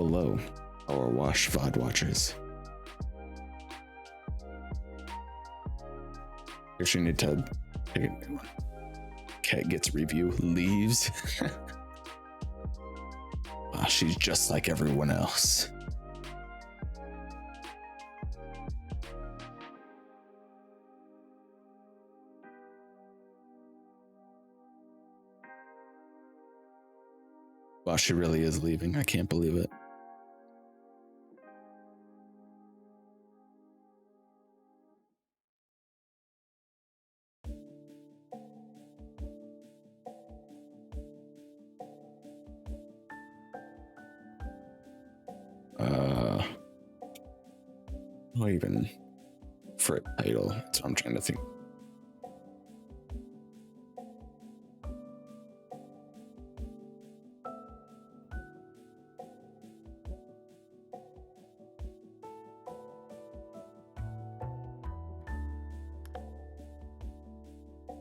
Hello, Power Wash VOD watchers. Guess you need to pick a new one. Cat gets review, leaves. She's just like everyone else. Wow, she really is leaving. I can't believe it. Not even for a title. That's what I'm trying to think.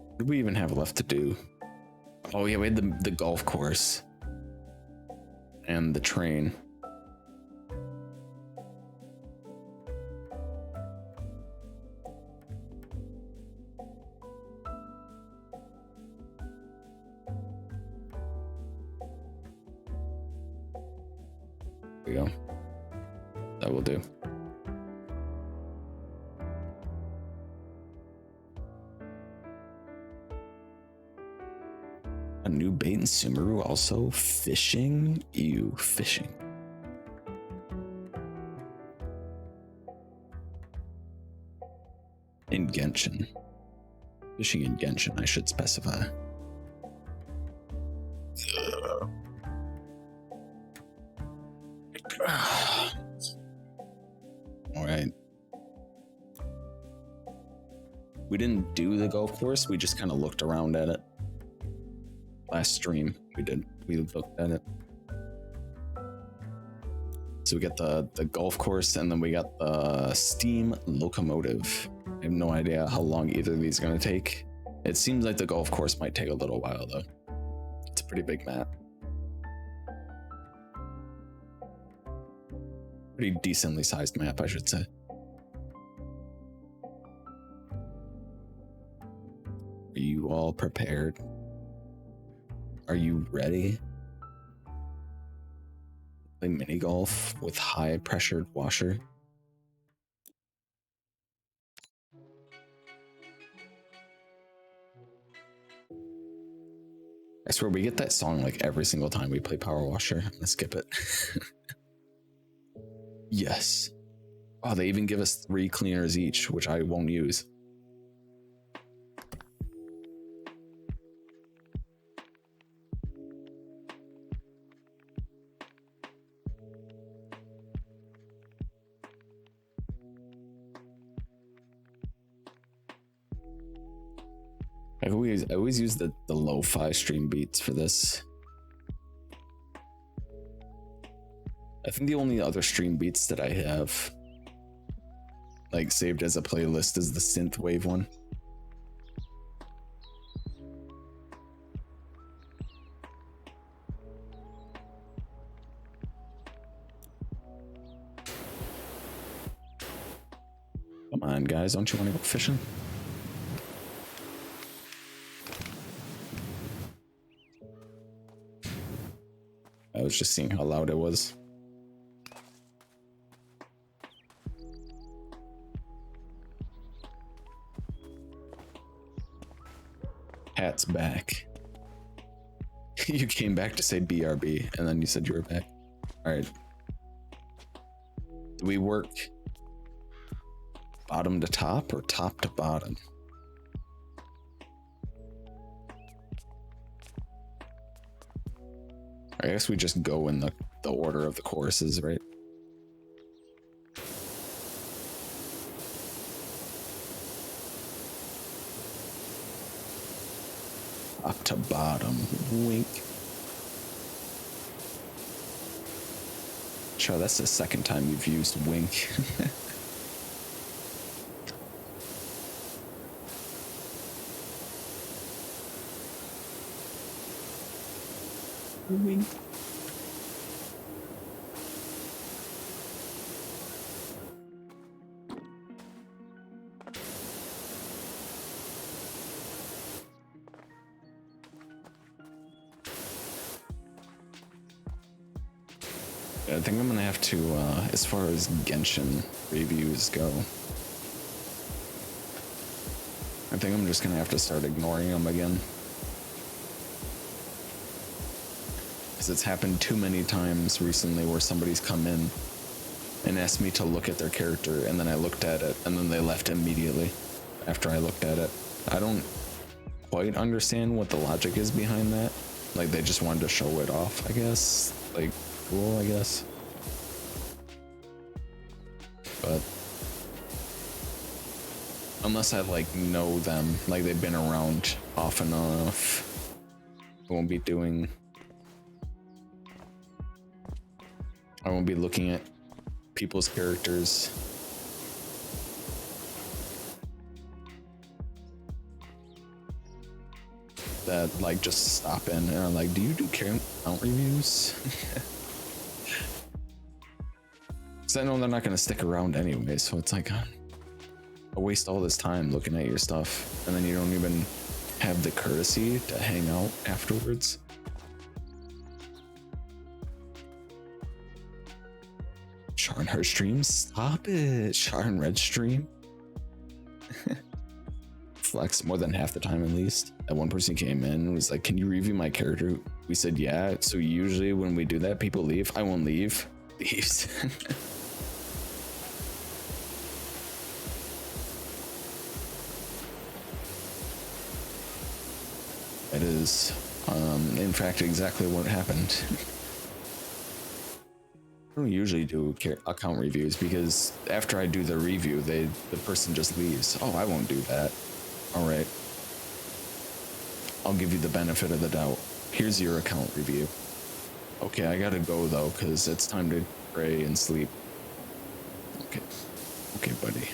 What do we even have left to do? Oh yeah, we had the golf course and the train. There we go. That will do. A new bait in Sumeru, also fishing. Ew, fishing. In Genshin. Fishing in Genshin, I should specify. All right. We didn't do the golf course, we just kind of looked around at it. Last stream we looked at it. So we got the golf course, and then we got the steam locomotive. I have no idea how long either of these are going to take. It seems like the golf course might take a little while though. It's a pretty big map. Pretty decently sized map, I should say. Are you all prepared? Are you ready? Play mini golf with high pressured washer. I swear we get that song like every single time we play Power Washer. I'm gonna skip it. Yes. Oh, they even give us 3 cleaners each, which I won't use. I always use the lo-fi stream beats for this. I think the only other stream beats that I have like saved as a playlist is the synthwave one. Come on, guys, don't you want to go fishing? I was just seeing how loud it was. Hat's back. You came back to say BRB, and then you said you were back. All right. Do we work bottom to top or top to bottom? I guess we just go in the order of the courses, right? Top to bottom, wink. Sure, that's the second time you've used wink. Wink. I think I'm gonna have to, as far as Genshin reviews go, I think I'm just gonna have to start ignoring them again. Because it's happened too many times recently where somebody's come in and asked me to look at their character, and then I looked at it, and then they left immediately after I looked at it. I don't quite understand what the logic is behind that. Like, they just wanted to show it off, I guess. Like, cool, I guess. But unless I like know them, like they've been around often enough, I won't be looking at people's characters. That like just stop in and are like, do you do count reviews? Because I know they're not going to stick around anyway, so it's like, I waste all this time looking at your stuff, and then you don't even have the courtesy to hang out afterwards. Char and her stream? Stop it. Char and Red stream? Flex more than half the time at least. That one person came in and was like, can you review my character? We said, yeah. So usually when we do that, people leave. I won't leave. Leaves. It is, in fact, exactly what happened. I don't usually do account reviews because after I do the review, the person just leaves. Oh, I won't do that. All right. I'll give you the benefit of the doubt. Here's your account review. Okay, I gotta go though, because it's time to pray and sleep. Okay. Okay, buddy.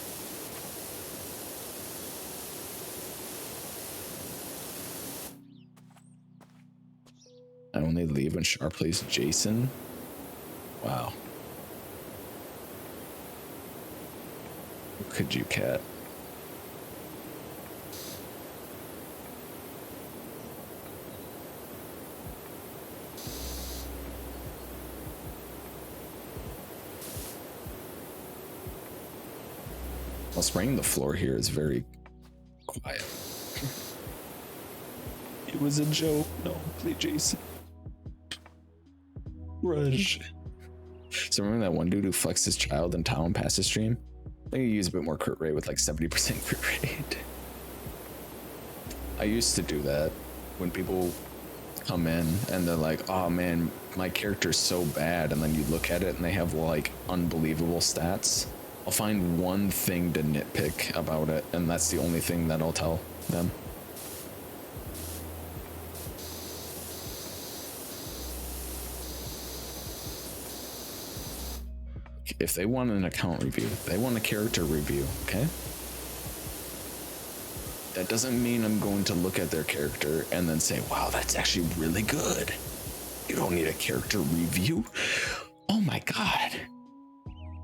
I only leave when Char plays Jason. Wow. Could you, cat? Well, spraying the floor here is very quiet. It was a joke. No, play Jason. Rush. So remember that one dude who flexed his child in town past his stream? I think he used a bit more crit rate with like 70% crit rate. I used to do that when people come in and they're like, oh man, my character's so bad, and then you look at it and they have like unbelievable stats. I'll find one thing to nitpick about it, and that's the only thing that I'll tell them. If they want an account review, they want a character review, okay? That doesn't mean I'm going to look at their character and then say, wow, that's actually really good. You don't need a character review. Oh my God.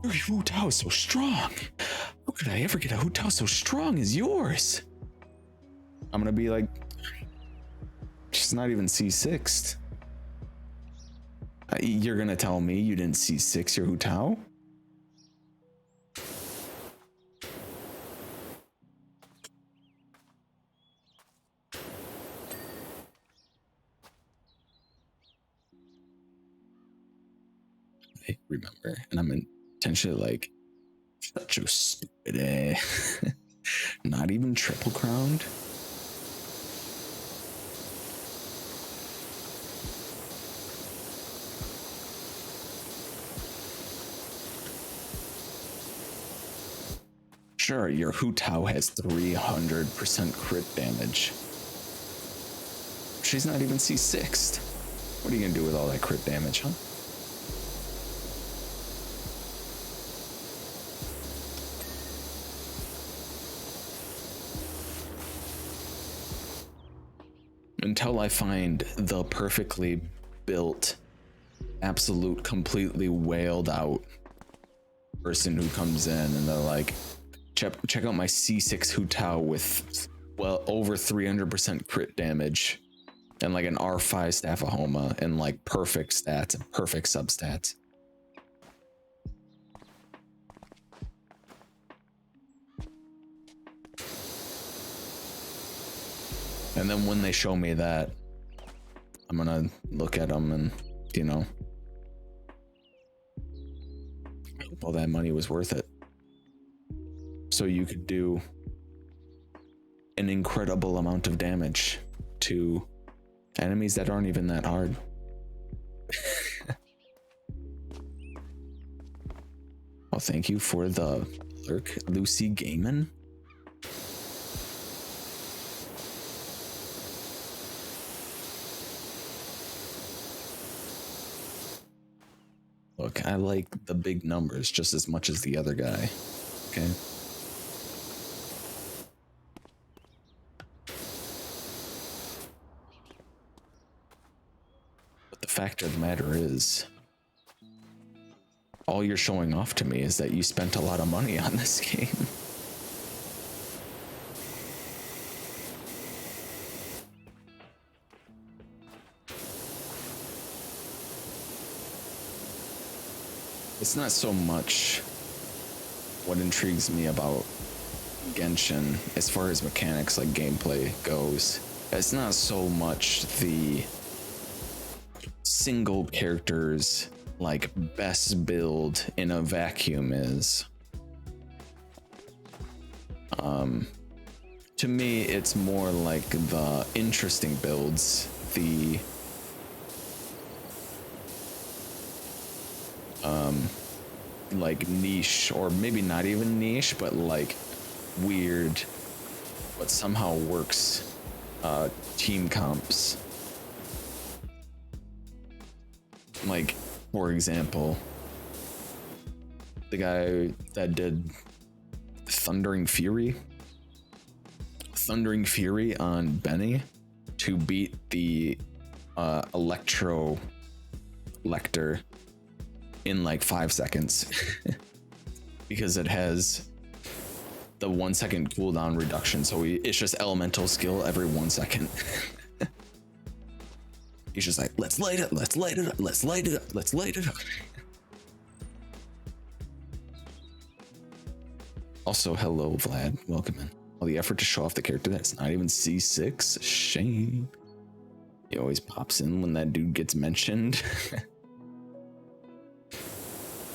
Your Hu Tao is so strong. How could I ever get a Hu Tao so strong as yours? I'm gonna be like, she's not even C6'd. You're gonna tell me you didn't C6 your Hu Tao? I remember, and I'm intentionally like, such a stupid, not even triple crowned. Sure, your Hu Tao has 300% crit damage. She's not even C6'd. What are you gonna do with all that crit damage, huh? Until I find the perfectly built, absolute, completely wailed out person who comes in and they're like, check out my C6 Hu Tao with well over 300% crit damage and like an R5 Staff of Homa and like perfect stats and perfect substats. And then when they show me that, I'm gonna look at them and, you know, all that money was worth it. So you could do an incredible amount of damage to enemies that aren't even that hard. Well, thank you for the lurk, Lucy Gaiman. Look, I like the big numbers just as much as the other guy. Okay. But the fact of the matter is, all you're showing off to me is that you spent a lot of money on this game. It's not so much what intrigues me about Genshin as far as mechanics like gameplay goes. It's not so much the single character's like best build in a vacuum is. To me, it's more like the interesting builds, the like niche, or maybe not even niche, but like weird, but somehow works team comps. Like, for example, the guy that did Thundering Fury on Benny to beat the Electro Lecter in like 5 seconds because it has the 1 second cooldown reduction, so it's just elemental skill every 1 second. He's just like, let's light it, let's light it up, let's light it up, let's light it up. Also, hello Vlad, welcome in. All the effort to show off the character that's not even C6, shame. He always pops in when that dude gets mentioned.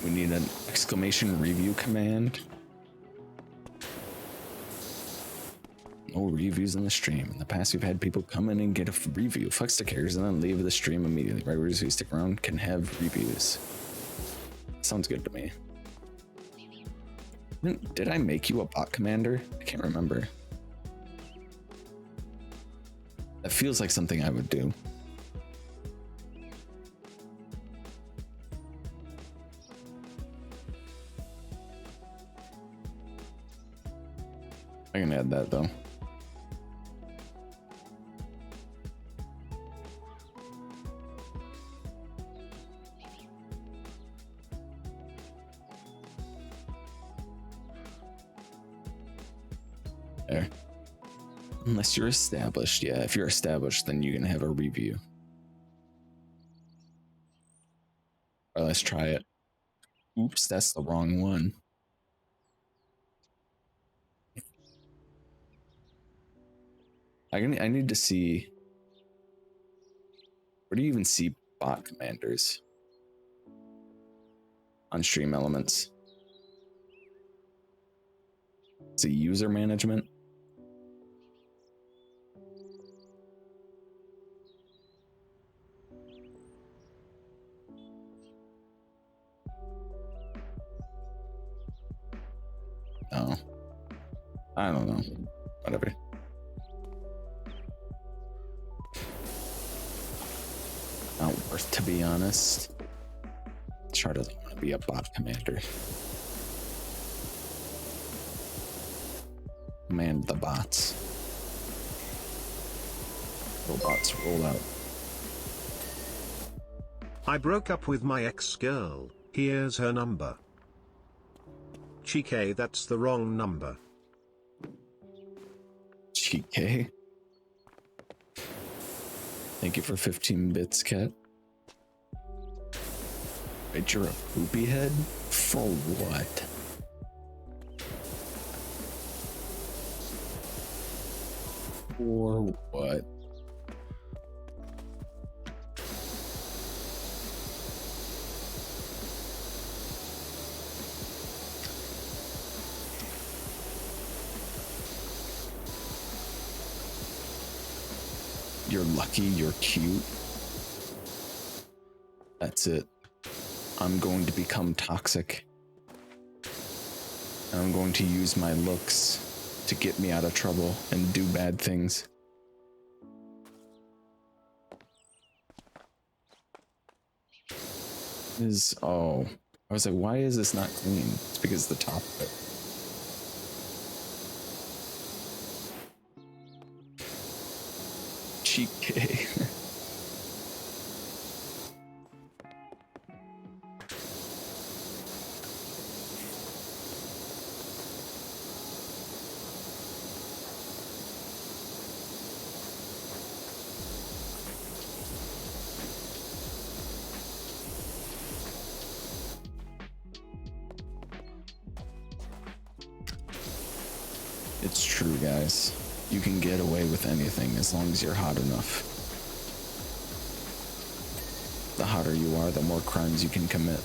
We need an exclamation review command. No reviews in the stream. In the past, we've had people come in and get a review, fuck stickers, and then leave the stream immediately. Writers who stick around can have reviews. Sounds good to me. Did I make you a bot commander? I can't remember. That feels like something I would do. I can add that though. There. Unless you're established. Yeah, if you're established, then you can have a review. Or let's try it. Oops, that's the wrong one. I need to see. Where do you even see bot commanders? On stream elements. It's a user management. No. I don't know. Whatever. Not worth, to be honest. Char doesn't want to be a bot commander. Command the bots. Robots roll out. I broke up with my ex-girl. Here's her number. Chike, that's the wrong number. Chike? Thank you for 15 bits, cat. Wait, you're a poopy head? For what? Or what? You're lucky, you're cute. That's it. I'm going to become toxic. And I'm going to use my looks to get me out of trouble and do bad things. Oh, I was like, why is this not clean? It's because the top of it. Cheap gay. It's true, guys. You can get away with anything as long as you're hot enough. The hotter you are, the more crimes you can commit.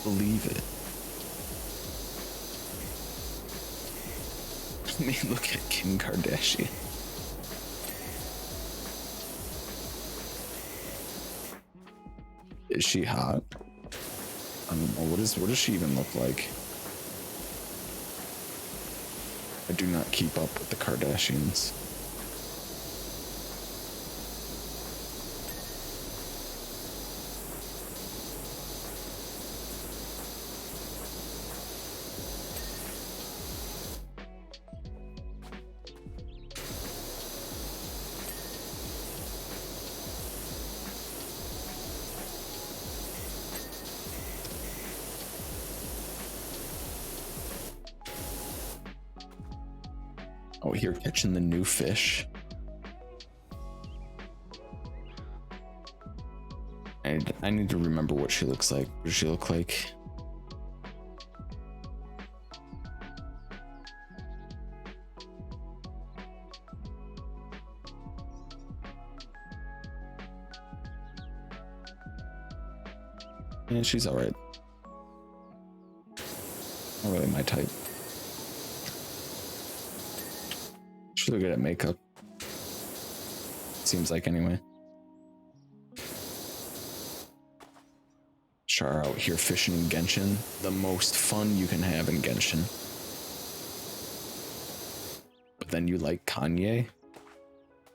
Believe it. I mean, look at Kim Kardashian. Is she hot? I don't know. What does she even look like? I do not keep up with the Kardashians. Oh, here catching the new fish. I need to remember what she looks like. What does she look like? Yeah, she's alright. Not really my type. She's really good at makeup. Seems like, anyway. Char out here fishing in Genshin. The most fun you can have in Genshin. But then you like Kanye,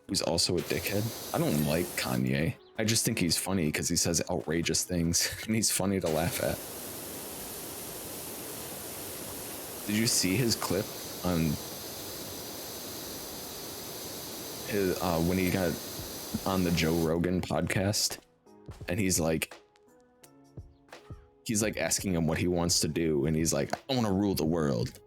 who's also a dickhead. I don't like Kanye. I just think he's funny because he says outrageous things and he's funny to laugh at. Did you see his clip on his when he got on the Joe Rogan podcast and he's like asking him what he wants to do and he's like, I want to rule the world.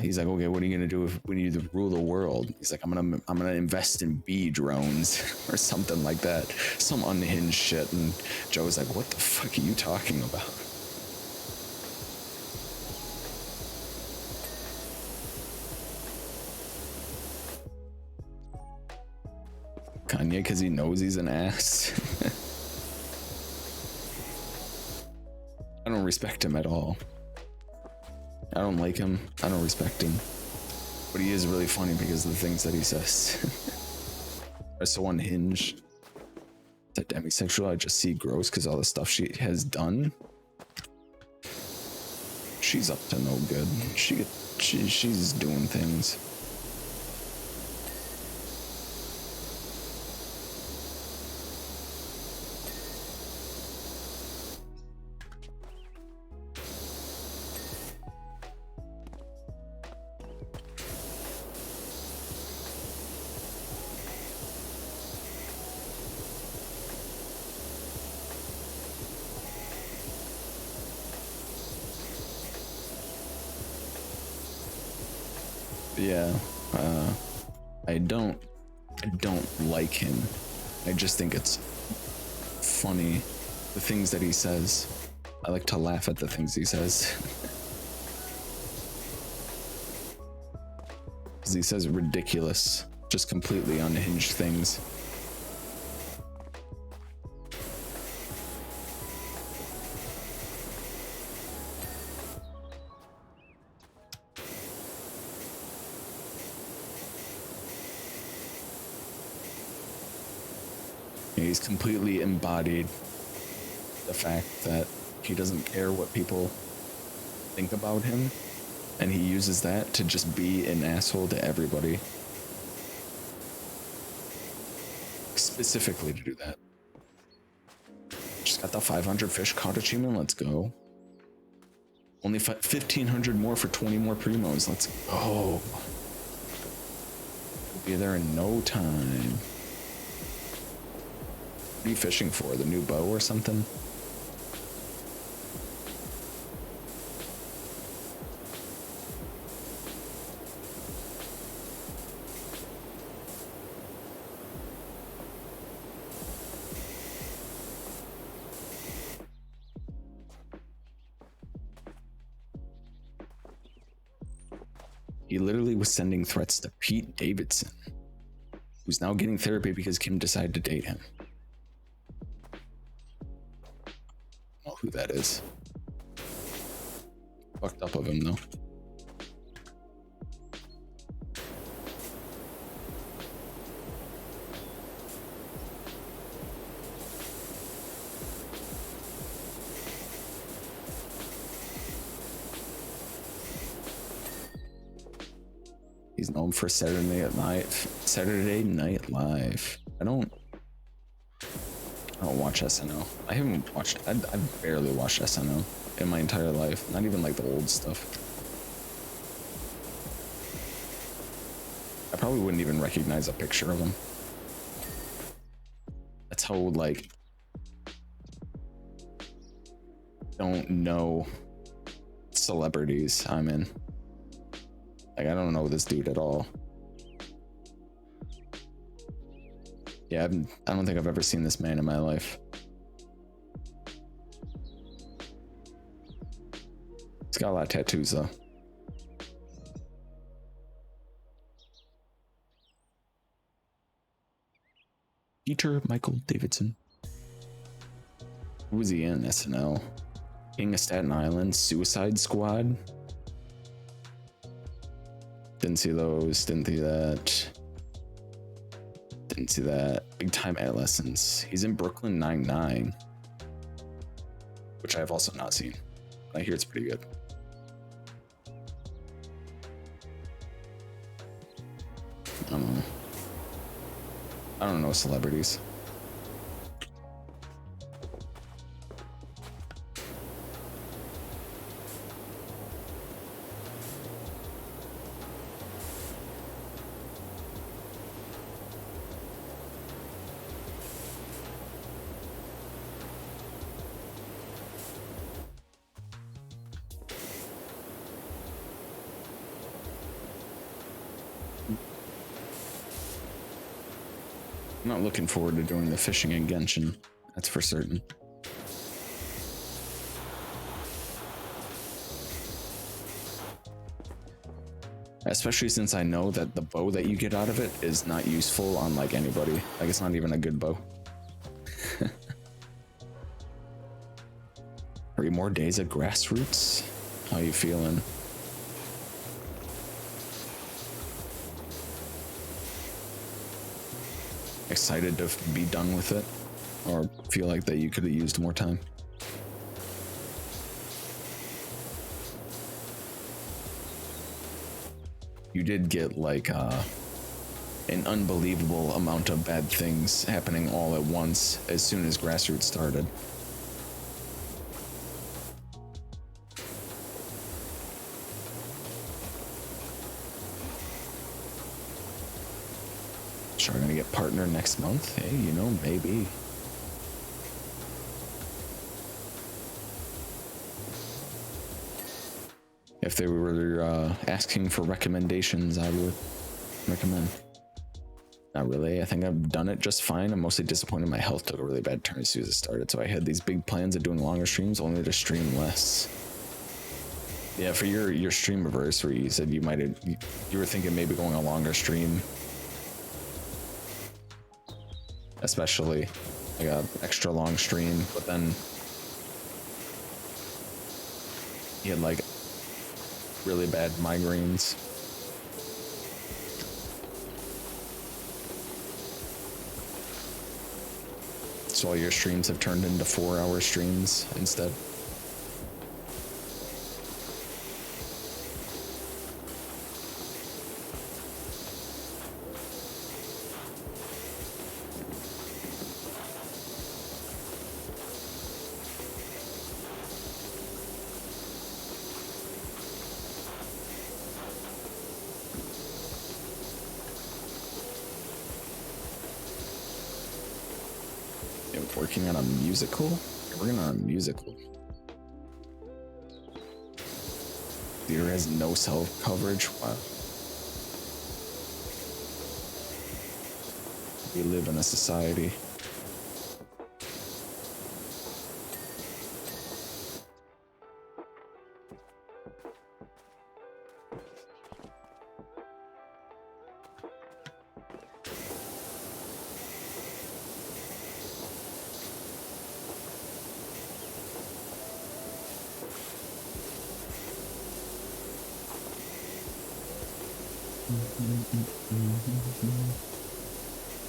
He's like, okay, what are you gonna do when you rule the world? He's like, I'm gonna invest in bee drones or something like that, some unhinged shit. And Joe's like, what the fuck are you talking about? Kanye, because he knows he's an ass. I don't respect him at all. I don't like him. I don't respect him. But he is really funny because of the things that he says. Are so unhinged. That demisexual I just see gross because all the stuff she has done. She's up to no good. She's doing things. Yeah, I don't like him. I just think it's funny, the things that he says. I like to laugh at the things he says. Because he says ridiculous, just completely unhinged things. He's completely embodied the fact that he doesn't care what people think about him, and he uses that to just be an asshole to everybody. Specifically to do that. Just got the 500 fish caught achievement, let's go. Only 1,500 more for 20 more primos, let's go. We'll be there in no time. What are you fishing for? The new bow or something? He literally was sending threats to Pete Davidson, who's now getting therapy because Kim decided to date him. I don't know who that is. Fucked up of him though. He's known for Saturday Night Live. I don't watch SNL. I haven't watched. I've barely watched SNL in my entire life. Not even like the old stuff. I probably wouldn't even recognize a picture of him. That's how like don't know celebrities I'm in. Like, I don't know this dude at all. Yeah, I don't think I've ever seen this man in my life. He's got a lot of tattoos, though. Peter Michael Davidson. Who was he in? SNL? King of Staten Island? Suicide Squad? Didn't see those, didn't see that. Didn't see that. Big Time Adolescence. He's in Brooklyn Nine-Nine, which I have also not seen. I hear it's pretty good. I don't know. I don't know celebrities. I'm not looking forward to doing the fishing in Genshin, that's for certain. Especially since I know that the bow that you get out of it is not useful on like anybody. Like it's not even a good bow. 3 more days of grassroots? How you feeling? Excited to be done with it, or feel like that you could have used more time? You did get like an unbelievable amount of bad things happening all at once as soon as grassroots started. Sure, gonna get partner next month. Hey, you know, maybe. If they were asking for recommendations, I would recommend. Not really. I think I've done it just fine. I'm mostly disappointed my health took a really bad turn as soon as it started. So I had these big plans of doing longer streams, only to stream less. Yeah, for your stream anniversary, you said you were thinking maybe going a longer stream. Especially like a extra long stream, but then he had like really bad migraines. So all your streams have turned into 4-hour streams instead. Working on a musical? Working on a musical. Theater has no cell coverage. Wow. We live in a society.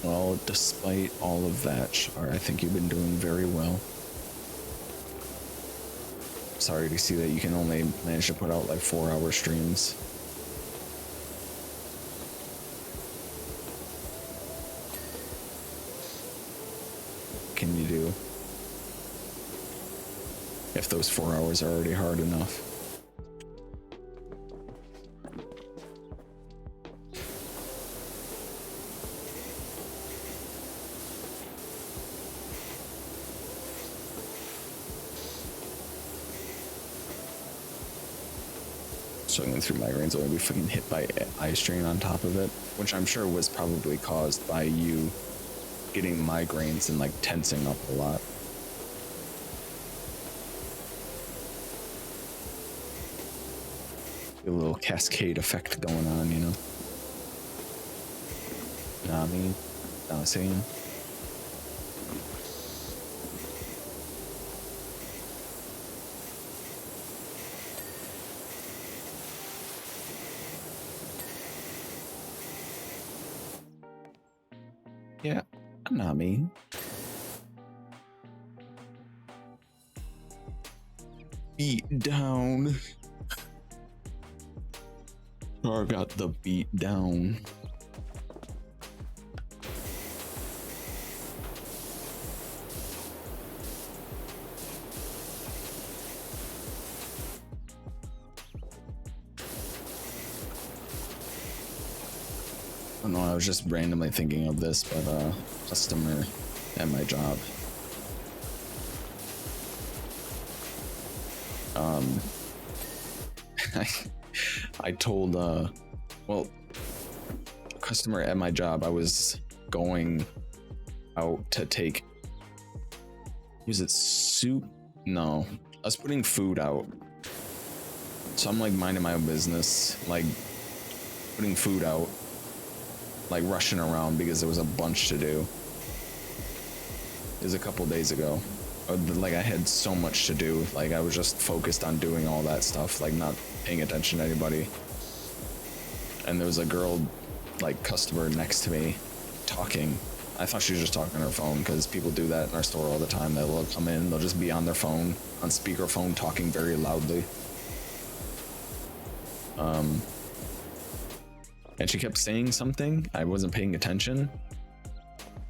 Well, despite all of that, Shar, I think you've been doing very well. Sorry to see that you can only manage to put out like 4-hour streams. What can you do? If those 4 hours are already hard enough. Struggling through migraines, only be fucking hit by eye strain on top of it, which I'm sure was probably caused by you getting migraines and like tensing up a lot. A little cascade effect going on, you know? Know what I mean? Know what I'm saying? Yeah, Nami. Beat down. Or got the beat down. I don't know, I was just randomly thinking of this, but customer at my job. I told well, customer at my job, I was going out to take, was it soup? No, I was putting food out. So I'm like minding my own business, like putting food out, like rushing around because there was a bunch to do. It was a couple days ago. Like I had so much to do, like I was just focused on doing all that stuff, like not paying attention to anybody. And there was a girl, like customer next to me talking. I thought she was just talking on her phone because people do that in our store all the time. They'll come in, they'll just be on their phone, on speakerphone, talking very loudly. And she kept saying something. I wasn't paying attention.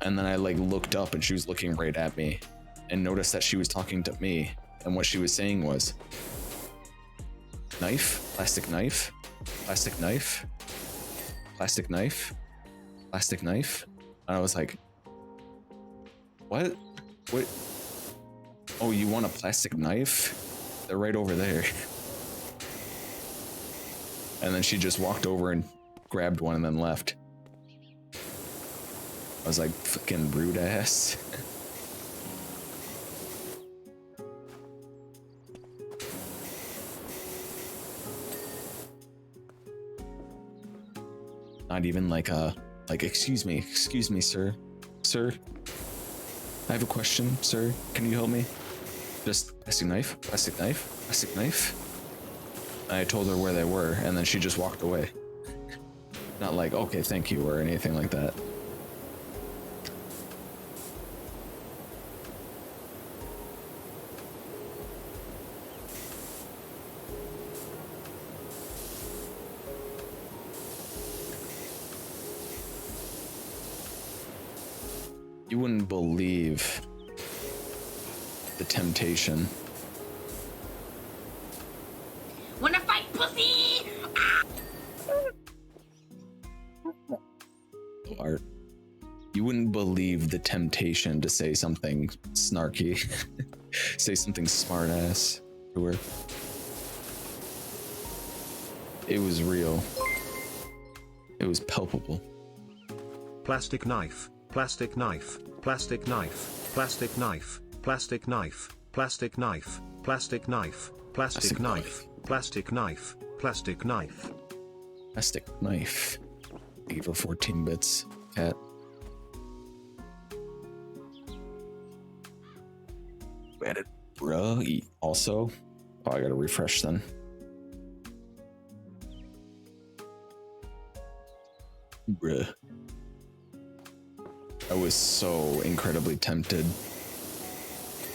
And then I like looked up and she was looking right at me and noticed that she was talking to me. And what she was saying was, knife, plastic knife, plastic knife, plastic knife, plastic knife. And I was like, what? What? Oh, you want a plastic knife? They're right over there. And then she just walked over and grabbed one and then left. I was like, fucking rude ass. Not even like excuse me, sir. Sir, I have a question, sir. Can you help me? Just plastic knife, plastic knife, plastic knife. And I told her where they were, and then she just walked away. Not like, okay, thank you, or anything like that. You wouldn't believe the temptation. Wanna fight, pussy? Art. You wouldn't believe the temptation to say something snarky, say something smart ass to her. It was real. It was palpable. Plastic knife, plastic knife, plastic knife, plastic knife, plastic knife, plastic knife, plastic knife, plastic knife, plastic knife, plastic knife. Plastic knife. I gave her 14 bits. Cat. Added bruh. Also. Oh, I gotta refresh then. Bruh. I was so incredibly tempted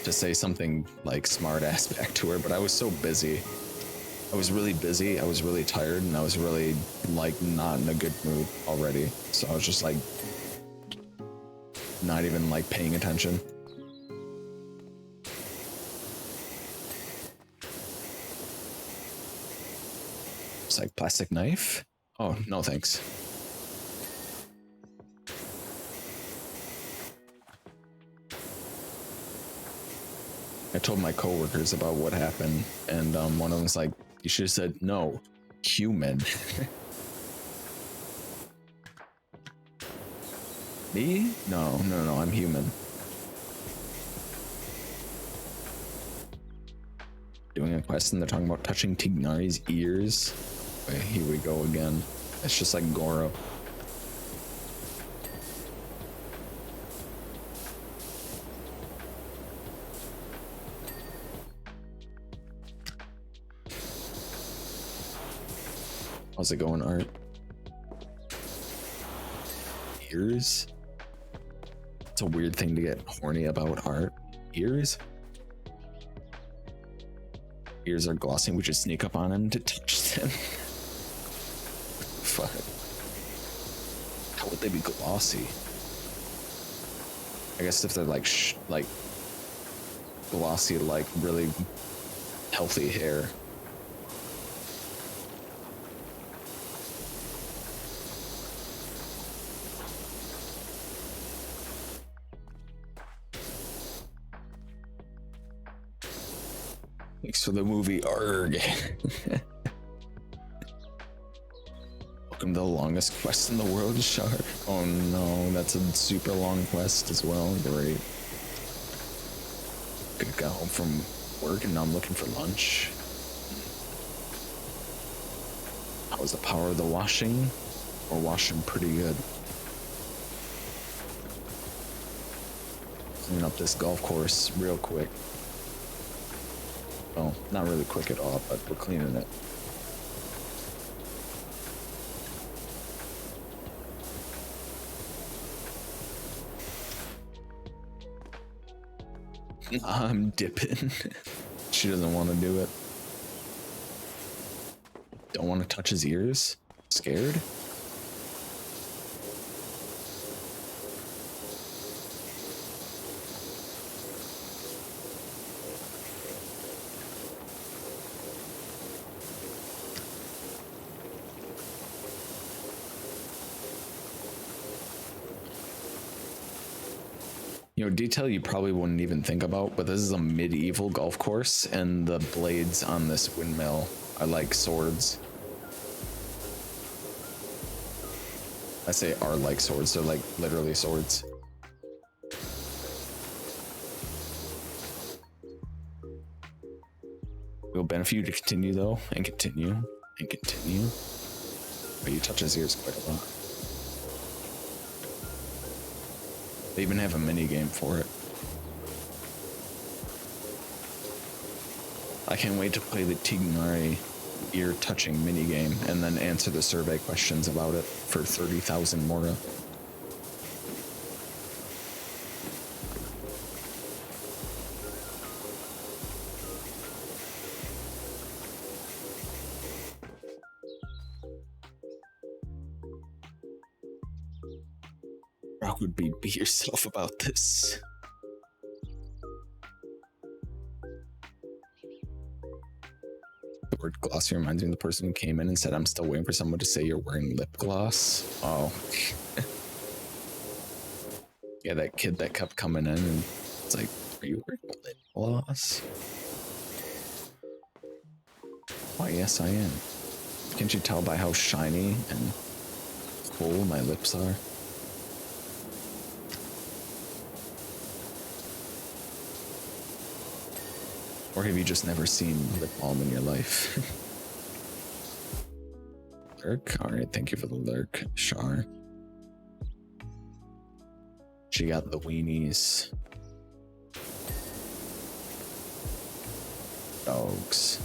to say something like smart ass back to her, but I was so busy. I was really busy, I was really tired, and I was really like not in a good mood already. So I was just like not even like paying attention. It's like plastic knife? Oh, no thanks. I told my coworkers about what happened, and one of them was like, you should have said, no, human. Me? No, I'm human. Doing a quest and they're talking about touching Tignari's ears. Wait, here we go again. It's just like Goro. How's it going, Art? Ears? It's a weird thing to get horny about, Art. Ears? Ears are glossy, we just sneak up on him to touch them. Fuck. How would they be glossy? I guess if they're like, like glossy, like really healthy hair. Thanks for the movie, Arg. Welcome to the longest quest in the world, Shark. Oh no, that's a super long quest as well. Great. Got home from work and now I'm looking for lunch. How was the power of the washing? Or washing pretty good. Clean up this golf course real quick. Well, not really quick at all, but we're cleaning it. I'm dipping. She doesn't want to do it. Don't want to touch his ears? Scared? You know, detail you probably wouldn't even think about, but this is a medieval golf course, and the blades on this windmill are like swords. I say are like swords, they're like literally swords. It will benefit you to continue though, and continue, and continue. But you touch his ears quite a lot. They even have a mini game for it. I can't wait to play the Tignari ear touching mini game and then answer the survey questions about it for 30,000 Mora. Rock would be yourself about this. The word glossy reminds me of the person who came in and said, I'm still waiting for someone to say you're wearing lip gloss. Oh. Yeah, that kid that kept coming in and it's like, are you wearing lip gloss? Why, yes, I am. Can't you tell by how shiny and full my lips are? Or have you just never seen lip balm in your life? Lurk? Alright, thank you for the lurk, Char. She got the weenies. Dogs.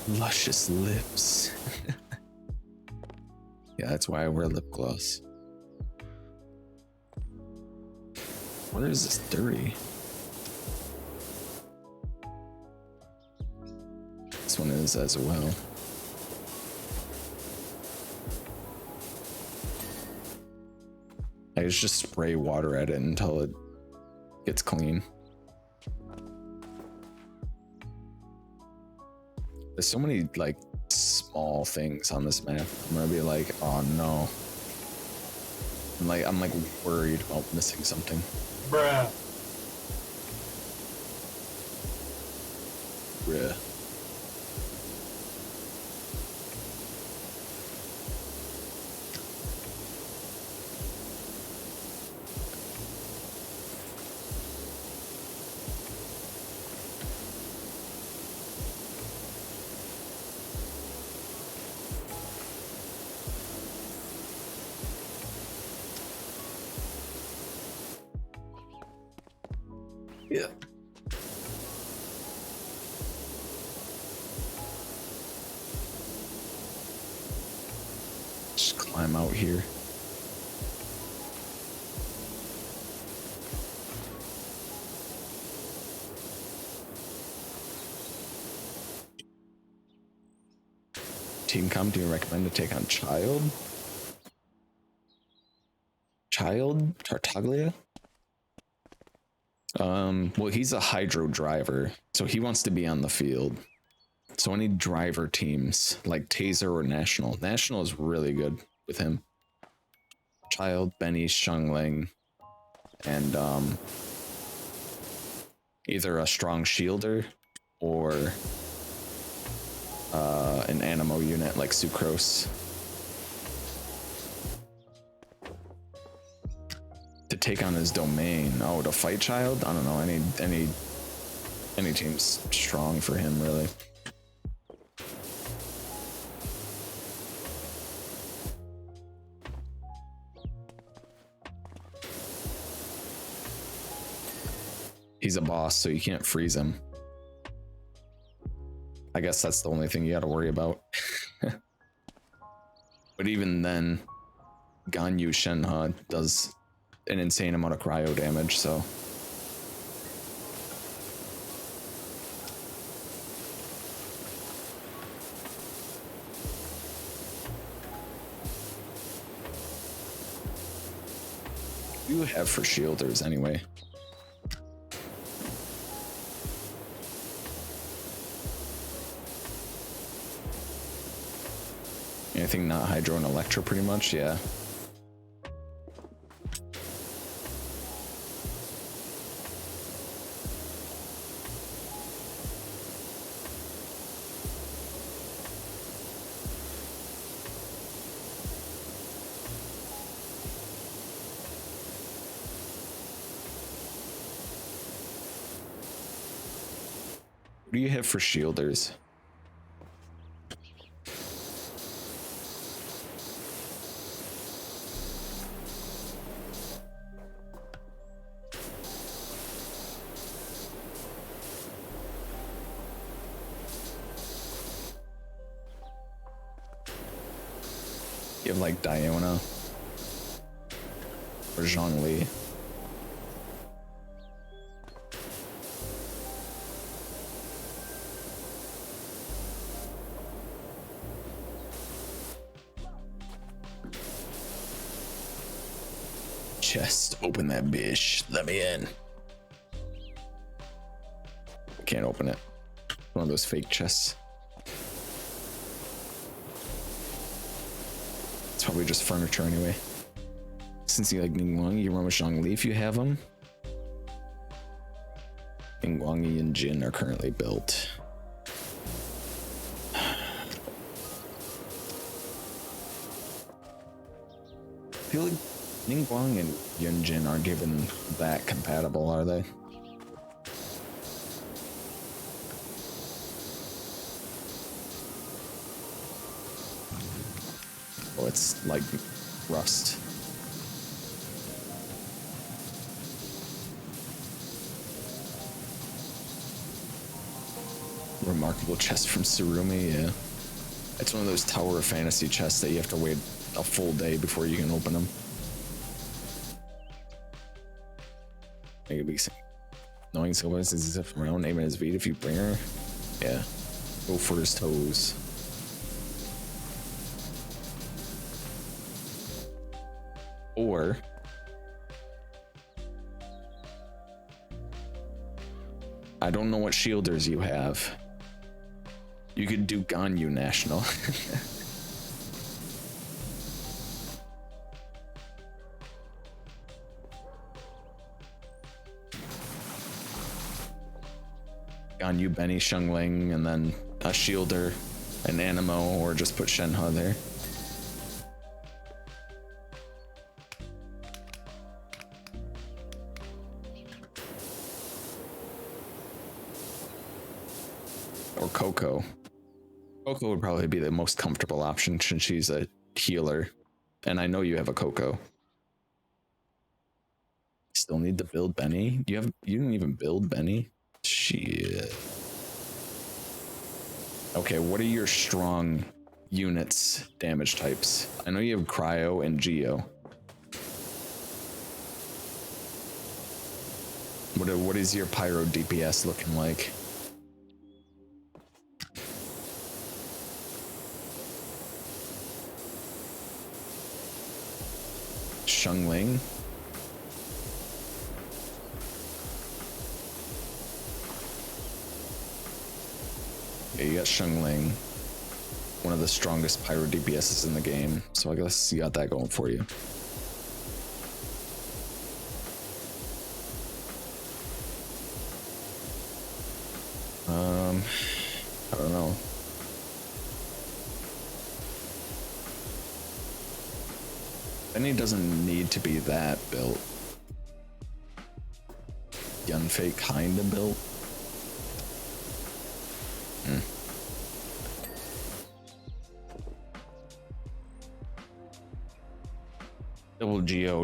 Luscious lips. Yeah, that's why I wear lip gloss. Where is this dirty? This one is as well. I just spray water at it until it gets clean. There's so many like small things on this map. I'm gonna be like, oh no. I'm like worried about missing something. Bruh. Bruh. Yeah. Just climb out here. Team comp, do you recommend to take on Child? Child? Tartaglia? Well, he's a hydro driver, so he wants to be on the field. So any driver teams, like Taser or National. National is really good with him. Child, Benny, Shungling, and either a strong shielder or an Animo unit like Sucrose. To take on his domain. Oh, to fight Child? I don't know. Any team's strong for him, really. He's a boss, so you can't freeze him. I guess that's the only thing you gotta worry about. But even then, Ganyu Shenhe does an insane amount of cryo damage, so. What do you have for shielders anyway? Anything not Hydro and Electro pretty much, yeah. What do you have for shielders? You have like Diona or Zhongli. Chest, open that bitch. Let me in. Can't open it. One of those fake chests. It's probably just furniture anyway. Since you like Ningguang, you run with Zhongli if you have them. Ningguang and Jin are currently built. I feel like Ningguang and Yunjin aren't even that compatible, are they? Oh, it's like rust. Remarkable chest from Surumi, yeah. It's one of those Tower of Fantasy chests that you have to wait a full day before you can open them. Maybe knowing someone is from around aiming his beat if you bring her. Yeah. Go for his toes. Or I don't know what shielders you have. You could do Ganyu National. Ganyu, Benny, Shengling, and then a shielder, an Animo, or just put Shenhe there. Or Coco. Coco would probably be the most comfortable option since she's a healer. And I know you have a Coco. Still need to build Benny? You didn't even build Benny? Shit. Okay, what are your strong units damage types? I know you have Cryo and Geo. What is your Pyro DPS looking like? Shengling. Yeah, you got Shengling, one of the strongest Pyro DPSs in the game, so I guess you got that going for you. I don't know. Benny doesn't need to be that built. Yunfei kinda built.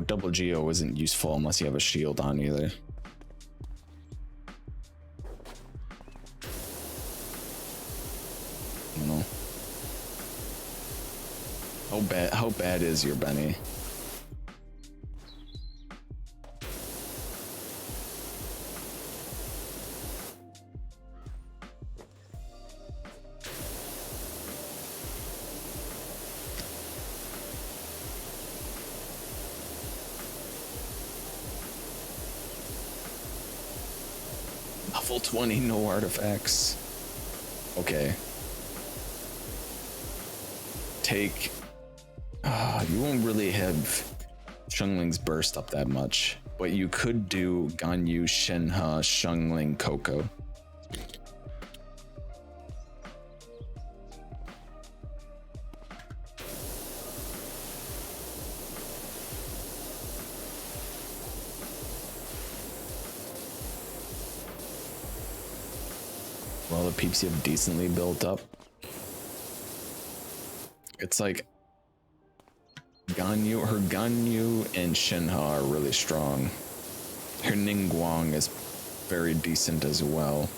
Double Geo isn't useful unless you have a shield on either. I don't know. How bad is your Benny? Level 20, no artifacts. Okay. Take... you won't really have Shengling's burst up that much, but you could do Ganyu, Shenhe, Shengling, Coco. Well, peeps you have decently built up. It's like her Ganyu and Shinha are really strong. Her Ningguang is very decent as well.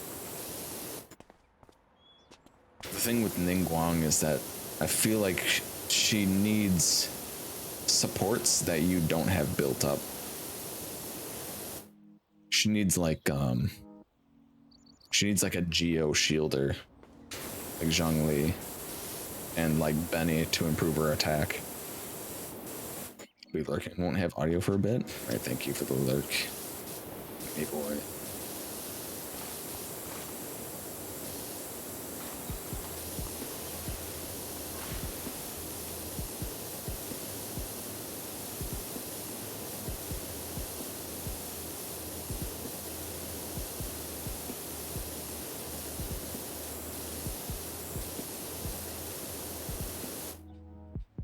The thing with Ningguang is that I feel like she needs supports that you don't have built up. She needs like a Geo shielder, like Zhongli, and like Benny to improve her attack. We lurking. Won't have audio for a bit. All right, thank you for the lurk. Hey boy.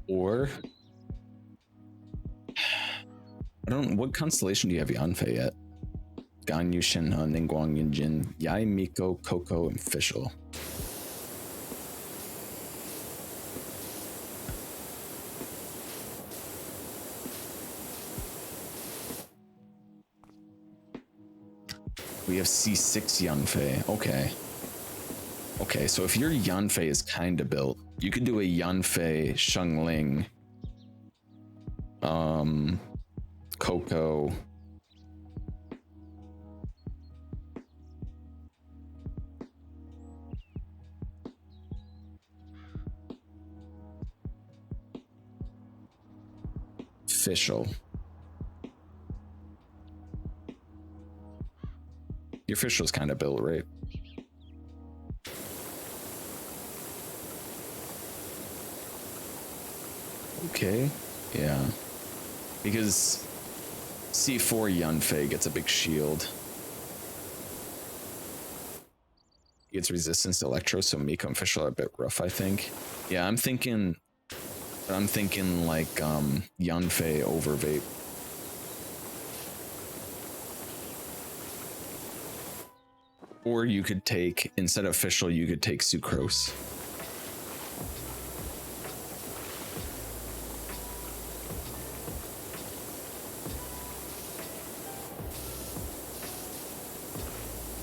Or I don't. What constellation do you have Yanfei yet? Ganyu, Shinha, Ningguang, Yinjin, Yai, Miko, Coco, and Fischl. We have C6 Yanfei. Okay. Okay, so if your Yanfei is kind of built, you could do a Yanfei Shengling, Coco, Fischl. Your Fischl's kind of built, right? Okay, yeah. Because C4 Yanfei gets a big shield. He gets resistance to Electro, so Miko and Fischl are a bit rough, I think. Yeah, I'm thinking like Yanfei over Vape. Or you could take, instead of Fischl, you could take Sucrose.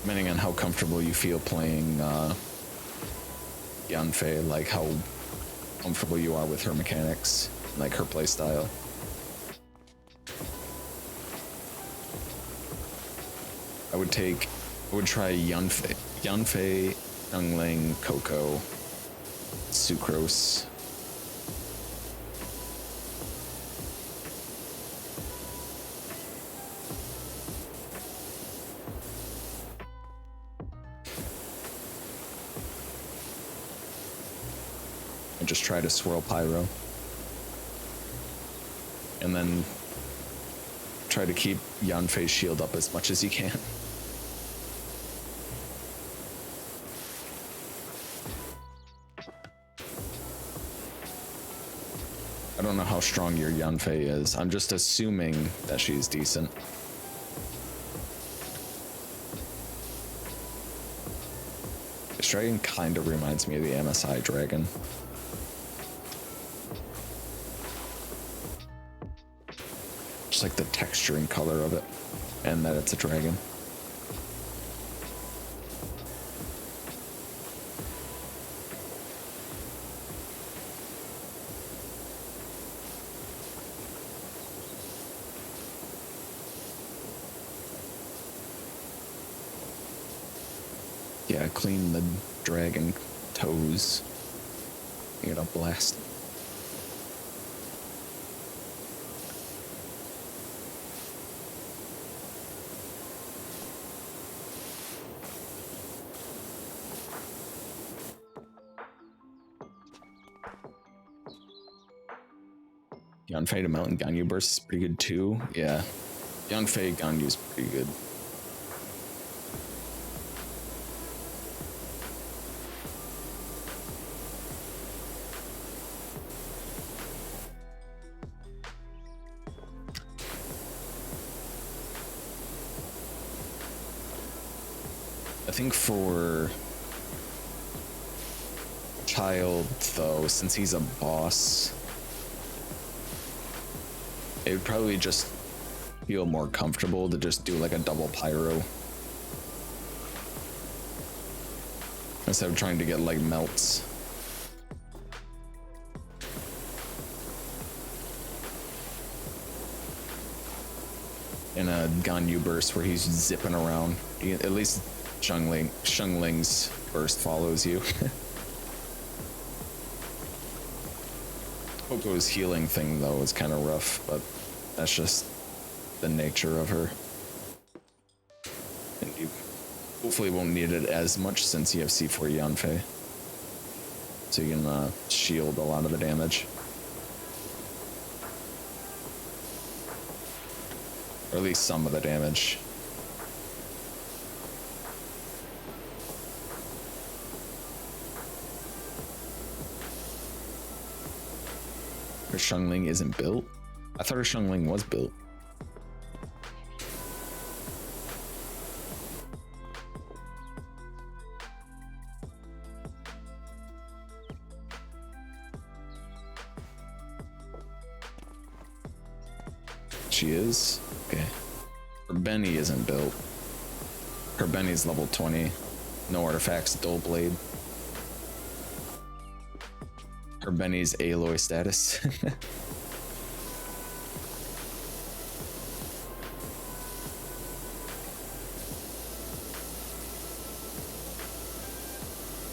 Depending on how comfortable you feel playing Yanfei, like how comfortable you are with her mechanics, like her playstyle. I would try Yanfei, Youngling, Coco, Sucrose. And just try to swirl Pyro. And then try to keep Yanfei's shield up as much as you can. I don't know how strong your Yanfei is. I'm just assuming that she's decent. This dragon kind of reminds me of the MSI dragon. Just like the texture and color of it, and that it's a dragon. Yeah, clean the dragon toes. You're gonna blast. Yanfei to Mountain Ganyu Burst is pretty good too. Yeah. Yanfei Ganyu is pretty good. I think for Child, though, since he's a boss, it would probably just feel more comfortable to just do like a double pyro instead of trying to get like melts. In a Ganyu burst where he's zipping around. At least Xiangling's burst follows you. Coco's healing thing though is kind of rough, but that's just the nature of her. And you hopefully won't need it as much since you have C4 Yanfei. So you can shield a lot of the damage. Or at least some of the damage. Her Xiangling isn't built? I thought her Xiangling was built. She is? Okay. Her Benny isn't built. Her Benny's level 20. No artifacts, dull blade. Her Benny's Aloy status.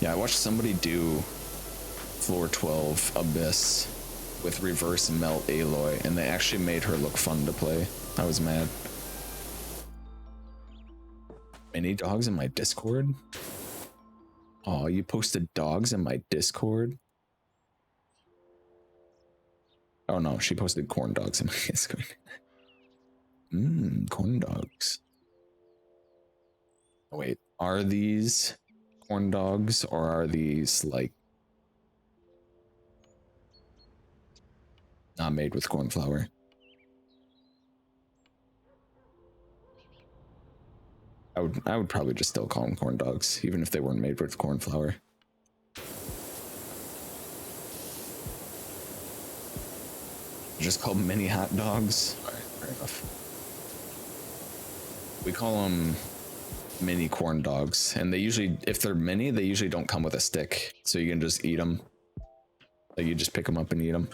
Yeah, I watched somebody do floor 12 Abyss with reverse melt Aloy, and they actually made her look fun to play. I was mad. Many dogs in my Discord? Oh, you posted dogs in my Discord? Oh no, she posted corn dogs in my Discord. Corn dogs. Oh, wait, are these corn dogs or are these like not made with corn flour? I would probably just still call them corn dogs, even if they weren't made with corn flour. Just called mini hot dogs. All right, fair enough. We call them mini corn dogs, and they usually, if they're mini, they usually don't come with a stick, so you can just eat them. Like you just pick them up and eat them.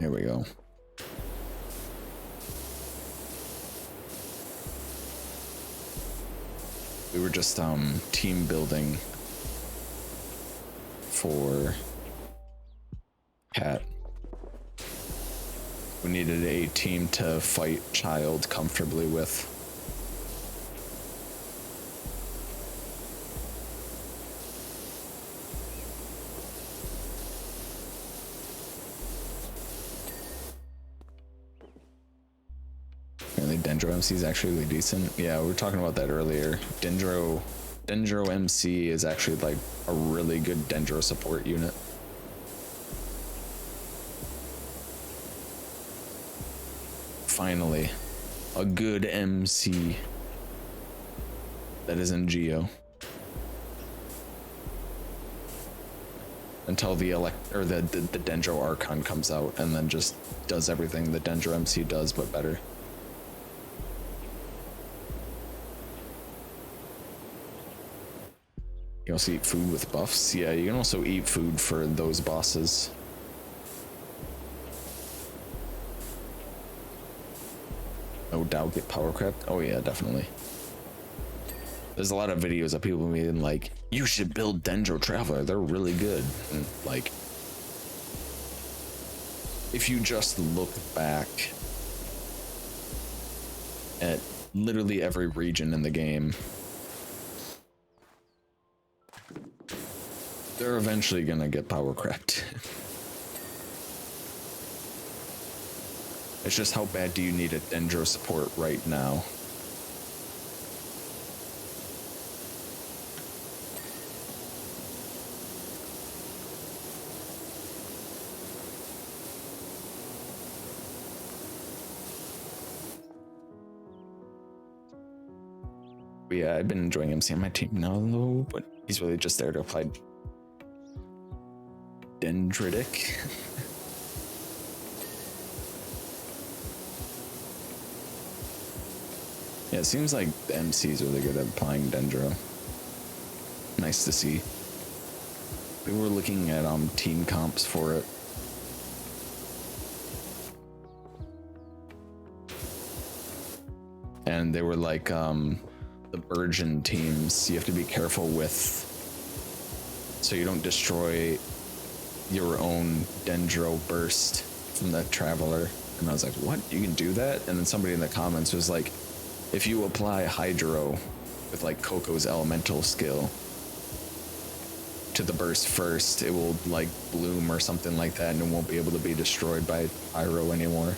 Here we go. We were just team building for Cat. We needed a team to fight Child comfortably with. Apparently Dendro MC is actually really decent. Yeah, we were talking about that earlier. Dendro MC is actually like a really good Dendro support unit. Finally, a good MC that is in Geo. Until the Dendro Archon comes out and then just does everything the Dendro MC does but better. You also eat food with buffs? Yeah, you can also eat food for those bosses. No doubt get power crept? Oh yeah, definitely. There's a lot of videos of people being like, you should build Dendro Traveler, they're really good. And like, if you just look back at literally every region in the game, they're eventually gonna get power crept. It's just how bad do you need a Dendro support right now? But yeah, I've been enjoying MC on my team now though, but he's really just there to apply dendritic. Yeah, it seems like the MC is really good at applying dendro. Nice to see. We were looking at team comps for it. And they were like the Burgeon teams, you have to be careful with so you don't destroy your own dendro burst from the Traveler. And I was like, what? You can do that? And then somebody in the comments was like, if you apply Hydro with like Coco's elemental skill to the burst first, it will like bloom or something like that and it won't be able to be destroyed by Pyro anymore.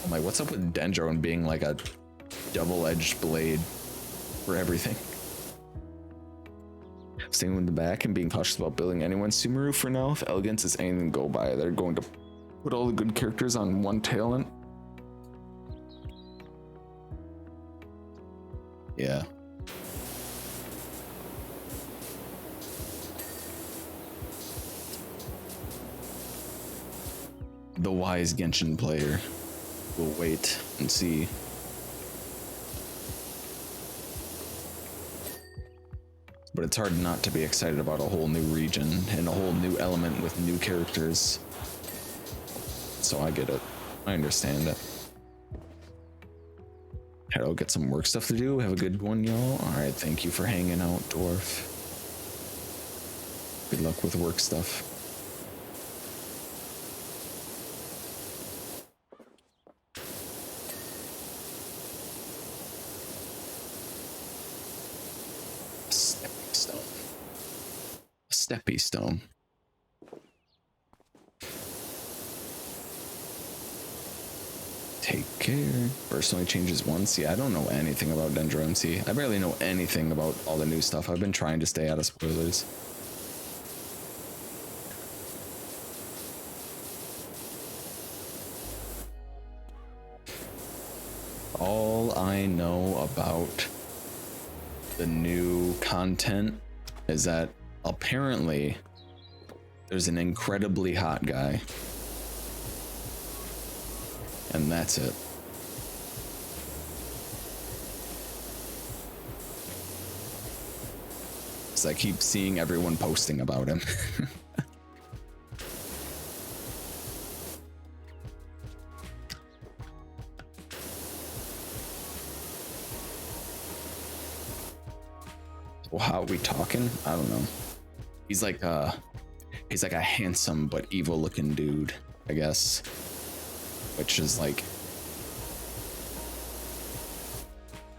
I'm like, what's up with Dendro and being like a double-edged blade for everything? Staying with the back and being cautious about building anyone's Sumeru for now. If elegance is anything to go by, they're going to put all the good characters on one talent. Yeah. The wise Genshin player will wait and see. But it's hard not to be excited about a whole new region and a whole new element with new characters. So I get it. I understand it. I'll get some work stuff to do. Have a good one, y'all. Alright, thank you for hanging out, Dwarf. Good luck with work stuff. Steppy stone. Take care. Burst only changes once. Yeah, I don't know anything about Dendro MC. I barely know anything about all the new stuff. I've been trying to stay out of spoilers. All I know about the new content is that apparently there's an incredibly hot guy. And that's it. So I keep seeing everyone posting about him. Well, how are we talking? I don't know. He's like a handsome but evil looking dude, I guess. Which is like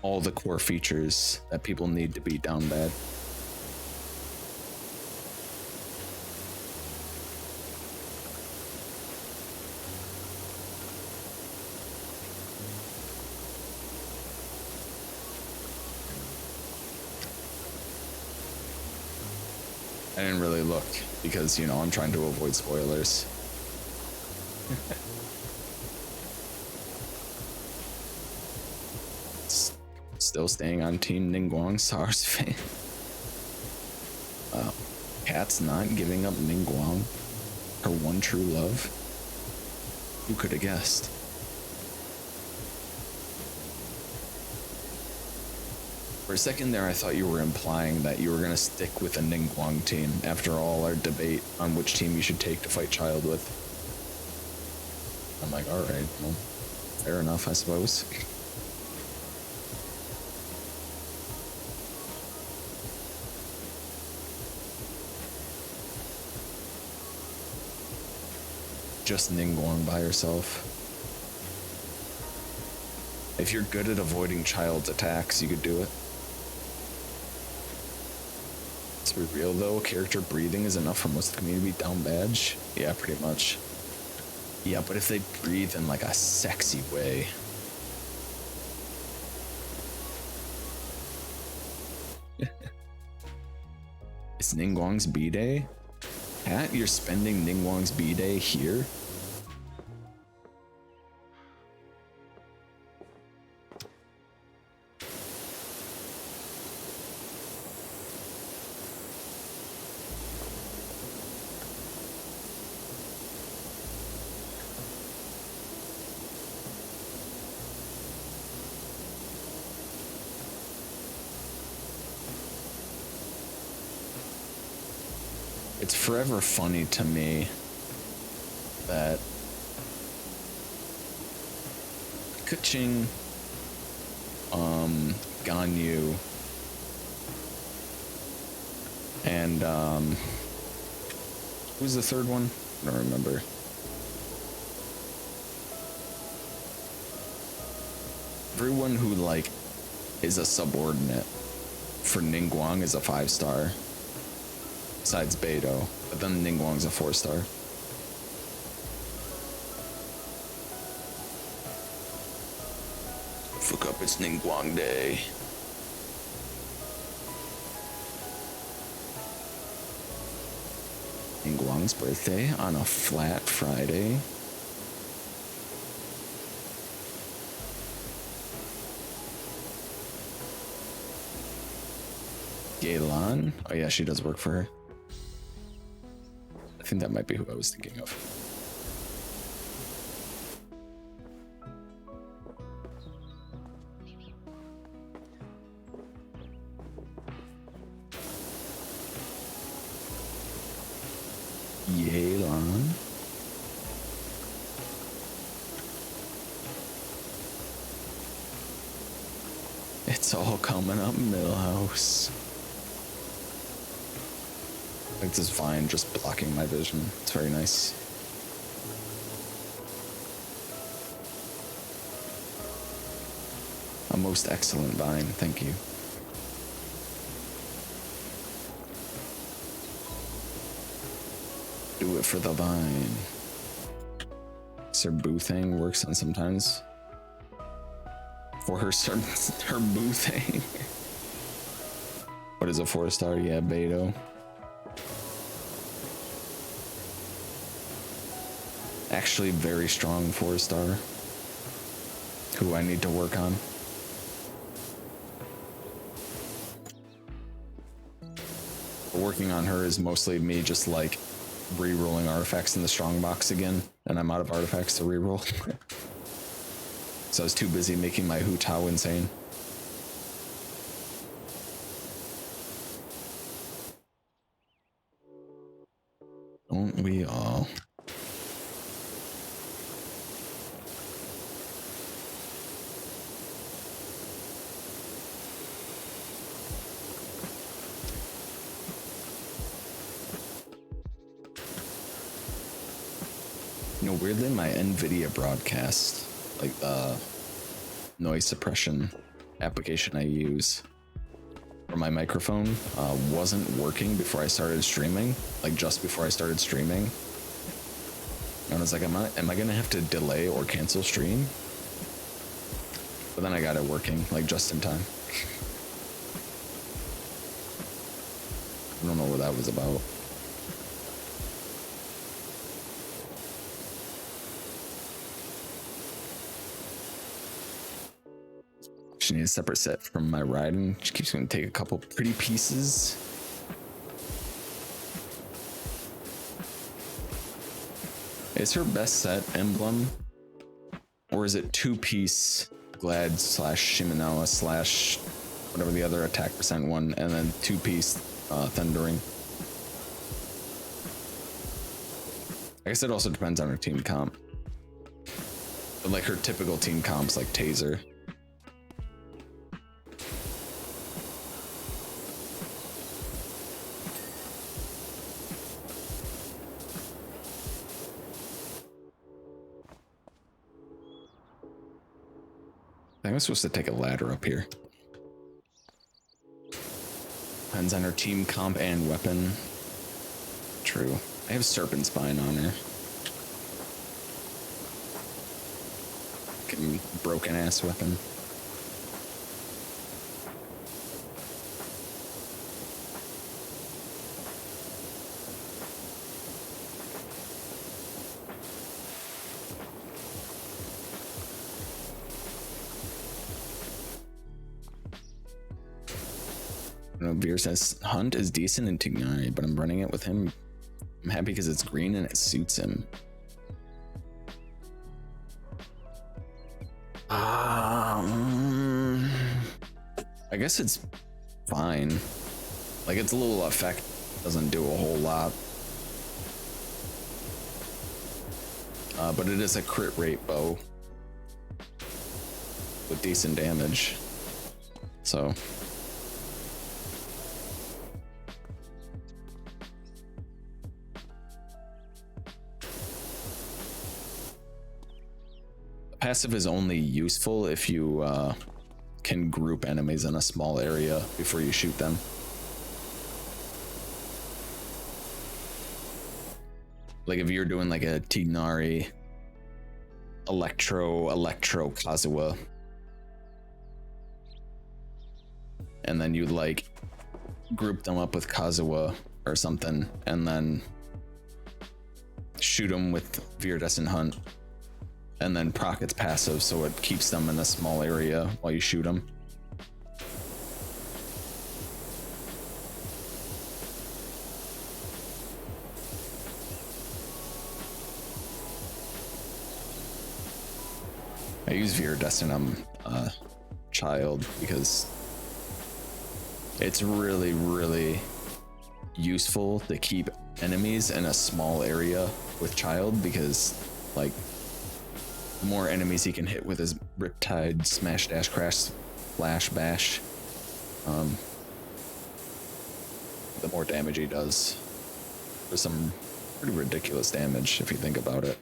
all the core features that people need to be down bad. I didn't really look because, you know, I'm trying to avoid spoilers. Still staying on Team Ningguang, SARS fan. Wow. Cat's not giving up Ningguang, her one true love. Who could have guessed? For a second there, I thought you were implying that you were going to stick with the Ningguang team after all our debate on which team you should take to fight Child with. I'm like, alright, well, fair enough, I suppose. Just Ningguang by herself. If you're good at avoiding Child's attacks, you could do it. Let's be real though, character breathing is enough for most of the community to be down badge. Yeah, pretty much. Yeah, but if they breathe in like a sexy way. It's Ningguang's B-Day? Pat, you're spending Ningguang's B-Day here? it's forever funny to me that Kuching, Ganyu, and who's the third one? I don't remember. Everyone who like is a subordinate for Ningguang is a 5-star. Besides Beidou, but then Ningguang's a 4-star. Fuck up, it's Ningguang Day. Ningguang's birthday on a flat Friday. Galen? Oh yeah, she does work for her. I think that might be who I was thinking of. Yelan. It's all coming up, Millhouse. Like this vine just blocking my vision. It's very nice. A most excellent vine, thank you. Do it for the vine. Sir Boo thing works on sometimes. For her her Boo thing. What is a 4-star? Yeah, Beidou. Actually very strong 4-star. Who I need to work on. Working on her is mostly me just like re-rolling artifacts in the strong box again, and I'm out of artifacts to re-roll. So I was too busy making my Hu Tao insane. Don't we all? You know, weirdly, my NVIDIA broadcast, like the noise suppression application I use for my microphone, wasn't working before I started streaming, like just before I started streaming. And I was like, am I gonna have to delay or cancel stream? But then I got it working, like just in time. I don't know what that was about. She needs a separate set from my riding. She keeps going to take a couple pretty pieces. Is her best set emblem? Or is it 2-piece Glad / Shimenawa / whatever the other attack percent one, and then 2-piece Thundering? I guess it also depends on her team comp. But like her typical team comp's like Taser. I think I'm supposed to take a ladder up here. Depends on her team comp and weapon. True. I have Serpent Spine on her. Fucking broken ass weapon. Veer says Hunt is decent in Tignai, but I'm running it with him. I'm happy because it's green and it suits him. I guess it's fine. Like its little effect doesn't do a whole lot. but it is a crit rate bow with decent damage. So passive is only useful if you can group enemies in a small area before you shoot them. Like if you're doing like a Tignari Electro Kazuha, and then you like group them up with Kazuha or something, and then shoot them with Viridescent Hunt, and then proc its passive so it keeps them in a small area while you shoot them. I use Viridescent on Child because it's really useful to keep enemies in a small area with Child, because like the more enemies he can hit with his Riptide, Smash Dash, Crash, Flash, Bash, the more damage he does. There's some pretty ridiculous damage if you think about it.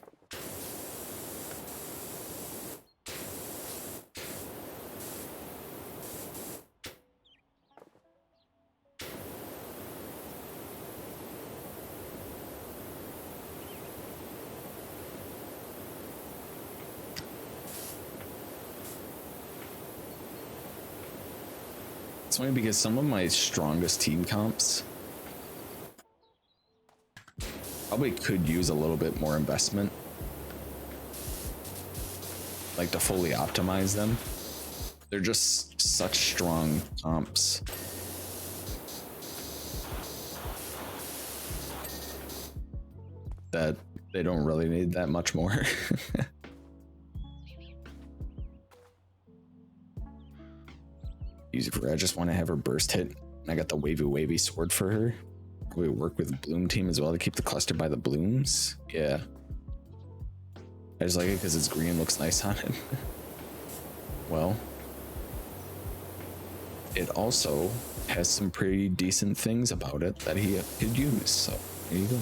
It's funny because some of my strongest team comps probably could use a little bit more investment, like to fully optimize them. They're just such strong comps. That they don't really need that much more. Use it for, I just want to have her burst hit. And I got the wavy sword for her. Probably work with Bloom team as well to keep the cluster by the blooms. Yeah. I just like it because it's green, looks nice on it. Well, it also has some pretty decent things about it that he could use. So there you go.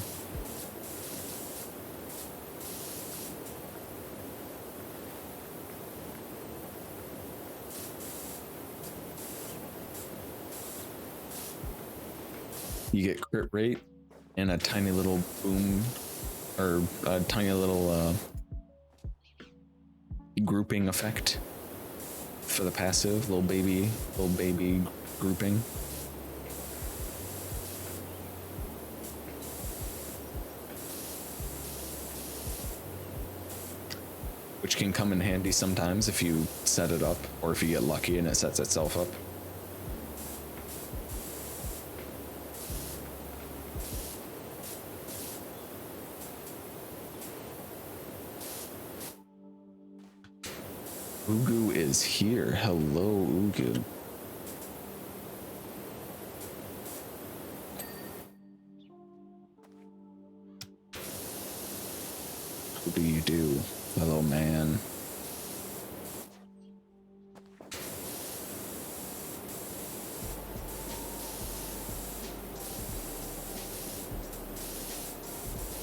You get crit rate and a tiny little boom, or a tiny little grouping effect for the passive, little baby grouping. Which can come in handy sometimes if you set it up, or if you get lucky and it sets itself up. Ugu is here. Hello, Ugu. How do you do, fellow man?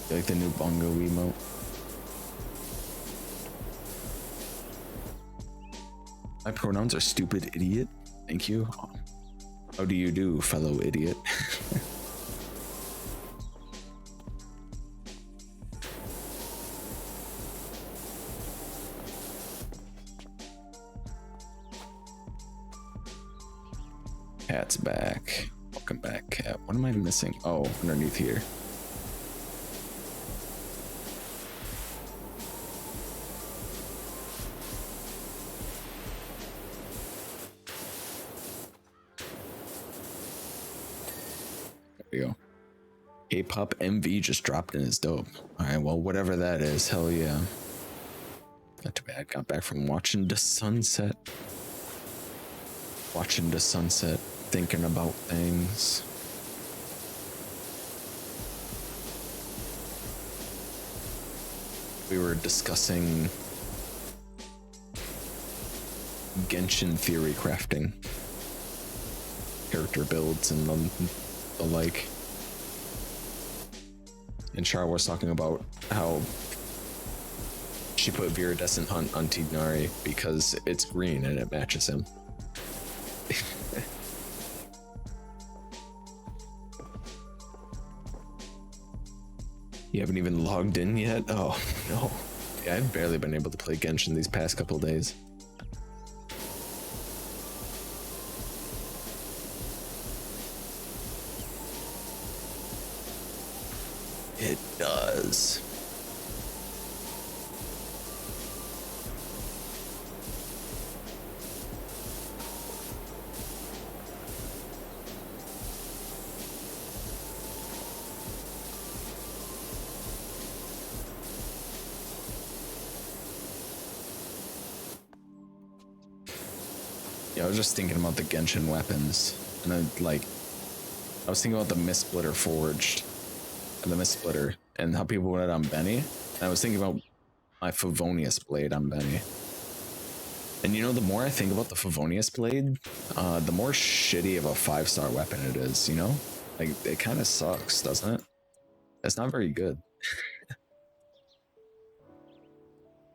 You like the new bongo emote? My pronouns are stupid idiot. Thank you. How do you do, fellow idiot? Cat's back. Welcome back, Cat. What am I missing? Oh, underneath here. There we go. K-pop MV just dropped in his dope. Alright, well, whatever that is, hell yeah. Not too bad. Got back from watching the sunset. Watching the sunset, thinking about things. we were discussing Genshin theory crafting, character builds, and the like. And Char was talking about how she put Viridescent Hunt on Tignari because it's green and it matches him. You haven't even logged in yet? Oh, no. Yeah, I've barely been able to play Genshin these past couple days. It does. Yeah, I was just thinking about the Genshin weapons, and I was thinking about the Mist Splitter Forged, and the Mist Splitter, and how people went on Benny. And I was thinking about my Favonius Blade on Benny. And you know, the more I think about the Favonius Blade, the more shitty of a 5-star weapon it is, you know? Like, it kind of sucks, doesn't it? It's not very good.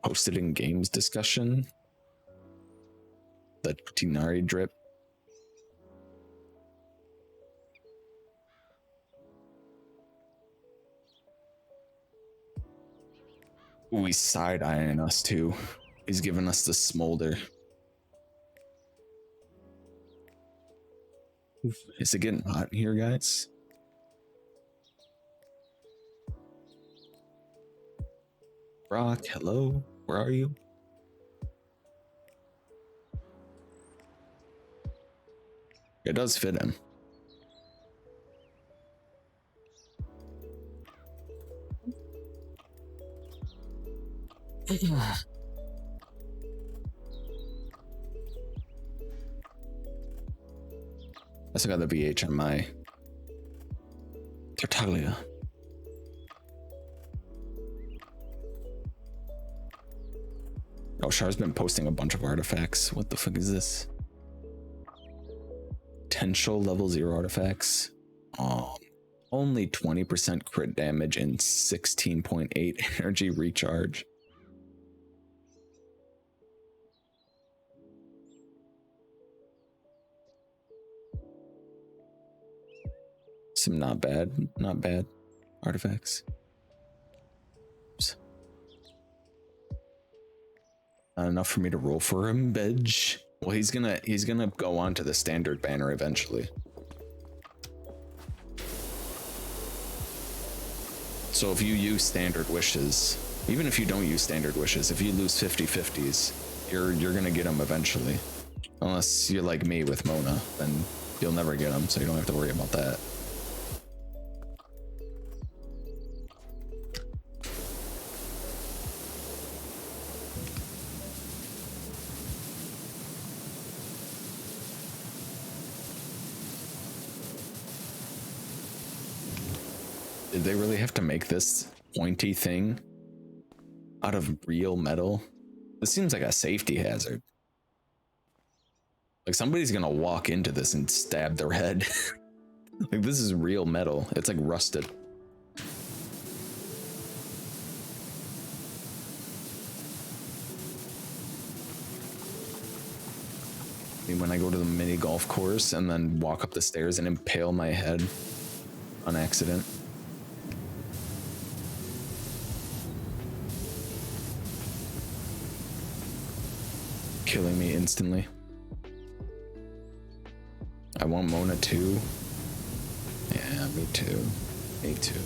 Posted in games discussion. The Tignari drip. Ooh, he's side-eyeing us too. He's giving us the smolder. Is it getting hot in here, guys? Brock, hello? Where are you? It does fit him. I still got the VH on my Tartaglia. Oh, Char's been posting a bunch of artifacts. What the fuck is this? Potential level 0 artifacts. Only 20% crit damage and 16.8 energy recharge. Some not bad artifacts. Oops. Not enough for me to roll for him, Bedge. Well, he's gonna go on to the standard banner eventually. So if you use standard wishes, even if you don't use standard wishes, if you lose 50/50s, you're gonna get them eventually. Unless you're like me with Mona, then you'll never get them, so you don't have to worry about that. Did they really have to make this pointy thing out of real metal? This seems like a safety hazard. Like somebody's gonna walk into this and stab their head. Like this is real metal. It's like rusted. I mean, when I go to the mini golf course and then walk up the stairs and impale my head on accident. Killing me instantly. I want Mona too. Yeah, me too. Me too.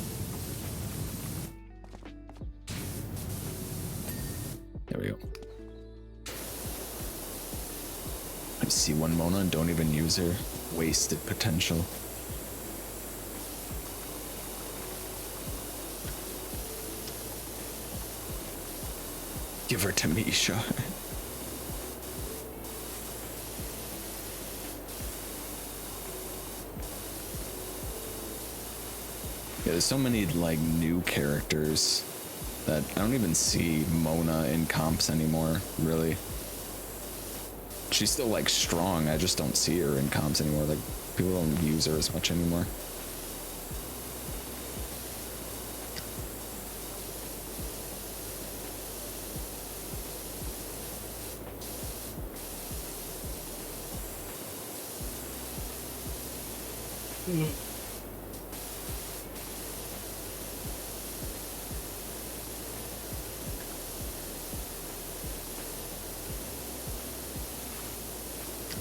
There we go. I see one Mona and don't even use her. Wasted potential. Give her to me, Char. Yeah, there's so many like new characters that I don't even see Mona in comps anymore, really. She's still like strong, I just don't see her in comps anymore. Like people don't use her as much anymore.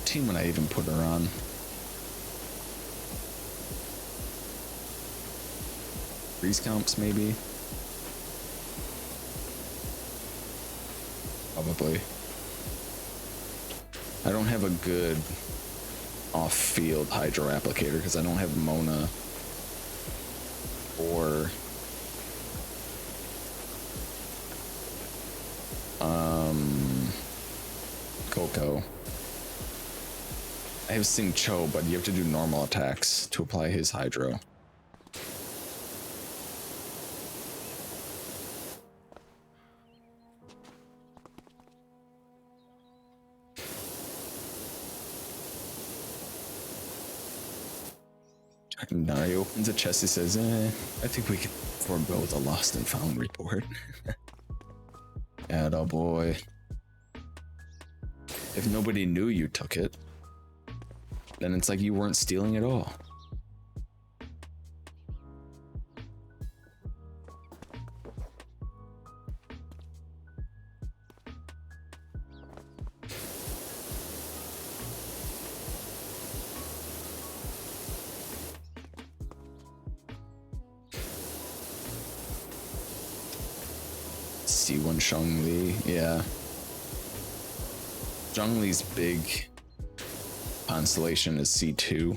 Team when I even put her on. Freeze comps maybe? Probably. I don't have a good off-field hydro applicator because I don't have Mona or Coco. I have Sing Cho, but you have to do normal attacks to apply his hydro. Now he opens a chest, he says, I think we can forego the lost and found report. Atta boy. If nobody knew you took it, then it's like you weren't stealing at all. C1 Zhongli, yeah. Zhongli's big constellation is C2.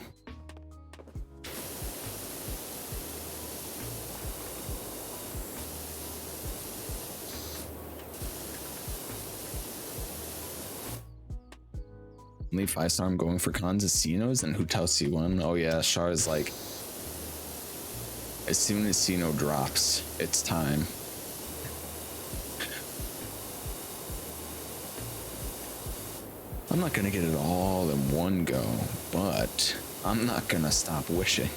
Only 5-star I'm going for cons is Sino's and Hutao C1. Oh yeah, Char is like, as soon as Sino drops, it's time. I'm not gonna get it all in one go, but I'm not gonna stop wishing.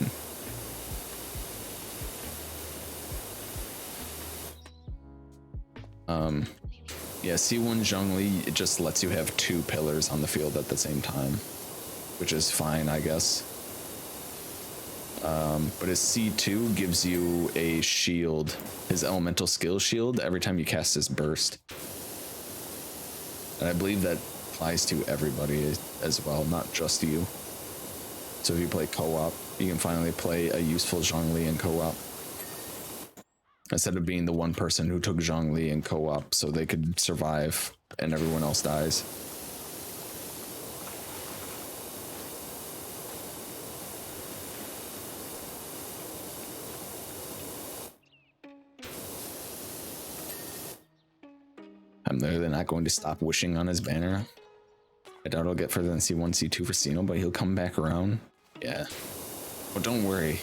Yeah, C1 Zhongli, it just lets you have 2 pillars on the field at the same time, which is fine, I guess. But his C2 gives you a shield, his elemental skill shield, every time you cast his burst. And I believe that applies to everybody as well, not just you. So if you play co-op, you can finally play a useful Zhongli in co-op. Instead of being the one person who took Zhongli in co-op so they could survive and everyone else dies. I'm literally not going to stop wishing on his banner. I doubt I'll get further than C1, C2 for Sino, but he'll come back around. Yeah. But don't worry.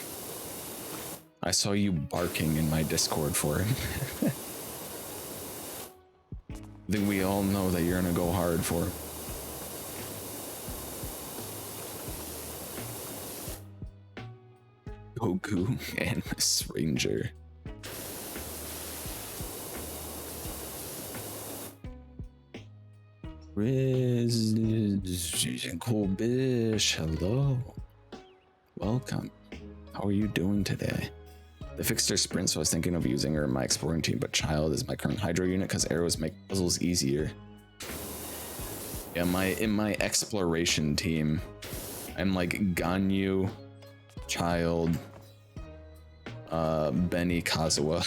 I saw you barking in my Discord for him. I think we all know that you're gonna go hard for him. Goku and Miss Ranger. Cool Bish, hello. Welcome. How are you doing today? They fixed her sprint, so I was thinking of using her in my exploring team, but Child is my current hydro unit because arrows make puzzles easier. Yeah, in my exploration team, I'm like Ganyu, Child, Benny, Kazuha.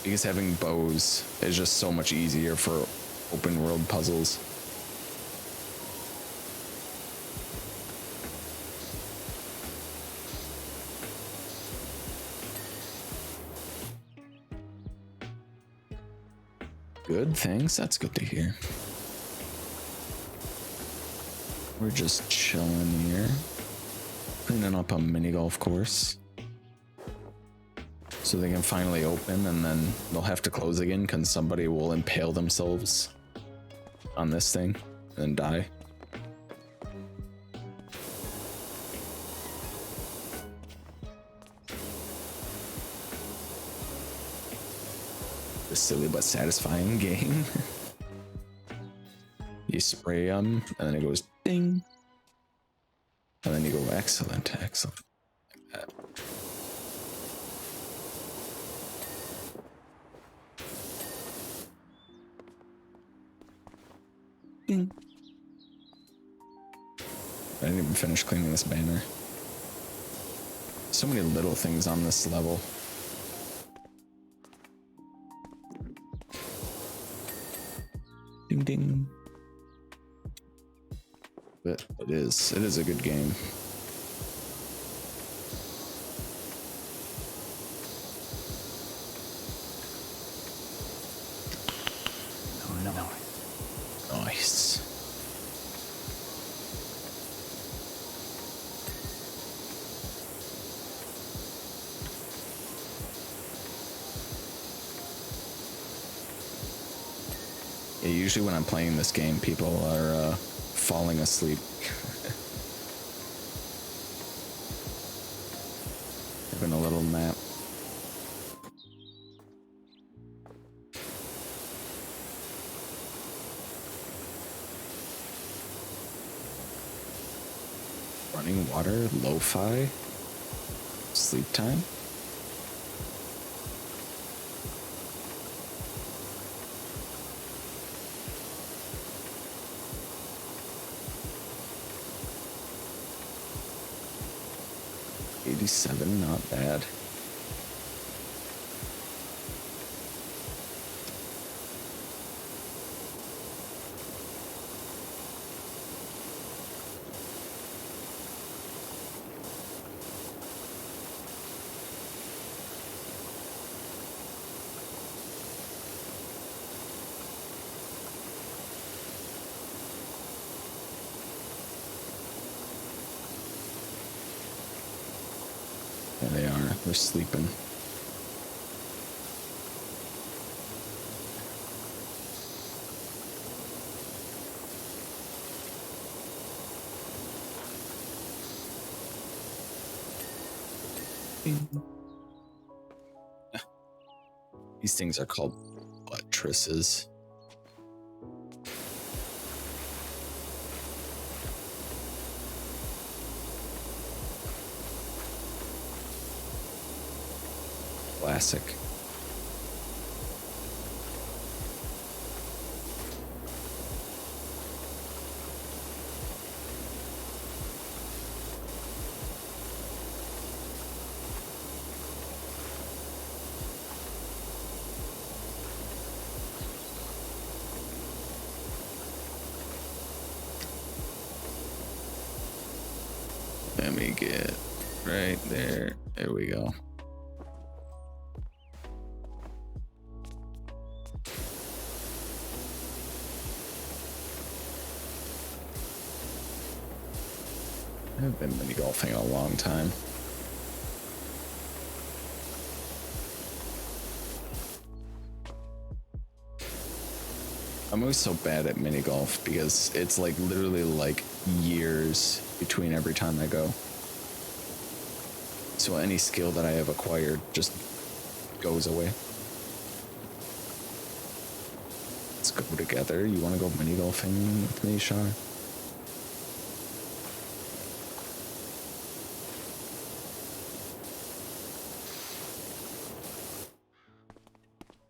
Because having bows is just so much easier for open world puzzles. Good, thanks. That's good to hear. We're just chilling here. Cleaning up a mini golf course. So they can finally open, and then they'll have to close again because somebody will impale themselves on this thing and die. The silly but satisfying game. You spray them, and then it goes ding. And then you go, excellent, excellent. Like that. Ding. I didn't even finish cleaning this banner. So many little things on this level. Ding ding. But it is a good game. Nice. Yeah, usually when I'm playing this game, people are falling asleep. Having a little nap. Running water, lo-fi, sleep time. $87, not bad. There they are. They're sleeping. These things are called buttresses. Classic. Let me get right there. There we go. I've been mini golfing a long time. I'm always so bad at mini golf because it's like literally like years between every time I go. So any skill that I have acquired just goes away. Let's go together. You want to go mini golfing with me, Shar?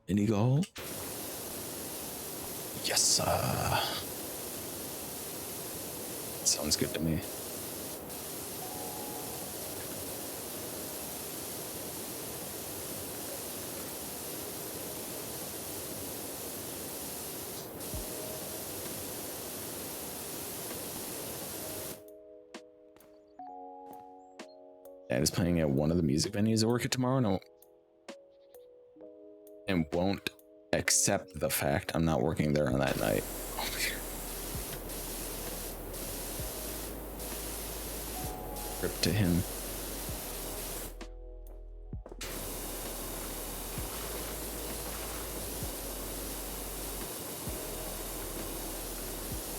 Mini golf? Yes, sir. Sounds good to me. Dad is playing at one of the music venues I work at tomorrow. No. And won't accept the fact I'm not working there on that night. trip to him.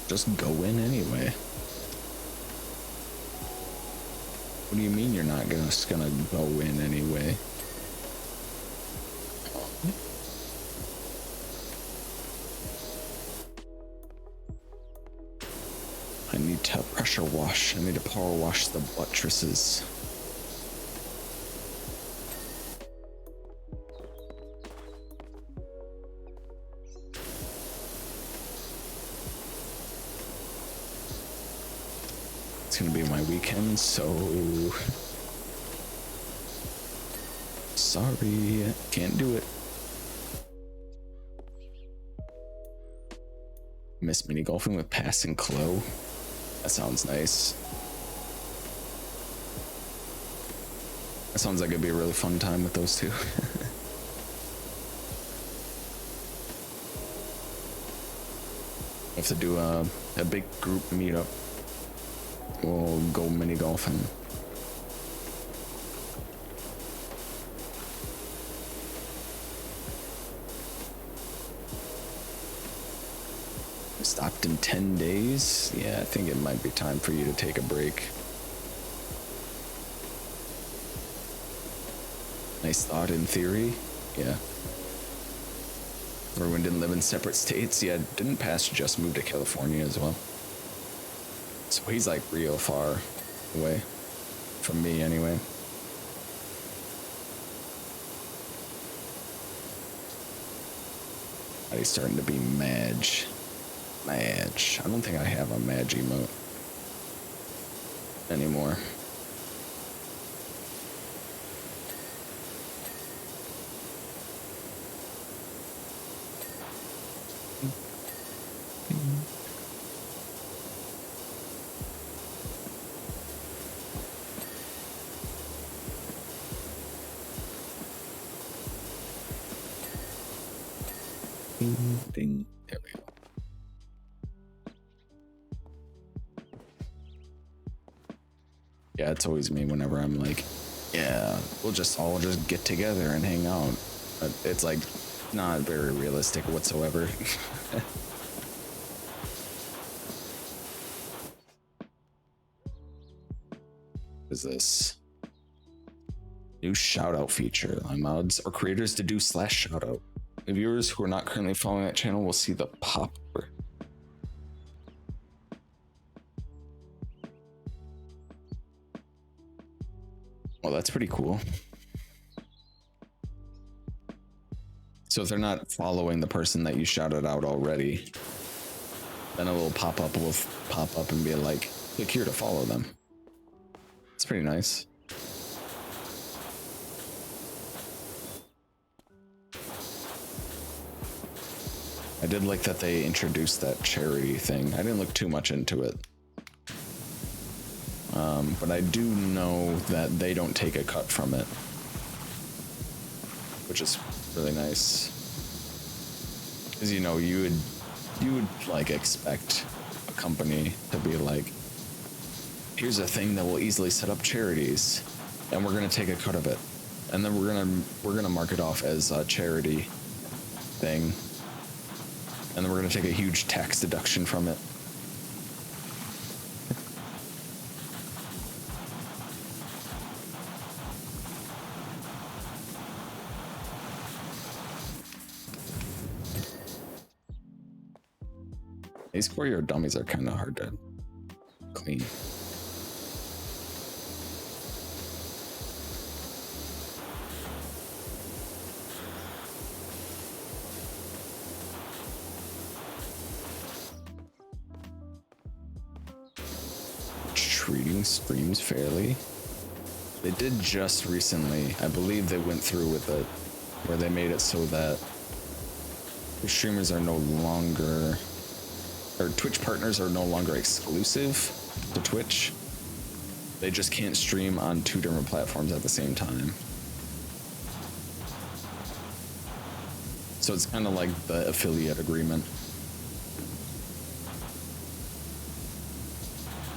Just go in anyway. What do you mean you're not just gonna go in anyway? I need to pressure wash. I need to power wash the buttresses. It's gonna be my weekend, so sorry, can't do it. Miss mini golfing with Pass and Chloe. That sounds nice. That sounds like it'd be a really fun time with those two. We have to do a big group meetup. We'll go mini golfing. Stopped in 10 days. Yeah, I think it might be time for you to take a break. Nice thought in theory. Yeah. Everyone didn't live in separate states. Yeah, didn't Pass just move to California as well? So he's like real far away from me anyway. He's starting to be Madge. Madge. I don't think I have a Madge emote anymore. Ding, ding. There we go. Yeah, it's always me whenever I'm like, yeah, we'll just all just get together and hang out. But it's like not very realistic whatsoever. What is this? New shout out feature. Allow mods or creators to do /shout out. The viewers who are not currently following that channel will see the pop-up. Well, that's pretty cool. So if they're not following the person that you shouted out already, then a little pop-up will pop up and be like, click here to follow them. It's pretty nice. I did like that they introduced that charity thing. I didn't look too much into it. But I do know that they don't take a cut from it, which is really nice. Because, you know, you would like expect a company to be like, here's a thing that will easily set up charities, and we're gonna take a cut of it, and then we're gonna mark it off as a charity thing, and then we're gonna take a huge tax deduction from it. These courier dummies are kind of hard to clean. Treating streams fairly. They did just recently, I believe they went through with it, where they made it so that the streamers are no longer, or Twitch partners are no longer exclusive to Twitch. They just can't stream on 2 different platforms at the same time. So it's kind of like the affiliate agreement.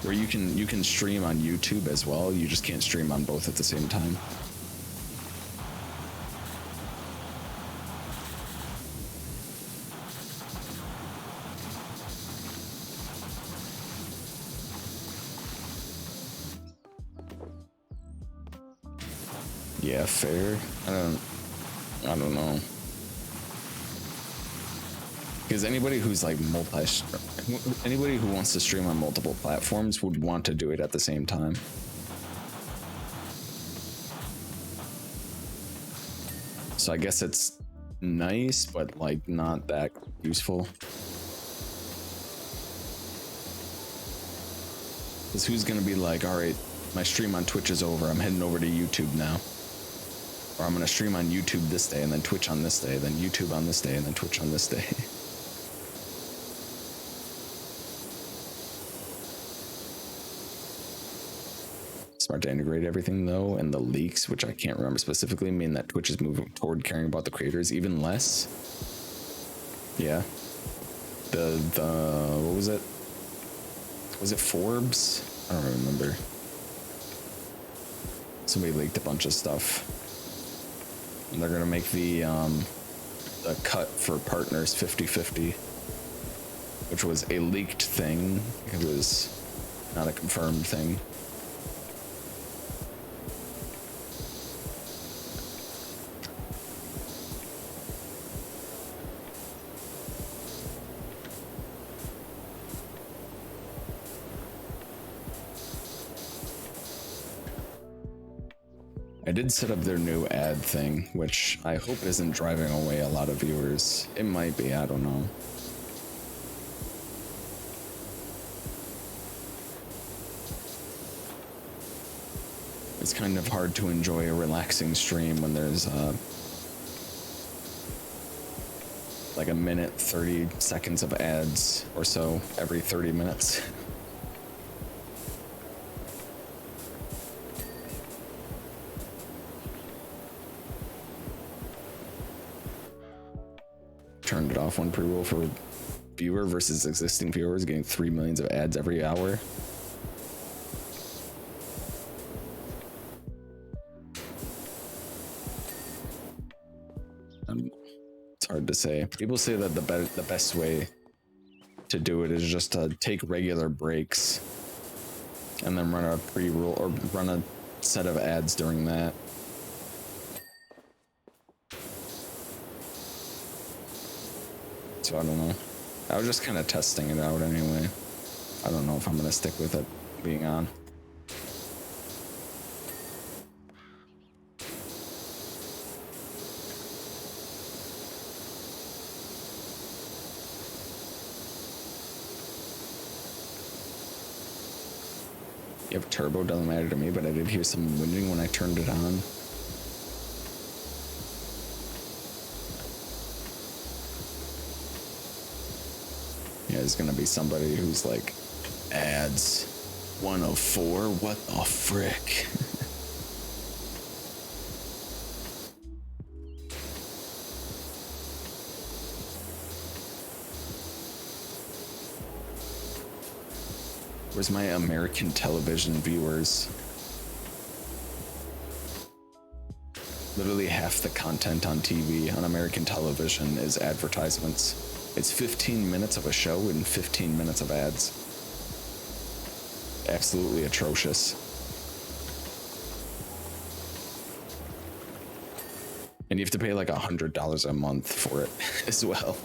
Where you can stream on YouTube as well. You just can't stream on both at the same time. Yeah, fair. I don't know. Because anybody who's like anybody who wants to stream on multiple platforms would want to do it at the same time. So I guess it's nice, but like not that useful. Because who's gonna be like, all right, my stream on Twitch is over, I'm heading over to YouTube now. Or I'm gonna stream on YouTube this day, and then Twitch on this day, then YouTube on this day, and then Twitch on this day. Smart to integrate everything though, and the leaks, which I can't remember specifically, mean that Twitch is moving toward caring about the creators even less. Yeah. The what was it? Was it Forbes? I don't remember. Somebody leaked a bunch of stuff. And they're gonna make the cut for partners 50-50, which was a leaked thing. It was not a confirmed thing. I did set up their new ad thing, which I hope isn't driving away a lot of viewers. It might be, I don't know. It's kind of hard to enjoy a relaxing stream when there's like a minute, 30 seconds of ads or so every 30 minutes. Turned it off. One pre-roll for viewer versus existing viewers getting 3 million of ads every hour. It's hard to say. People say that the best way to do it is just to take regular breaks and then run a pre-roll or run a set of ads during that. So I don't know. I was just kind of testing it out anyway. I don't know if I'm gonna stick with it being on. You have turbo, doesn't matter to me, but I did hear some whinging when I turned it on. Yeah, there's gonna be somebody who's like, ads 104? What the frick? Where's my American television viewers? Literally half the content on TV, on American television, is advertisements. It's 15 minutes of a show and 15 minutes of ads. Absolutely atrocious. And you have to pay like $100 a month for it as well.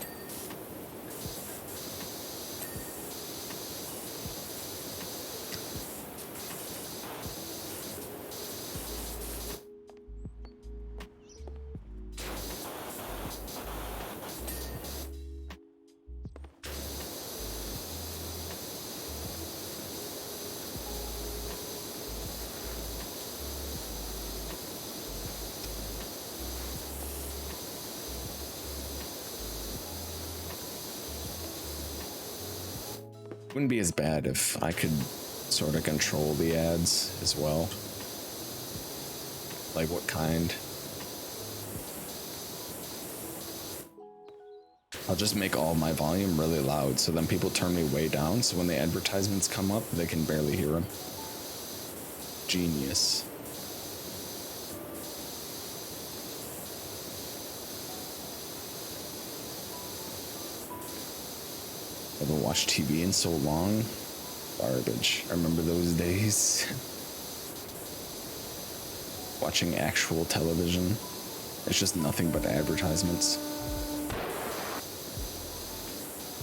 Wouldn't be as bad if I could sort of control the ads as well. Like what kind? I'll just make all my volume really loud, so then people turn me way down, so when the advertisements come up, they can barely hear them. Genius. I haven't watched TV in so long. Garbage. I remember those days. Watching actual television. It's just nothing but advertisements.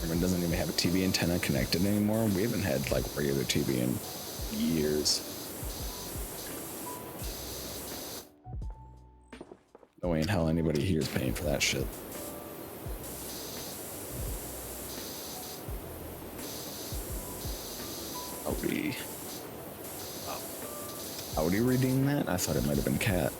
Everyone doesn't even have a TV antenna connected anymore. We haven't had like regular TV in years. No way in hell anybody here is paying for that shit. Audi. Audi reading that? I thought it might have been Cat.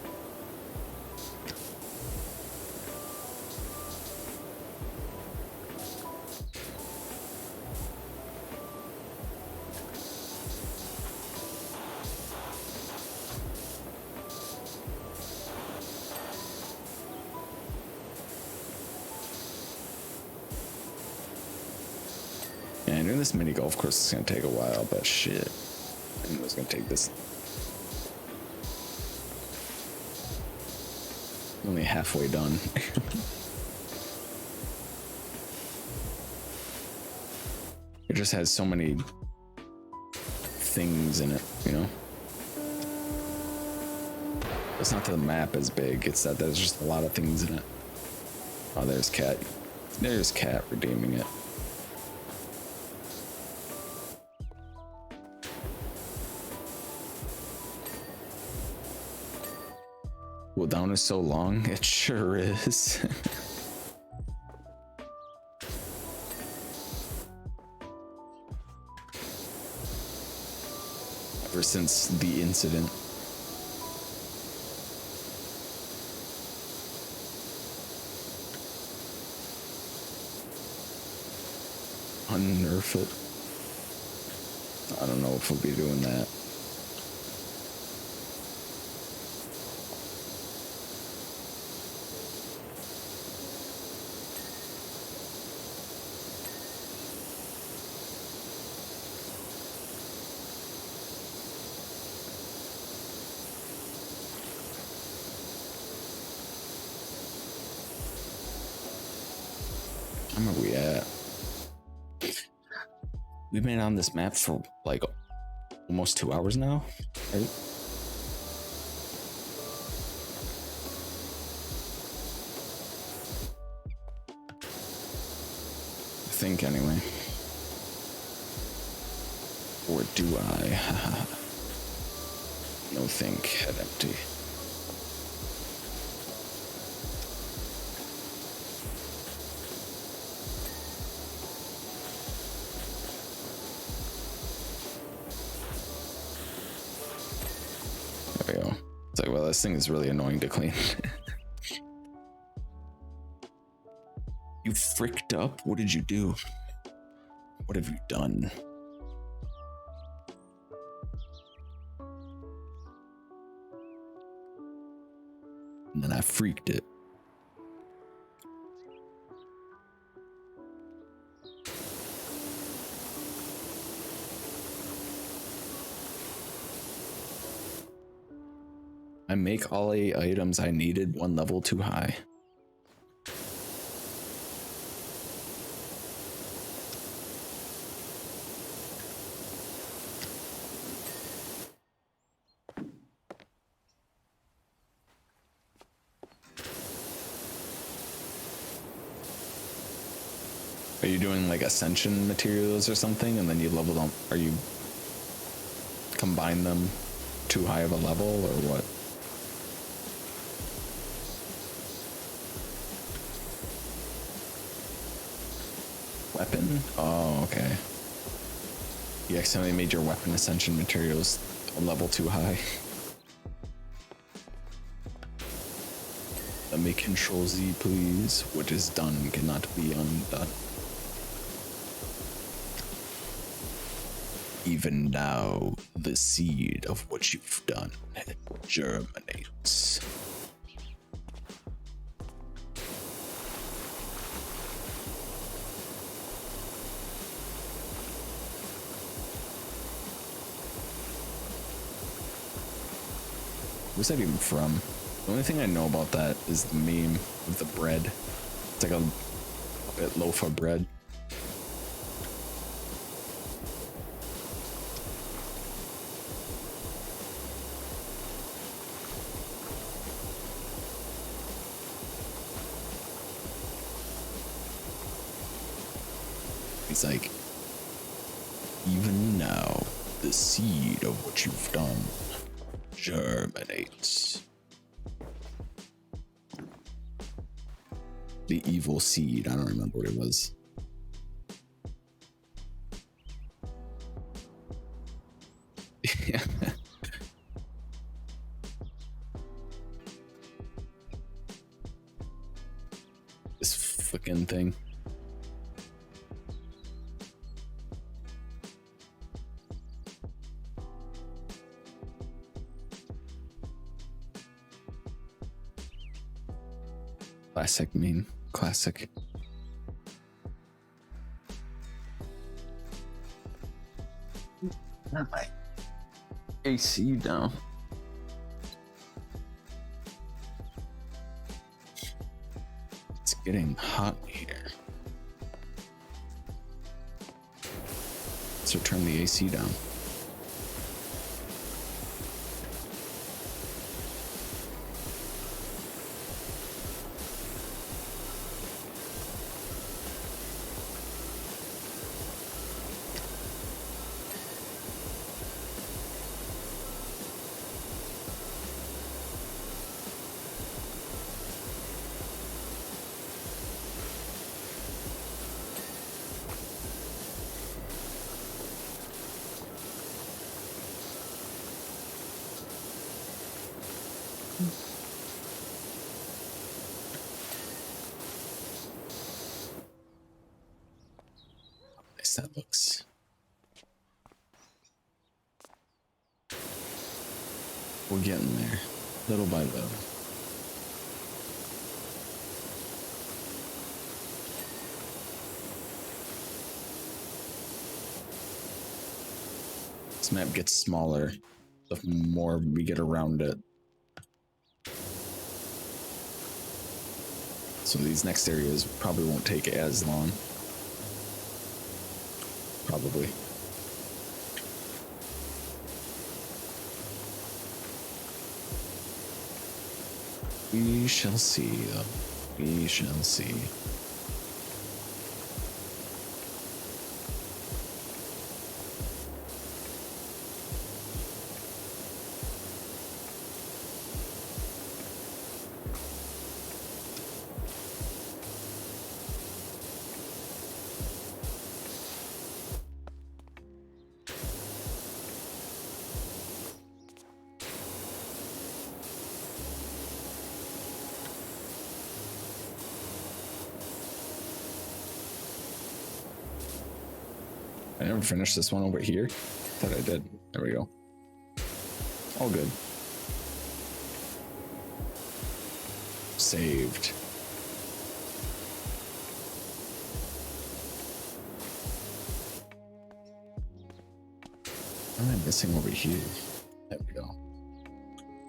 Yeah, I knew this mini golf course is gonna take a while, but shit. I knew it was gonna take this. Only halfway done. It just has so many things in it, you know? It's not that the map is big, it's that there's just a lot of things in it. Oh, there's Cat. There's Cat redeeming it. Cooldown is so long, it sure is. Ever since the incident. Unnerf it. I don't know if we'll be doing that. Where are we at? We've been on this map for like almost 2 hours now, right? I think anyway. Or do I? No think, head empty. There we go. It's like, well, this thing is really annoying to clean. You fricked up? What did you do? What have you done? And then I freaked it. I make all the items I needed one level too high. Are you doing like ascension materials or something and then you level them, or you combine them too high of a level or what? Weapon? Oh, okay. You accidentally made your weapon ascension materials a level too high. Let me control Z, please. What is done cannot be undone. Even now, the seed of what you've done germinates. Who's that even from? The only thing I know about that is the meme of the bread. It's like a bit loaf of bread. He's like, even now, the seed of what you've done germinates. The evil seed. I don't remember what it was. Yeah. This fucking thing. Classic meme. Classic. Not my AC down. It's getting hot here. So turn the AC down. Nice that looks. We're getting there, little by little. This map gets smaller the more we get around it. So these next areas probably won't take as long. Probably. We shall see, though. We shall see. I never finished this one over here. Thought I did. There we go. All good. Saved. What am I missing over here? There we go.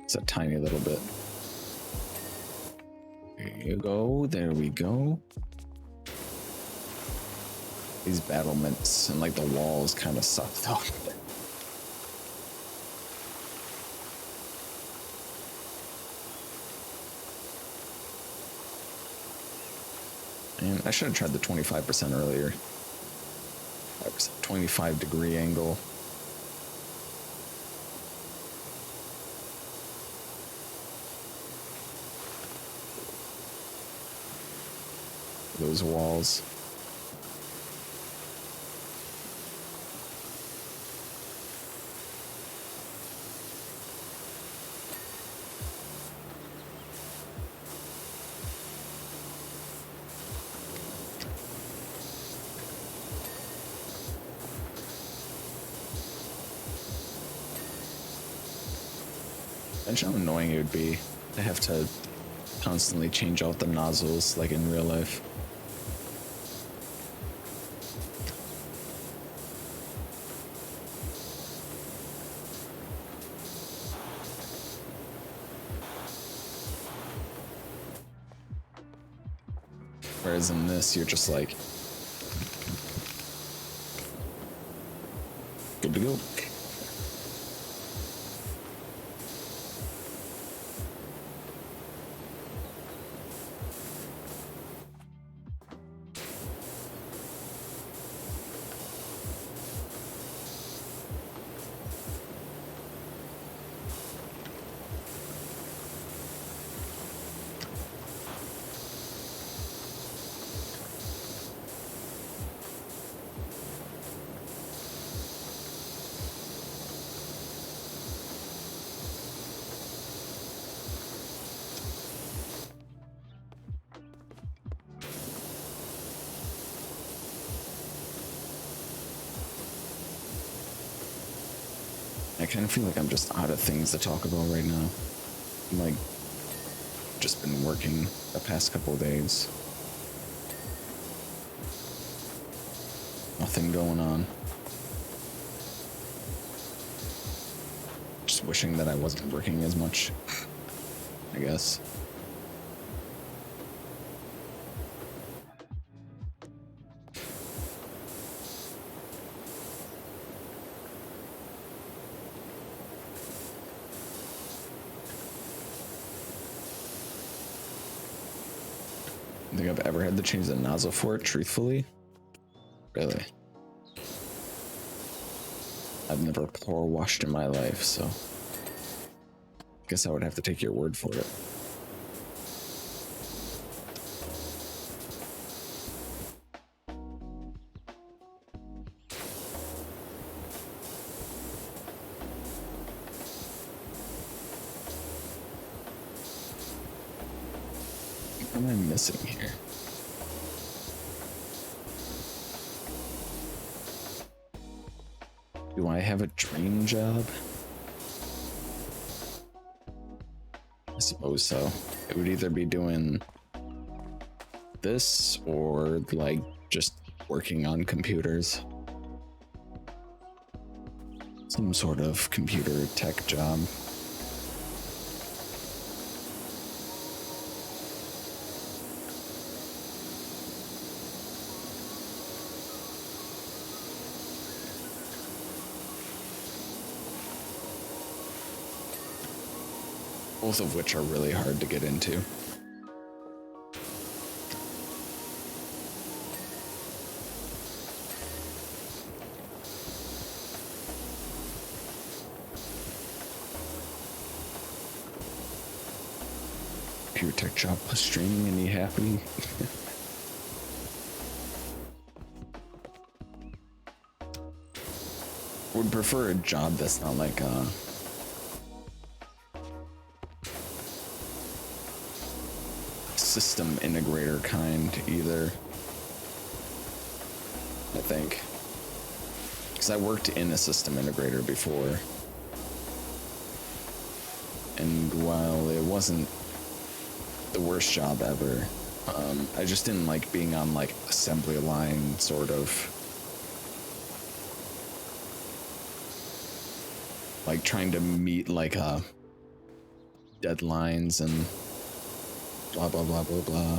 It's a tiny little bit. There you go. There we go. These battlements and like the walls kind of suck though. And I should have tried the 25% earlier. 5%, 25-degree angle. Those walls. Imagine how annoying it would be to have to constantly change out the nozzles like in real life. Whereas in this, you're just like, good to go. I kind of feel like I'm just out of things to talk about right now. I'm like, just been working the past couple of days. Nothing going on. Just wishing that I wasn't working as much, I guess. I think I've ever had to change the nozzle for it, truthfully. Really. I've never power washed in my life, so guess I would have to take your word for it. What am I missing here? Do I have a dream job? I suppose so. It would either be doing this or like just working on computers. Some sort of computer tech job. Both of which are really hard to get into. Pure tech job plus streaming and you happy? Would prefer a job that's not like system integrator kind either. I think. Because I worked in a system integrator before. And while it wasn't the worst job ever, I just didn't like being on like assembly line sort of. Like trying to meet like deadlines and blah blah blah blah blah.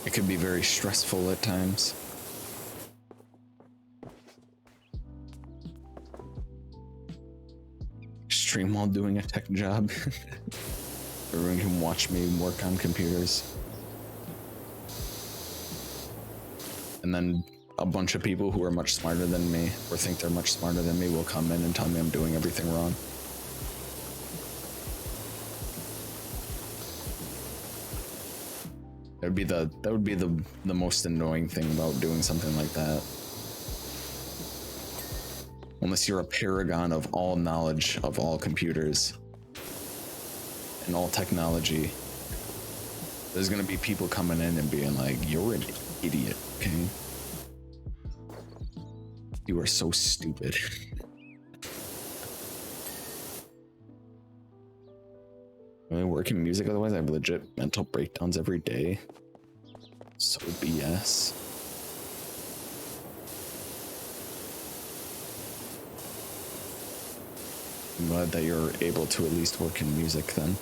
It could be very stressful at times. Stream while doing a tech job. Everyone can watch me work on computers. And then a bunch of people who are much smarter than me, or think they're much smarter than me, will come in and tell me I'm doing everything wrong. That would be the most annoying thing about doing something like that. Unless you're a paragon of all knowledge of all computers and all technology, there's gonna be people coming in and being like, "You're an idiot, okay? You are so stupid." I work in music, otherwise I have legit mental breakdowns every day. So BS. I'm glad that you're able to at least work in music then.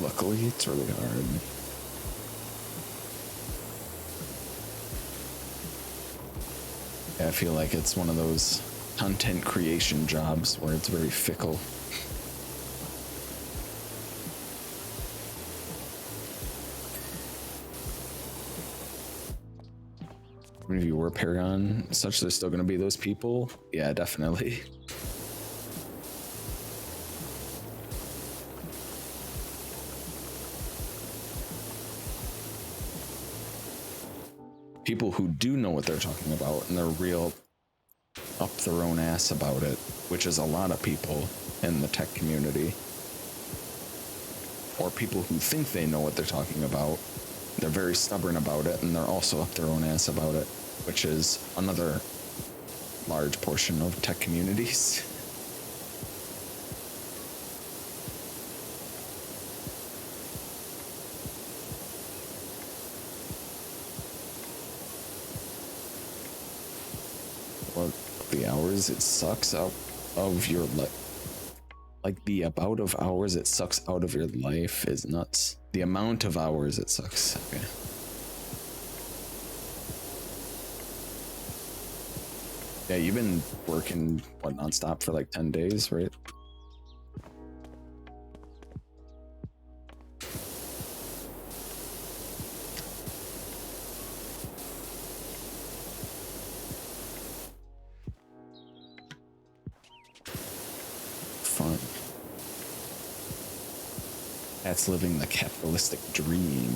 Luckily, it's really hard. I feel like it's one of those content creation jobs where it's very fickle. If you were Paragon, such, there's still going to be those people. Yeah, definitely. People who do know what they're talking about and they're real up their own ass about it, which is a lot of people in the tech community. Or people who think they know what they're talking about, they're very stubborn about it, and they're also up their own ass about it, which is another large portion of tech communities. What the hours it sucks out of your life, like the amount of hours it sucks out of your life is nuts. The amount of hours it sucks. Okay. Yeah, you've been working what, nonstop for like 10 days, right? Fun. That's living the capitalistic dream.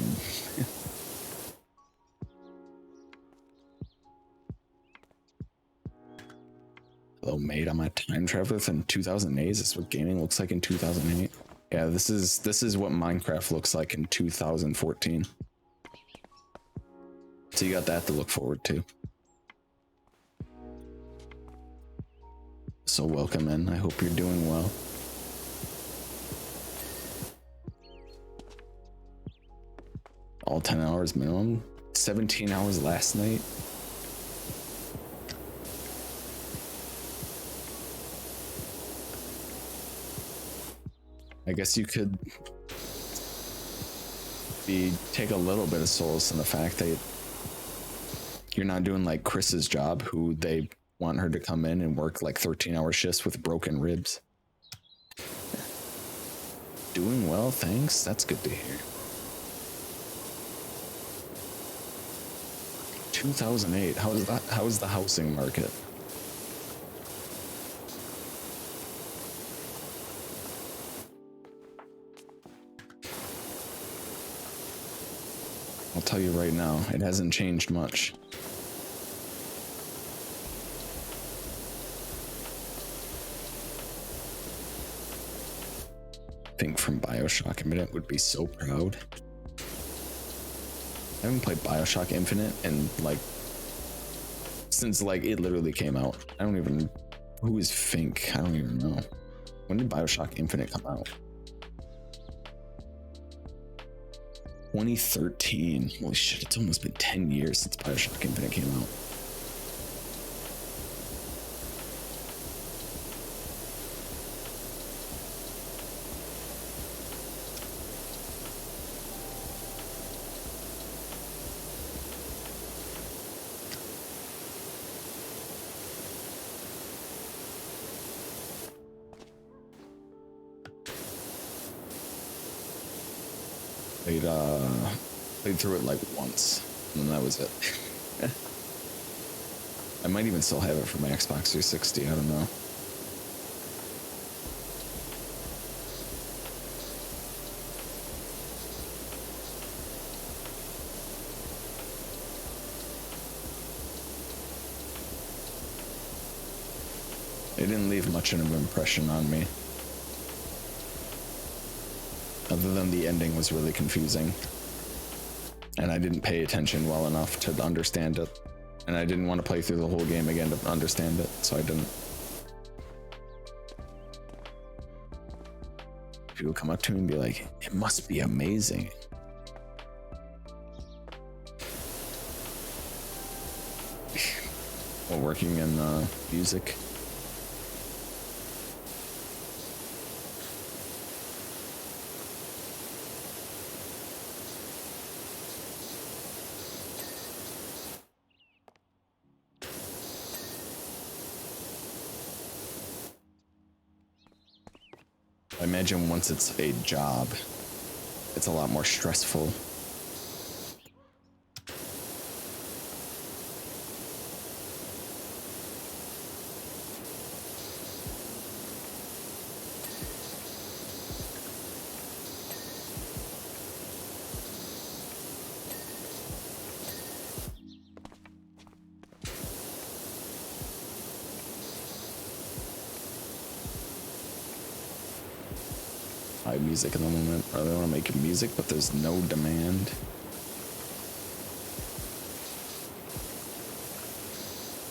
Hello, mate. I'm a time traveler from 2008. Is this what gaming looks like in 2008? Yeah, this is what Minecraft looks like in 2014. So you got that to look forward to. So welcome in. I hope you're doing well. All 10 hours minimum. 17 hours last night. I guess you could take a little bit of solace in the fact that you're not doing like Chris's job, who they want her to come in and work like 13-hour shifts with broken ribs. Doing well, thanks. That's good to hear. 2008. How is that? How is the housing market? I'll tell you right now, it hasn't changed much. Think from BioShock Infinite would be so proud. I haven't played BioShock Infinite and like since like it literally came out. I don't even, who is Fink? I don't even know. When did BioShock Infinite come out? 2013. Holy shit, it's almost been 10 years since BioShock Infinite came out. Played through it like once, and that was it. I might even still have it for my Xbox 360, I don't know. It didn't leave much of an impression on me. Other than the ending was really confusing. And I didn't pay attention well enough to understand it. And I didn't want to play through the whole game again to understand it, so I didn't. people come up to me and be like, it must be amazing. While working in music. I imagine once it's a job, it's a lot more stressful. Music in the moment. I really want to make music, but there's no demand.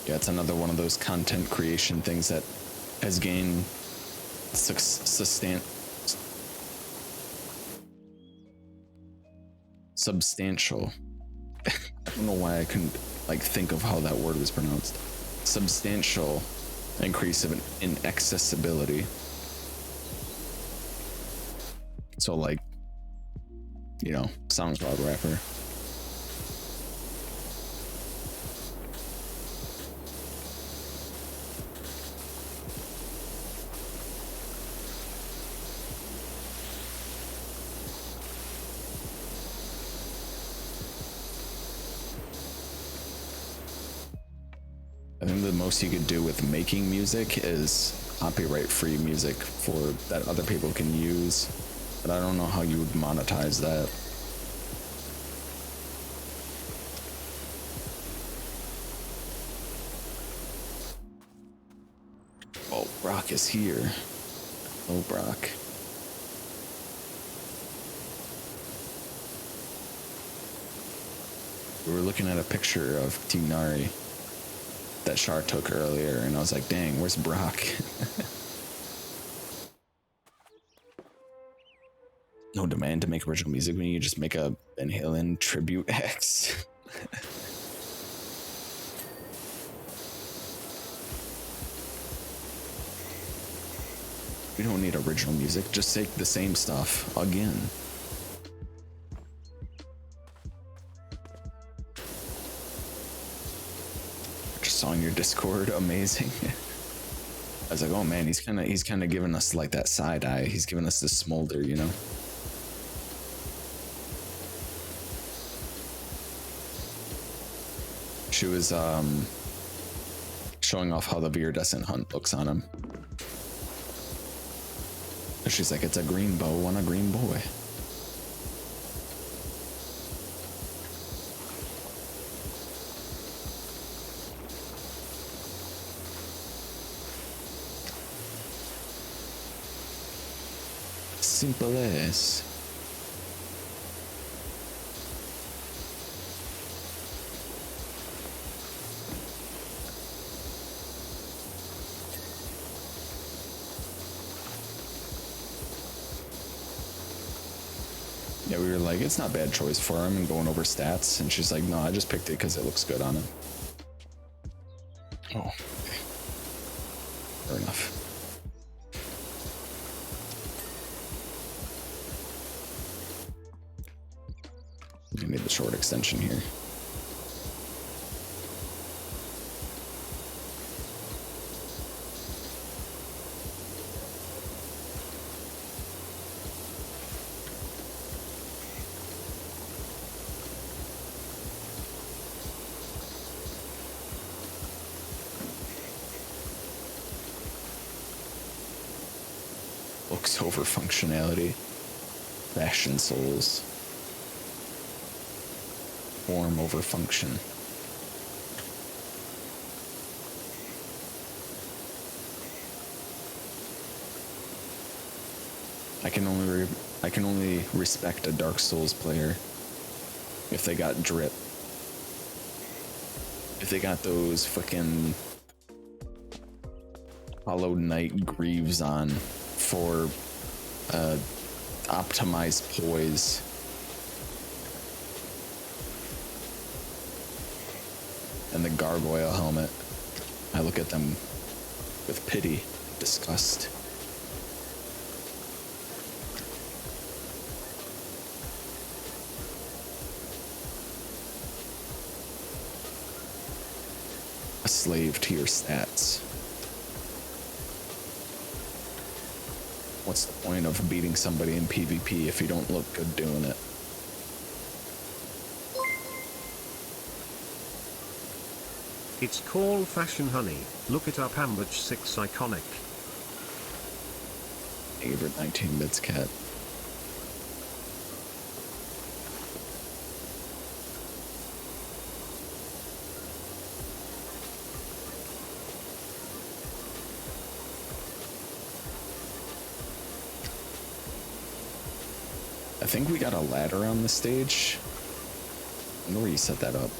Yeah, it's another one of those content creation things that has gained substantial. I don't know why I couldn't like think of how that word was pronounced. Substantial increase in accessibility. So like, you know, SoundCloud rapper. I think the most you could do with making music is copyright-free music for that other people can use. But I don't know how you would monetize that. Oh, Brock is here. Oh, Brock. We were looking at a picture of Tinari that Shar took earlier, and I was like, dang, where's Brock? No demand to make original music when you just make a Van Halen tribute X. We don't need original music, just take the same stuff again. Just saw in your Discord, amazing. I was like, oh man, he's kind of giving us like that side eye. He's giving us the smolder, you know. She was showing off how the viridescent hunt looks on him. She's like, it's a green bow on a green boy. Simple as. Yeah, we were like, it's not a bad choice for him and going over stats. And she's like, no, I just picked it because it looks good on him. Oh, okay. Fair enough. We need the short extension here. Looks over functionality. Fashion souls. Form over function. I can only respect a Dark Souls player if they got drip. If they got those fucking Hollow Knight greaves on for optimize poise. And the gargoyle helmet. I look at them with pity, disgust. A slave to your stats. What's the point of beating somebody in PvP if you don't look good doing it? It's called Fashion Honey. Look it up, Ambridge 6 iconic. Favorite 19 bits cat. I think we got a ladder on the stage. I wonder where you set that up.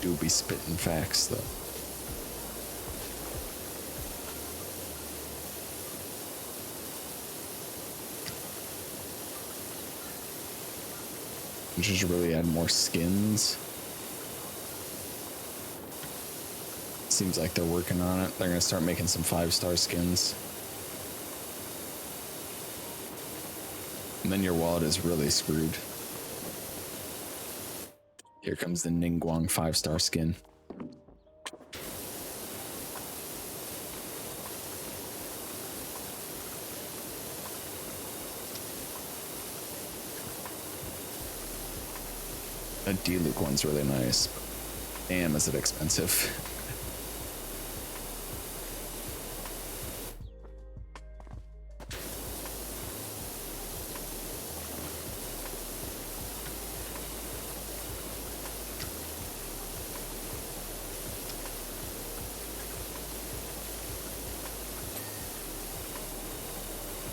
Do be spitting facts though. Just really add more skins. Seems like they're working on it. They're gonna start making some 5-star skins. And then your wallet is really screwed. Here comes the Ningguang 5-star skin. A D-Luke one's really nice. Damn, is it expensive.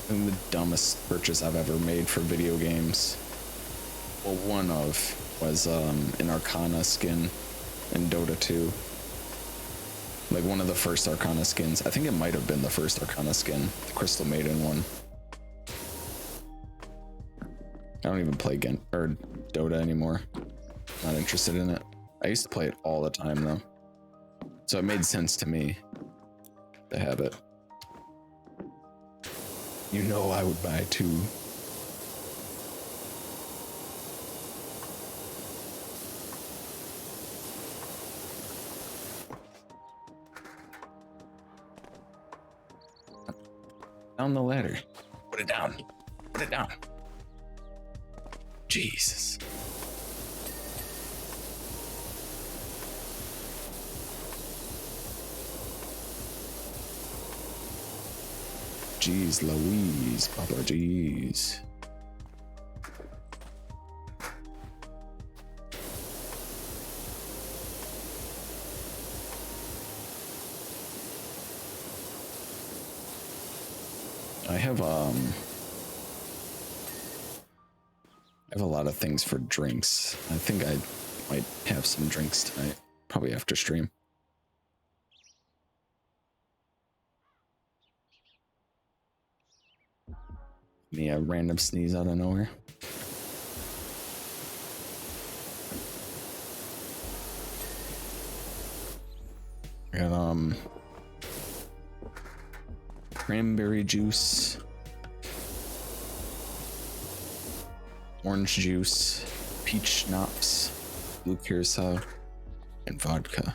And the dumbest purchase I've ever made for video games. Well, one of was an Arcana skin in Dota 2. Like one of the first Arcana skins. I think it might have been the first Arcana skin, the Crystal Maiden one. I don't even play Dota anymore. Not interested in it. I used to play it all the time though. So it made sense to me to have it. You know I would buy two. Down the ladder. Put it down. Put it down. Jesus. Jeez Louise, Papa jeez. I have a lot of things for drinks. I think I might have some drinks tonight, probably after stream. Me a random sneeze out of nowhere. I got cranberry juice, orange juice, peach schnapps, blue curacao, and vodka.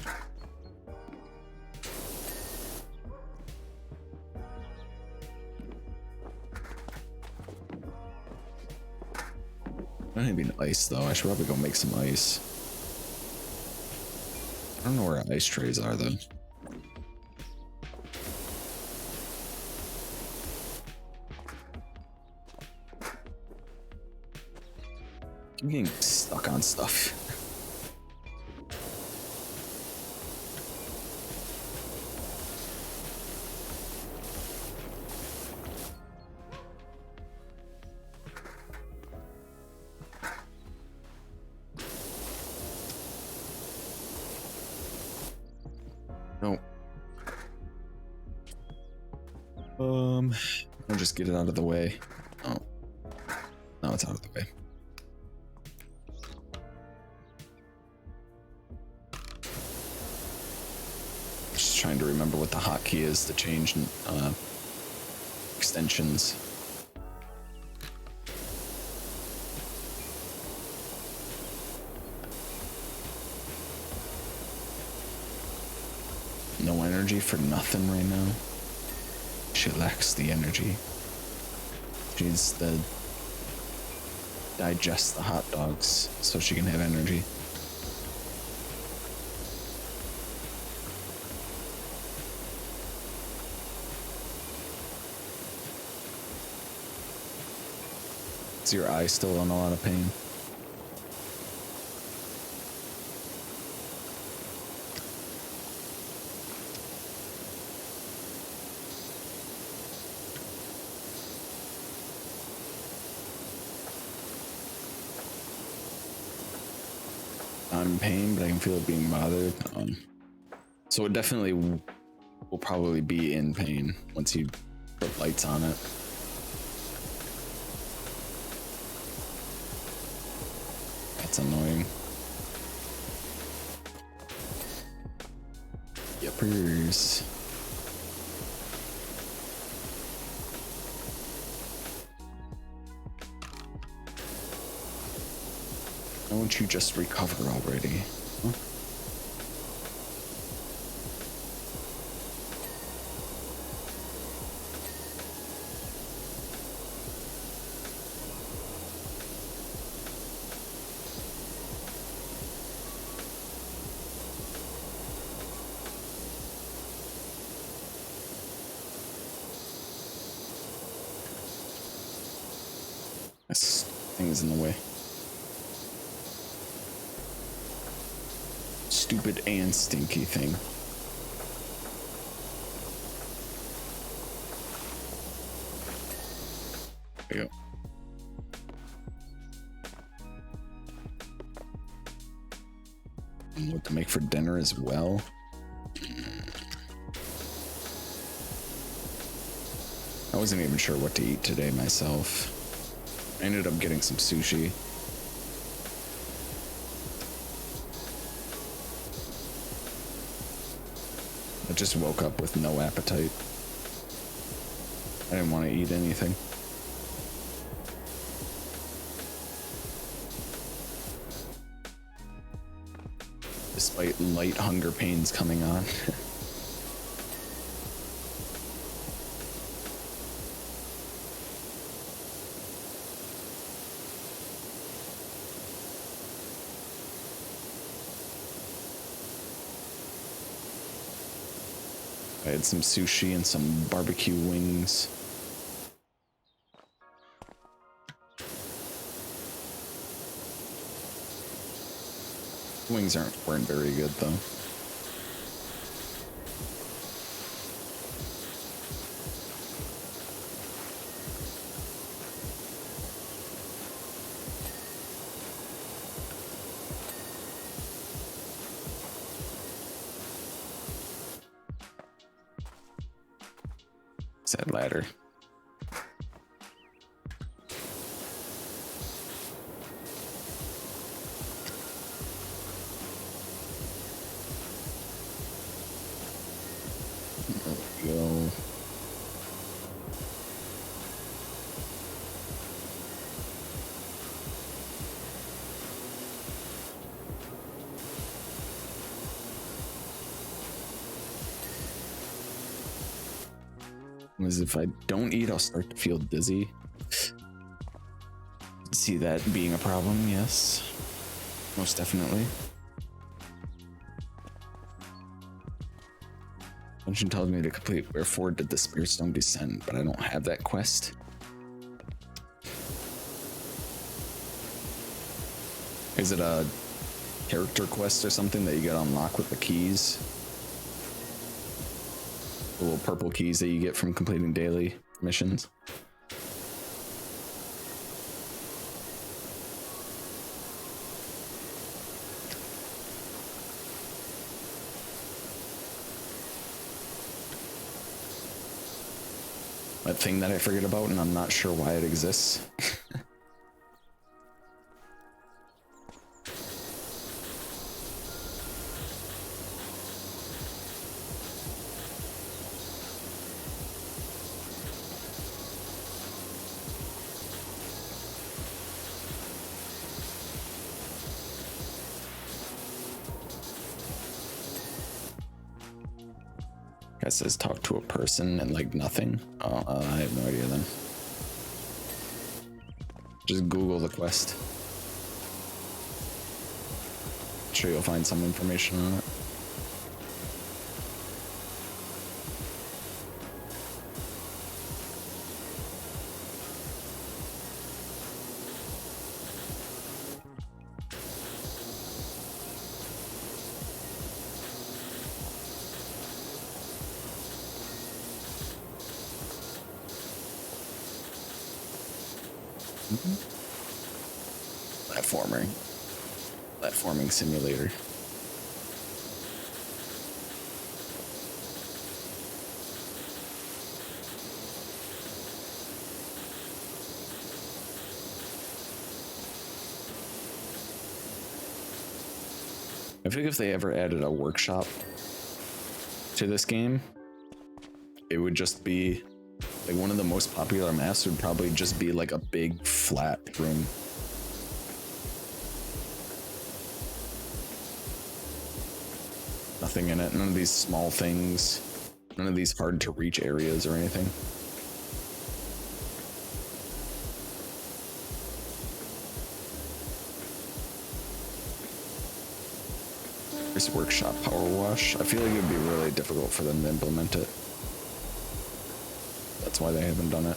I don't even ice though. I should probably go make some ice. I don't know where ice trays are though. I'm getting stuck on stuff. No. I'll just get it out of the way. Oh. Now it's out of the way. Just trying to remember what the hotkey is to change extensions. No energy for nothing right now. She lacks the energy. She needs to digest the hot dogs so she can have energy. Is your eye still in a lot of pain? I'm in pain, but I can feel it being bothered. So it definitely will probably be in pain once you put lights on it. That's annoying. Yuppers. Why don't you just recover already? Huh? This thing is in the way. Stupid and stinky thing. There you go. And what to make for dinner as well? I wasn't even sure what to eat today myself. I ended up getting some sushi. I just woke up with no appetite. I didn't want to eat anything. Despite light hunger pains coming on. I had some sushi and some barbecue wings. Wings weren't very good though. Sad ladder. There we go. As if I don't eat, I'll start to feel dizzy. See that being a problem, yes. Most definitely. Dungeon tells me to complete where forward did the spirits don't descend, but I don't have that quest. Is it a character quest or something that you get unlocked with the keys? The little purple keys that you get from completing daily missions. a thing that I forget about, and I'm not sure why it exists. It says talk to a person and like nothing. Oh, I have no idea then. Just Google the quest. I'm sure you'll find some information on it. Platforming simulator. I think if they ever added a workshop to this game, it would just be like one of the most popular maps would probably just be like a big flat room. Nothing in it, none of these small things, none of these hard to reach areas or anything. This workshop power wash, I feel like it would be really difficult for them to implement it. That's why they haven't done it.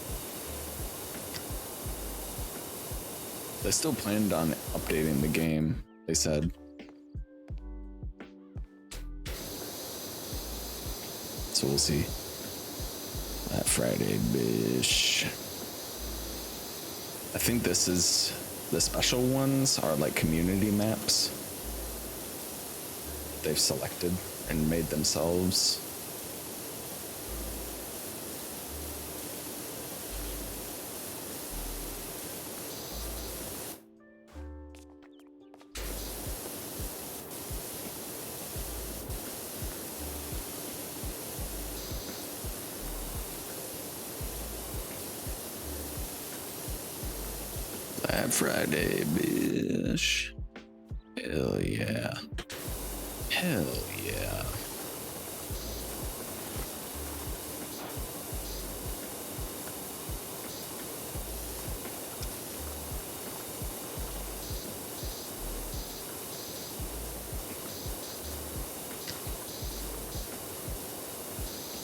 They still planned on updating the game, they said. So we'll see. That Friday, bish. I think this is the special ones are like community maps that they've selected and made themselves. Friday, bish. Hell yeah. Hell yeah.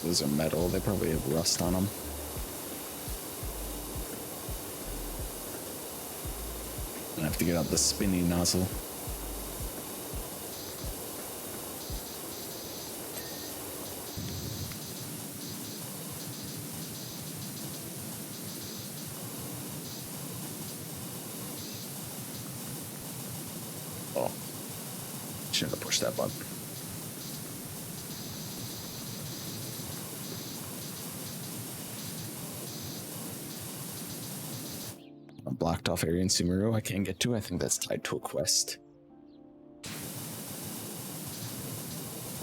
Those are metal, they probably have rust on them. I have to get out the spinny nozzle. Oh, shouldn't have pushed that button. Blocked off area in Sumeru I can't get to. I think that's tied to a quest.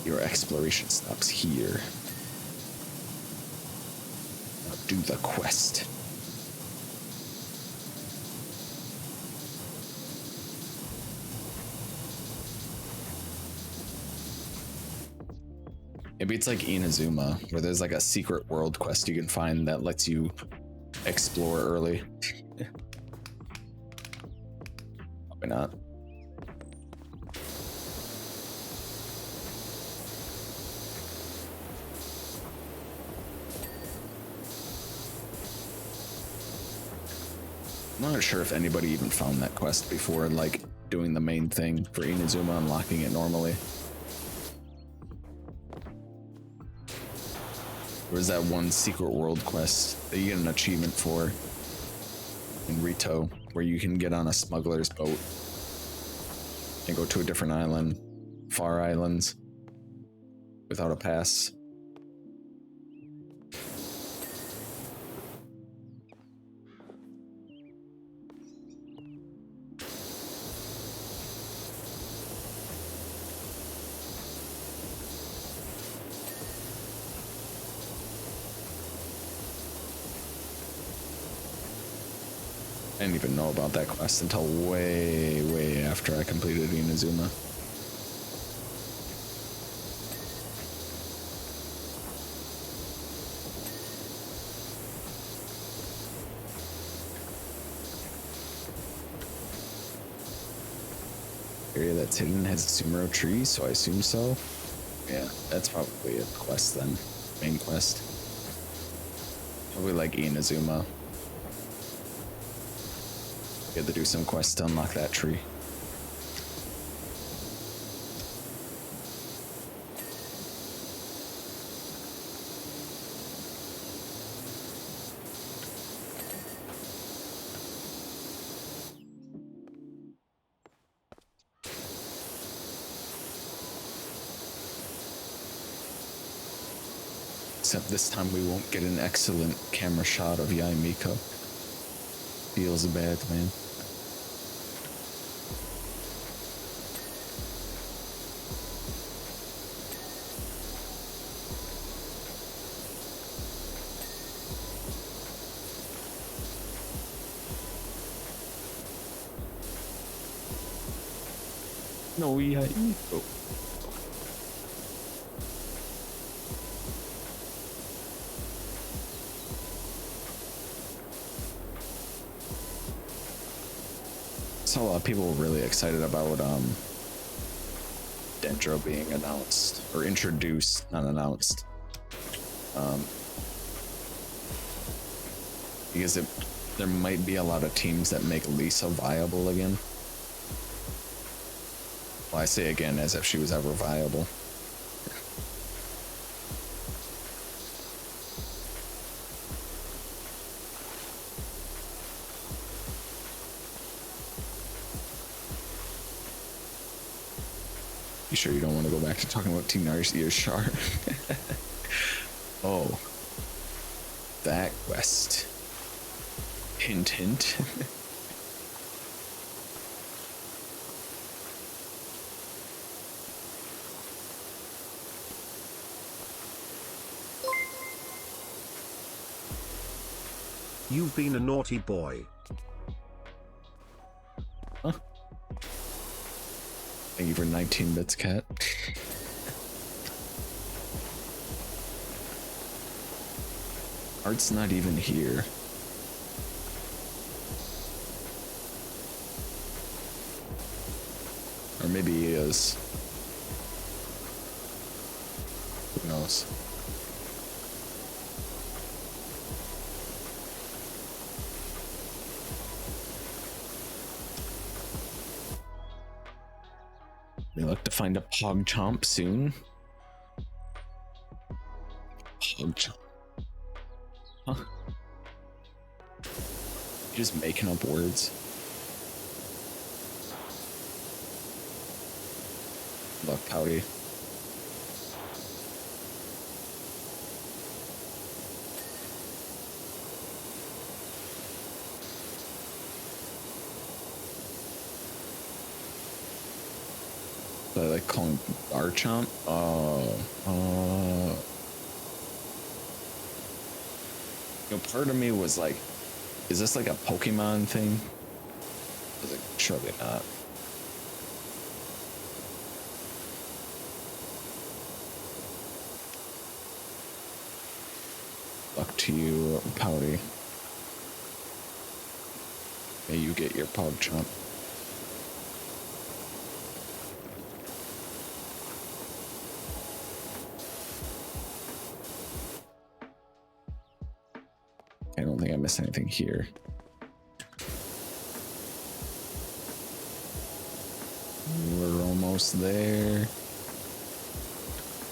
Your exploration stops here. Now do the quest. Maybe it's like Inazuma, where there's like a secret world quest you can find that lets you explore early. Probably not. I'm not sure if anybody even found that quest before, like doing the main thing for Inazuma, unlocking it normally. There was that one secret world quest that you get an achievement for in Rito, where you can get on a smuggler's boat and go to a different island, far islands, without a pass. I didn't even know about that quest until way after I completed Inazuma. Area that's hidden has a Sumeru tree, so I assume so. Yeah, that's probably a quest then. Main quest. Probably like Inazuma. We had to do some quests to unlock that tree. Except this time we won't get an excellent camera shot of Yaimiko. Feels bad, man. No, Yaimiko. Saw a lot of people were really excited about Dendro being announced or introduced, not announced. Because there might be a lot of teams that make Lisa viable again. Well, I say again as if she was ever viable. You sure you don't want to go back to talking about Team Narci's Shard? Oh, that quest. Hint, hint. You've been a naughty boy. Huh? Thank you for 19 bits, cat. Art's not even here. Or maybe he is. Who knows? We look to find a Pogchomp soon. Pogchomp. Huh? Just making up words. Look, Pouty. I like calling Garchomp. You know, part of me was like, is this like a Pokemon thing? I was like, surely not. Luck to you, Pouty. May you get your Pogchomp. I don't think I missed anything here. We're almost there.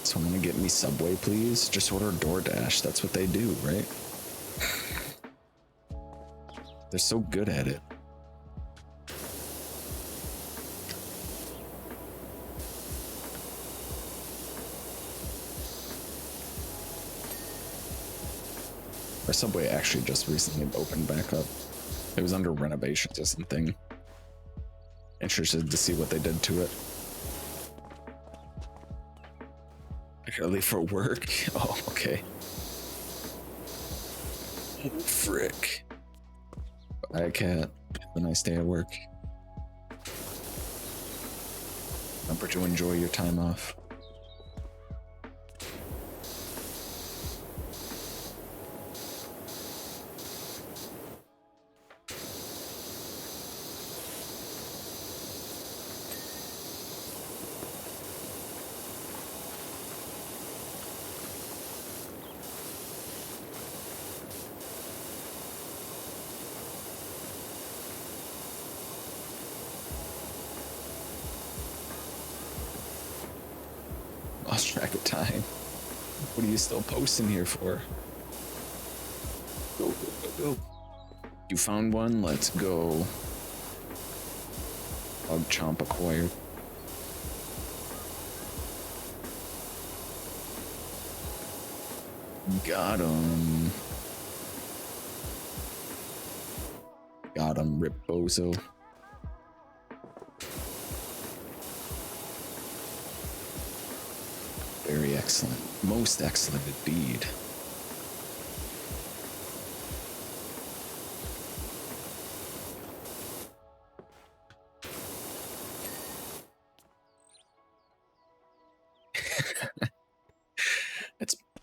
Someone to get me Subway, please. Just order DoorDash. That's what they do, right? They're so good at it. Our Subway actually just recently opened back up. It was under renovations or something. Interested to see what they did to it. Early for work? Oh, okay. Oh, frick. Bye, cat. a nice day at work. Remember to enjoy your time off. Lost track of time. What are you still posting here for? Go, go, go, go. You found one? Let's go. Bug chomp acquired. Got him. Got him, Rip Bozo. Very excellent. Most excellent indeed.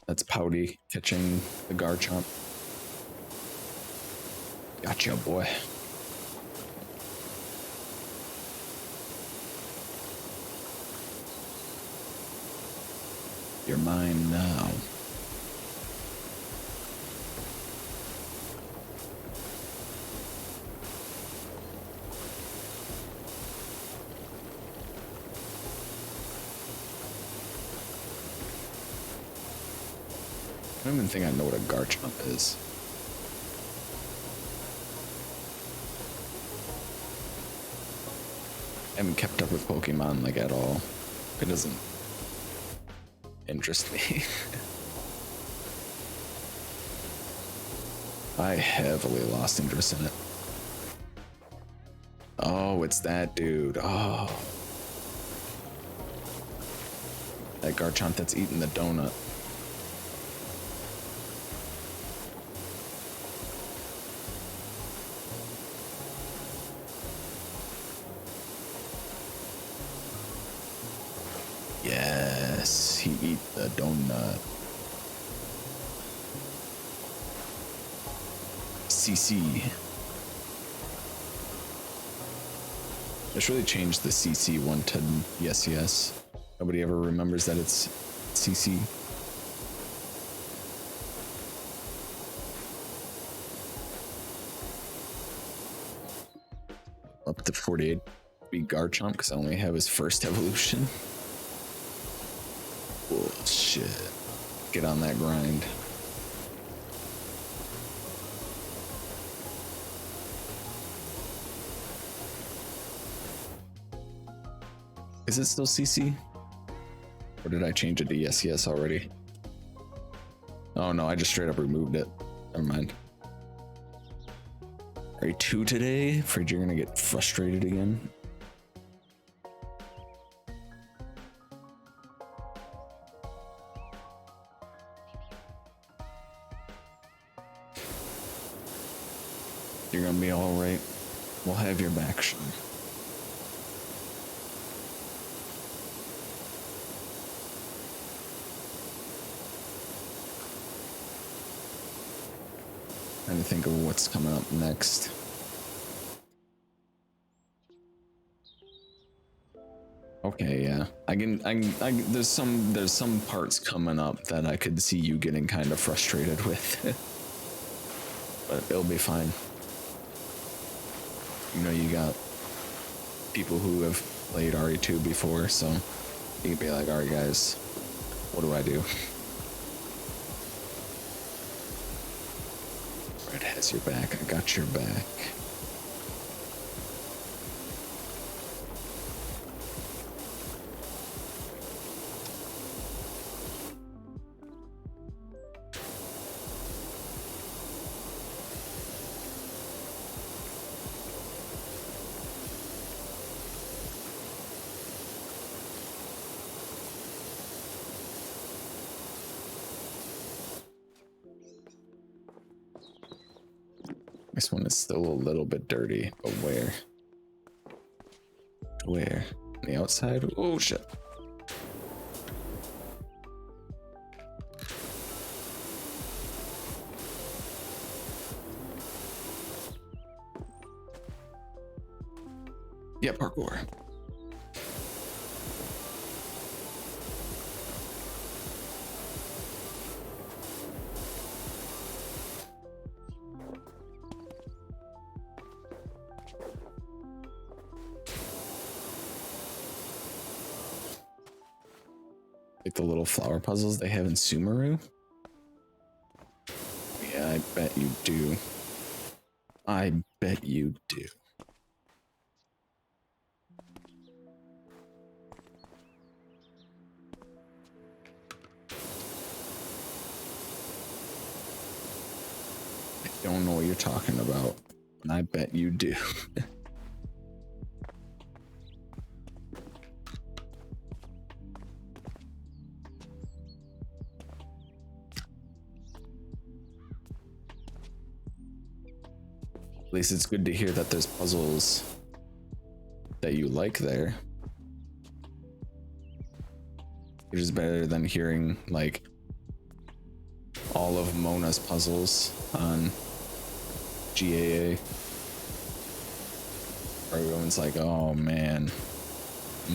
That's Pouty catching the Garchomp. Gotcha, boy. You're mine now. I don't even think I know what a Garchomp is. I haven't kept up with Pokemon like at all. It doesn't interest me. I heavily lost interest in it. Oh, it's that dude. Oh. That Garchomp that's eating the donut. Yes, he eat the donut. CC. I should really change the CC one to yes, yes. Nobody ever remembers that it's CC. Up to 48. Be Garchomp because I only have his first evolution. Bullshit. Get on that grind. Is it still CC? Or did I change it to yes, yes already? Oh no, I just straight up removed it. Never mind. Are you 2 today? Afraid you're gonna get frustrated again? You're gonna be alright. We'll have your back, sure. Trying to think of what's coming up next. Okay, yeah. There's some parts coming up that I could see you getting kind of frustrated with. But it'll be fine. You know, you got people who have played RE2 before, so you can be like, alright guys, what do I do? Red has your back, I got your back. This one is still a little bit dirty, but where? Where? On the outside? Oh shit. Yeah, parkour. Like the little flower puzzles they have in Sumeru? Yeah, I bet you do. I bet you do. I don't know what you're talking about. And I bet you do. At least it's good to hear that there's puzzles that you like there. Which is better than hearing like all of Mona's puzzles on GAA. Everyone's like, oh man,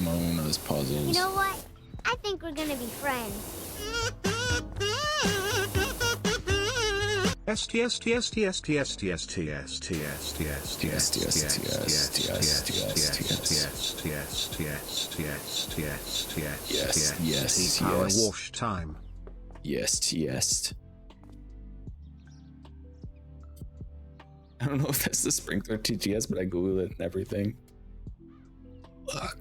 Mona's puzzles. You know what? I think we're gonna be friends. Power wash time. Yes. I don't know if that's the sprinkler TTS, but I Googled it and everything. Look.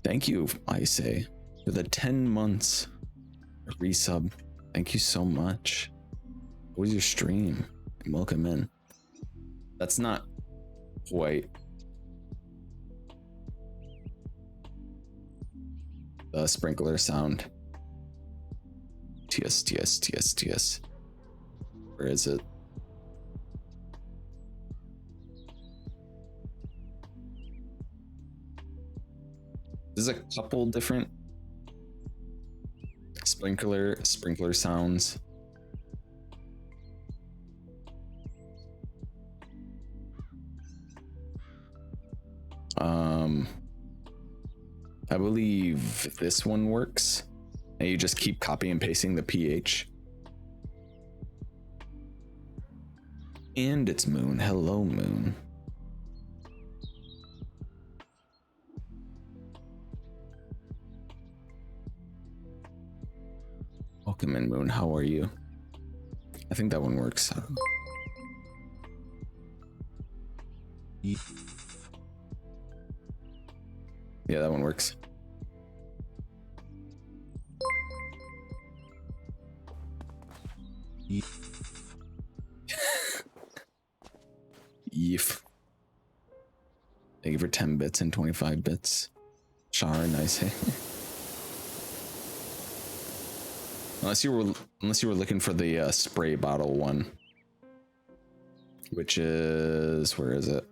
Thank you, I say, for the 10 months resub. Thank you so much. What was your stream? Welcome in. That's not quite the sprinkler sound. TS. Where is it? There's a couple different sprinkler sounds. I believe this one works, and you just keep copy and pasting the pH. And it's Moon. Hello, Moon. Welcome in, Moon. How are you? I think that one works. Yeah, that one works. Yeef. Thank you for 10 bits and 25 bits. Shar, nice, hey. Unless you were looking for the spray bottle one, which is, where is it?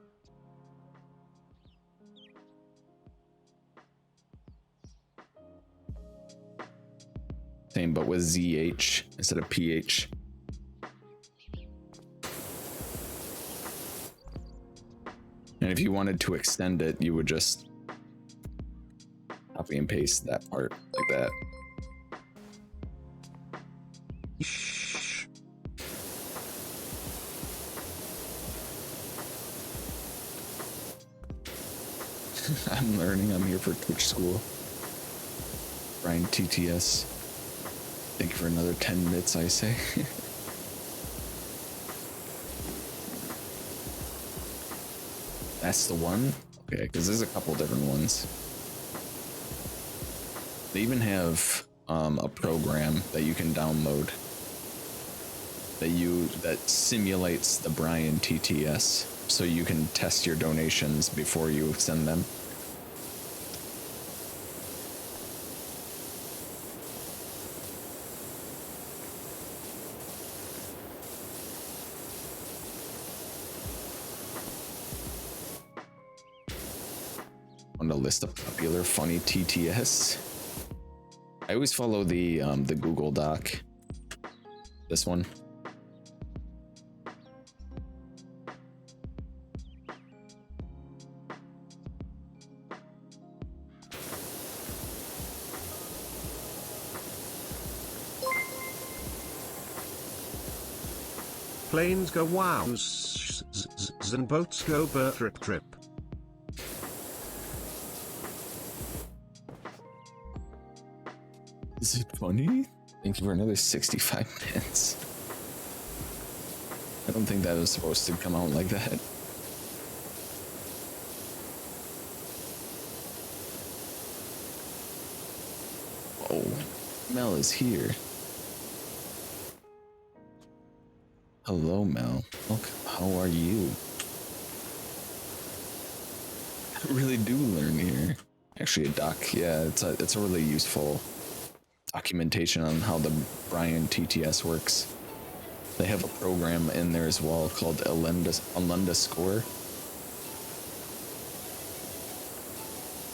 Same, but with ZH instead of PH. And if you wanted to extend it, you would just copy and paste that part like that. I'm learning. I'm here for Twitch school. Brian TTS. Thank you for another 10 bits, I say. That's the one? Okay, because there's a couple different ones. They even have a program that you can download that simulates the Brian TTS, so you can test your donations before you send them. on the list of popular funny TTS. I always follow the Google Doc. This one. Planes go wow, and boats go trip trip. Is it funny? Thank you for another 65 pence. I don't think that was supposed to come out like that. Oh, Mel is here. Hello, Mel. Look, how are you? I really do learn here. Actually, a doc, yeah, it's a really useful documentation on how the Brian TTS works. They have a program in there as well called Alenda Score.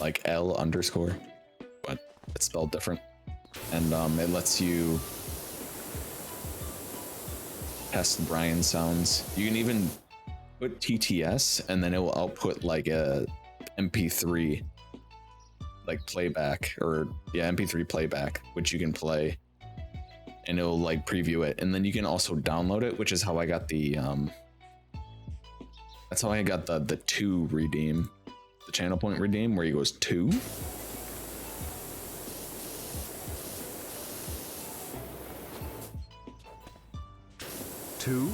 Like L underscore, but it's spelled different. And it lets you test Brian sounds. You can even put TTS and then it will output like a MP3 like playback, or yeah, MP3 playback, which you can play and it'll like preview it. And then you can also download it, which is how I got the that's how I got the 2 redeem, the channel point redeem, where he goes 2. Two?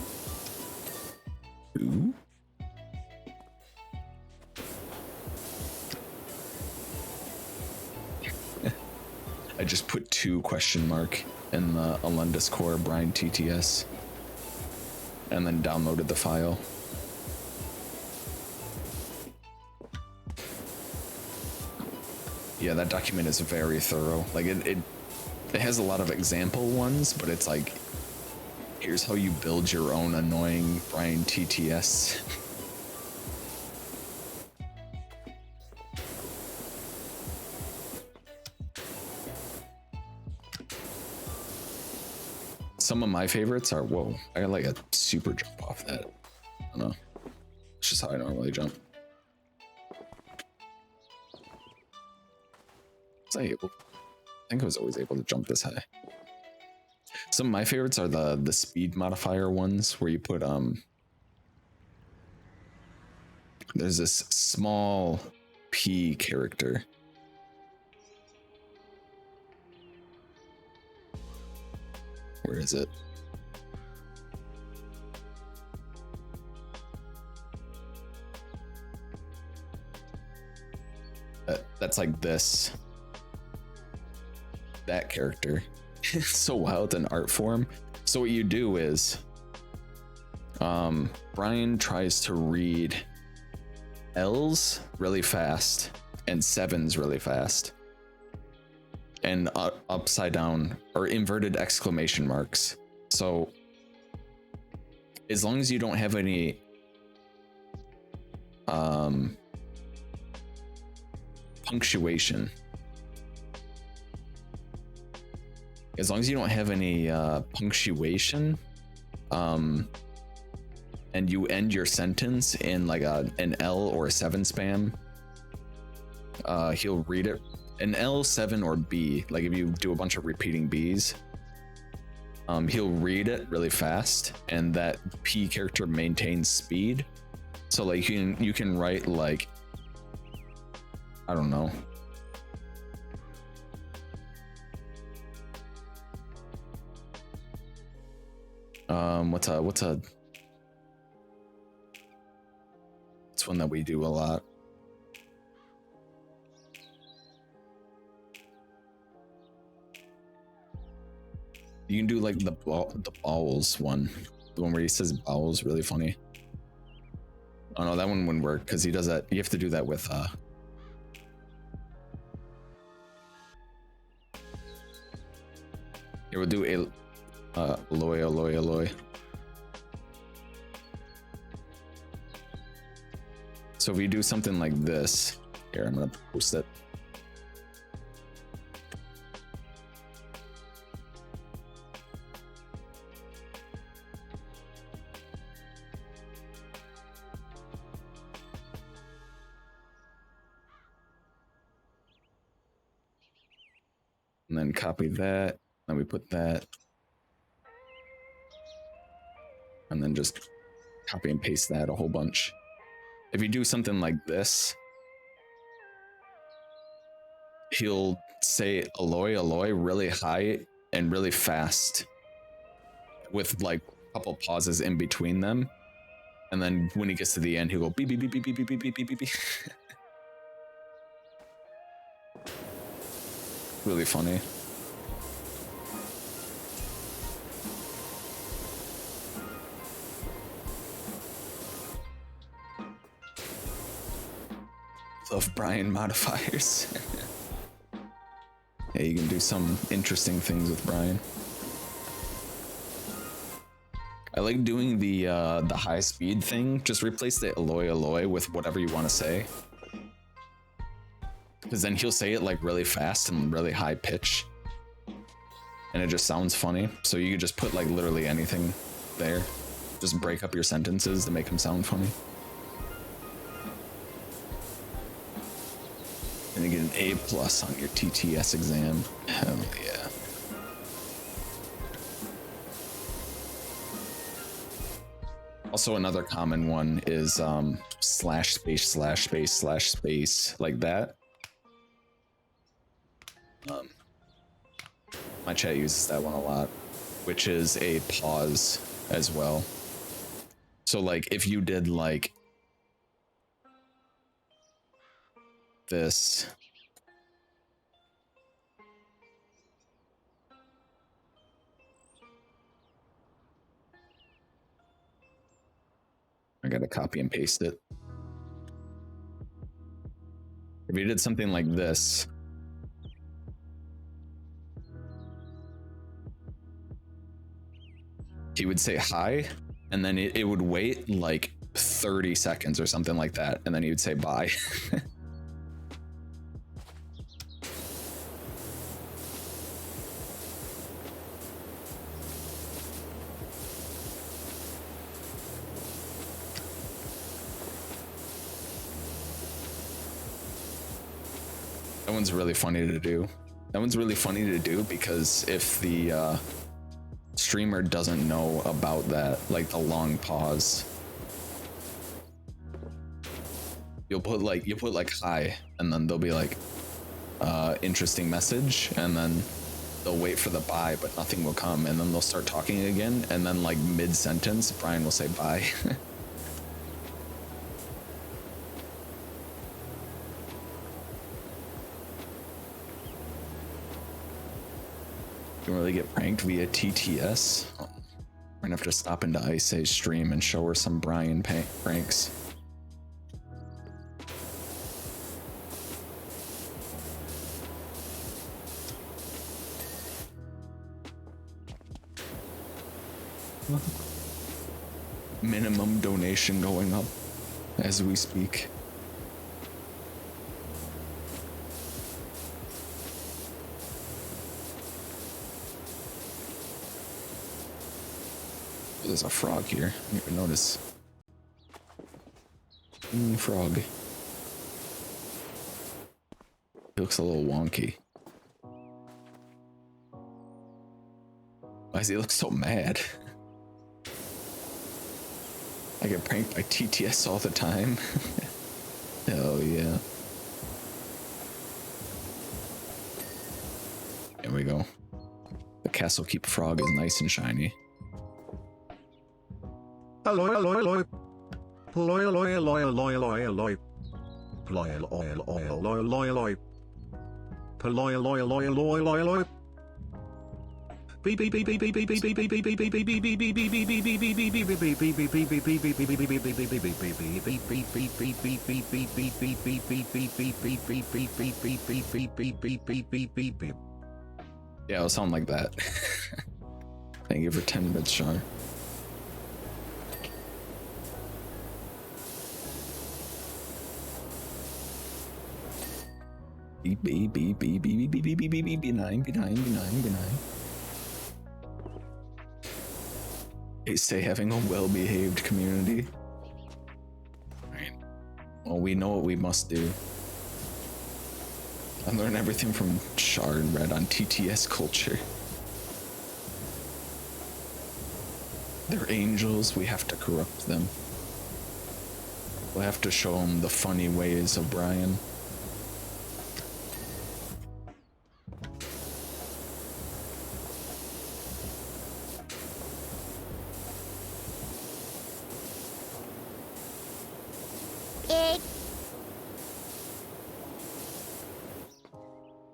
I just put 2 question mark in the Alenda Score Brian TTS and then downloaded the file. Yeah, that document is very thorough. Like it has a lot of example ones, but it's like, here's how you build your own annoying Brian TTS. Some of my favorites are, whoa, I got like a super jump off that. I don't know. It's just how I normally jump. Was I able? I think I was always able to jump this high. Some of my favorites are the speed modifier ones where you put there's this small P character. Where is it? That's like this. That character. It's so wild, an art form. So what you do is Brian tries to read L's really fast and 7's really fast, and upside down or inverted exclamation marks. So as long as you don't have any punctuation, as long as you don't have any punctuation, and you end your sentence in like an L or a 7 spam, he'll read it. An L, 7, or B, like if you do a bunch of repeating B's, he'll read it really fast, and that P character maintains speed. So like you can write like, I don't know, what's one that we do a lot. You can do like the bowels one, the one where he says bowels, really funny. Oh no, that one wouldn't work because he does that. You have to do that with It would do alloy. So if you do something like this, Here, I'm gonna post it. And then copy that. Then we put that. And then just copy and paste that a whole bunch. If you do something like this, he'll say Aloy, Aloy really high and really fast with like a couple pauses in between them. And then when he gets to the end, he'll go beep, beep, beep, beep, beep, beep, beep, beep, beep, beep. Really funny. Love Brian modifiers. Yeah, you can do some interesting things with Brian. I like doing the high speed thing. Just replace the Aloy Aloy with whatever you want to say. Because then he'll say it like really fast and really high pitch. And it just sounds funny. So you could just put like literally anything there. Just break up your sentences to make them sound funny. And you get an A+ on your TTS exam. Hell yeah. Also, another common one is slash space slash space slash space, like that. My chat uses that one a lot, which is a pause as well. So like if you did like this, I gotta copy and paste it. If you did something like this, he would say hi, and then it would wait like 30 seconds or something like that, and then he would say bye. That one's really funny to do. That one's really funny to do because if the streamer doesn't know about that, like the long pause, you'll put like hi, and then they'll be like interesting message, and then they'll wait for the bye, but nothing will come, and then they'll start talking again, and then like mid-sentence Brian will say bye. You can really get pranked via TTS. We're gonna have to stop into Ice Age stream and show her some Brian pranks. Minimum donation going up as we speak. There's a frog here. I didn't even notice. Frog. He looks a little wonky. Why does he look so mad? I get pranked by TTS all the time. Hell yeah. There we go. The Castle Keep frog is nice and shiny. Aloy, aloy, aloy. Ploy, aloy, aloy, aloy, aloy, aloy. Ploy, aloy, aloy, aloy, aloy, aloy. Ploy, aloy, aloy, aloy, aloy, aloy. Beep beep beep beep beep beep beep beep beep beep beep beep beep beep beep beep beep. Yeah, it'll sound like that. Thank you for 10 bits, Sean. Beep, beep, beep, beep, beep, beep, beep, beep, beep, beep, B9, B9, B9, B9. They say having a well-behaved community. Alright. Well, we know what we must do. I learned everything from Char and Red on TTS culture. They're angels, we have to corrupt them. We'll have to show them the funny ways of Brian. Egg.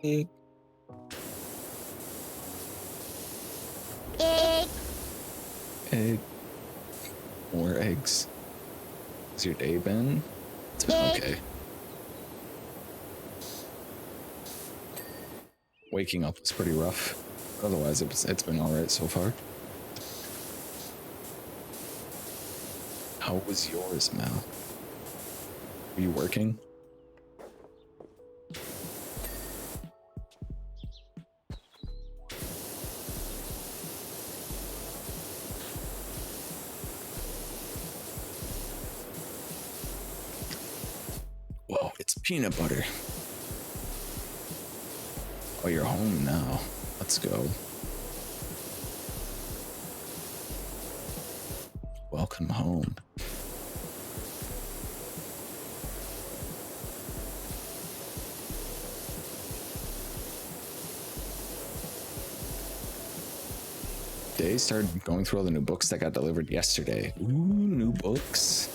Egg. Egg. Egg. More eggs. How's your day been? It's been okay. Waking up was pretty rough. Otherwise, it's been alright so far. How was yours, Mal? Were you working? Whoa, it's peanut butter. Oh, you're home now. Let's go. Welcome home. Day started going through all the new books that got delivered yesterday. Ooh, new books.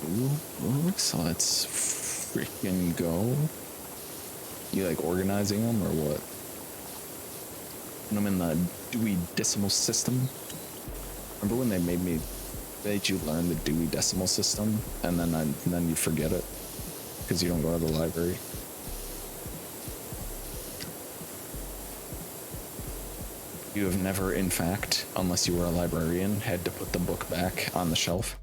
Ooh, books. Let's freaking go. You like organizing them or what? Put them in the Dewey Decimal System. Remember when they made you learn the Dewey Decimal System, and then you forget it because you don't go to the library? You have never, in fact, unless you were a librarian, had to put the book back on the shelf.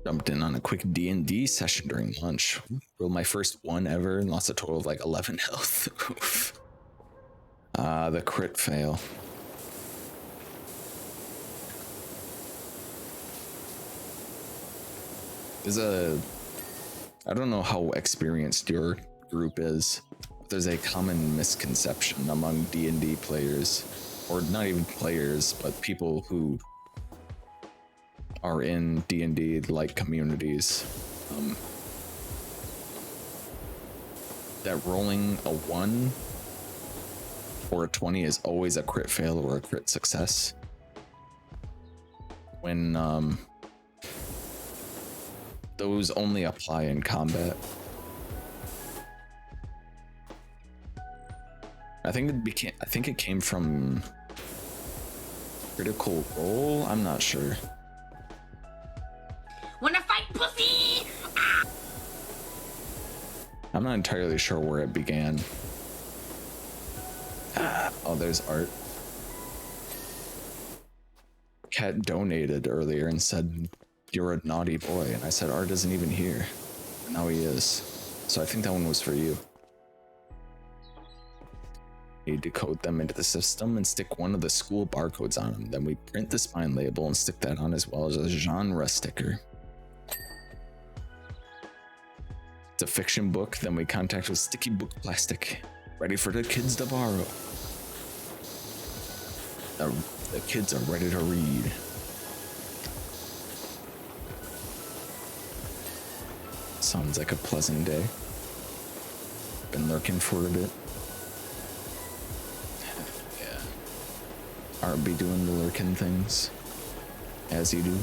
Jumped in on a quick D&D session during lunch. Rolled my first one ever and lost a total of like 11 health. Oof. The crit fail. I don't know how experienced your group is, but there's a common misconception among D&D players, or not even players, but people who are in D&D like communities, that rolling a 1 or a 20 is always a crit fail or a crit success. When those only apply in combat. I think it came from Critical Role. I'm not sure. Wanna fight, pussy? I'm not entirely sure where it began. Oh, there's Art. Cat donated earlier and said, "You're a naughty boy," and I said, "Art isn't even here." And now he is. So I think that one was for you. You decode them into the system and stick one of the school barcodes on them. Then we print the spine label and stick that on, as well as a genre sticker. It's a fiction book, then we contact with sticky book plastic, ready for the kids to borrow. The kids are ready to read. Sounds like a pleasant day. Been lurking for a bit. Yeah. Art be doing the lurking things, as you do.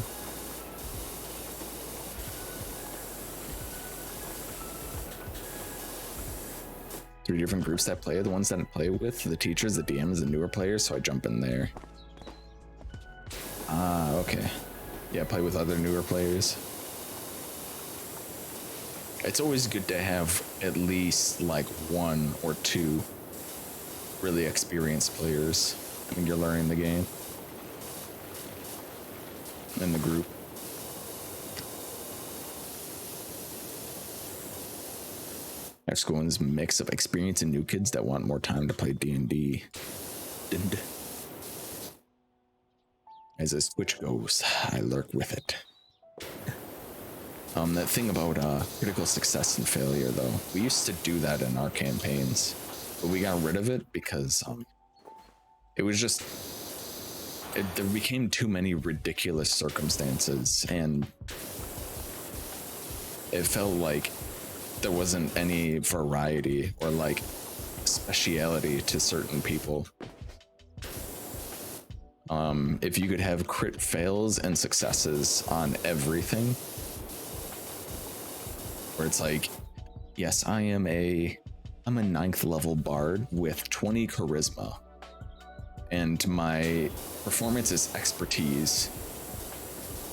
Three different groups that play. The ones that I play with, the teachers, the DMs, the newer players, so I jump in there. Ah, okay. Yeah, play with other newer players. It's always good to have at least like one or two really experienced players when you're learning the game in the group. Our school's mix of experience and new kids that want more time to play D&D. As this Twitch goes, I lurk with it. That thing about critical success and failure, though, we used to do that in our campaigns, but we got rid of it because it was just there became too many ridiculous circumstances, and it felt like there wasn't any variety or like speciality to certain people. If you could have crit fails and successes on everything, where it's like, yes, I'm a 9th level bard with 20 charisma, and my performance is expertise,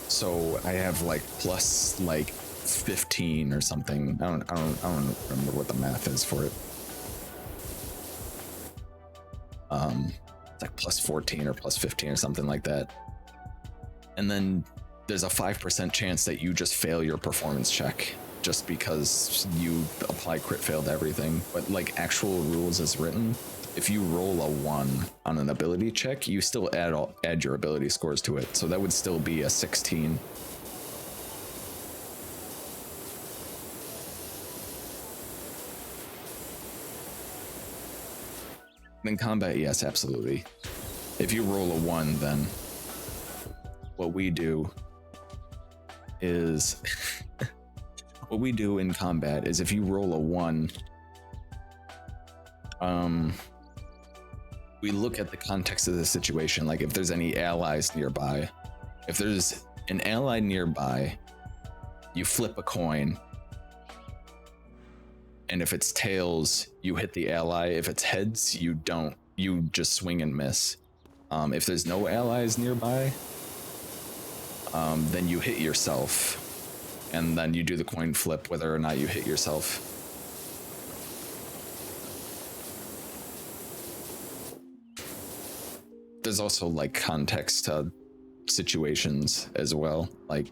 so I have like plus like 15 or something. I don't remember what the math is for it. It's like plus 14 or plus 15 or something like that. And then there's a 5% chance that you just fail your performance check just because you apply crit fail to everything. But like actual rules as written, if you roll a 1 on an ability check, you still add your ability scores to it. So that would still be a 16. In combat, yes, absolutely. If you roll a 1, then what we do is what we do in combat is if you roll a 1, we look at the context of the situation, like if there's any allies nearby. If there's an ally nearby, you flip a coin, and if it's tails, you hit the ally. If it's heads, you don't. You just swing and miss. If there's no allies nearby, then you hit yourself, and then you do the coin flip whether or not you hit yourself. There's also like context to situations as well. Like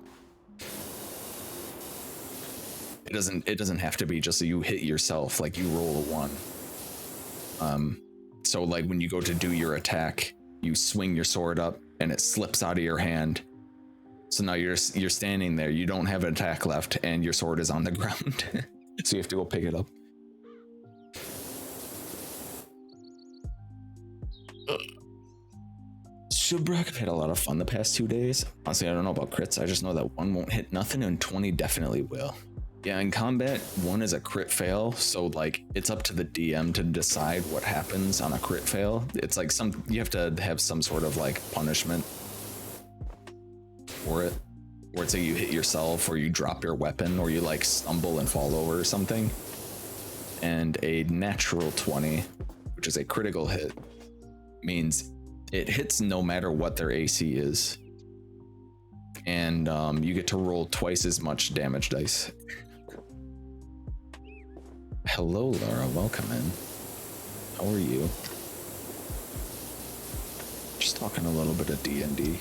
it doesn't have to be just so you hit yourself, like you roll a 1. So like when you go to do your attack, you swing your sword up and it slips out of your hand. So now you're standing there, you don't have an attack left, and your sword is on the ground. So you have to go pick it up. Shubrak, I've had a lot of fun the past 2 days. Honestly, I don't know about crits. I just know that 1 won't hit nothing and 20 definitely will. Yeah, in combat, 1 is a crit fail, so like it's up to the DM to decide what happens on a crit fail. It's like you have to have some sort of like punishment for it, or it's like you hit yourself, or you drop your weapon, or you like stumble and fall over or something. And a natural 20, which is a critical hit, means it hits no matter what their AC is, and you get to roll twice as much damage dice. Hello, Laura. Welcome in. How are you? Just talking a little bit of D&D.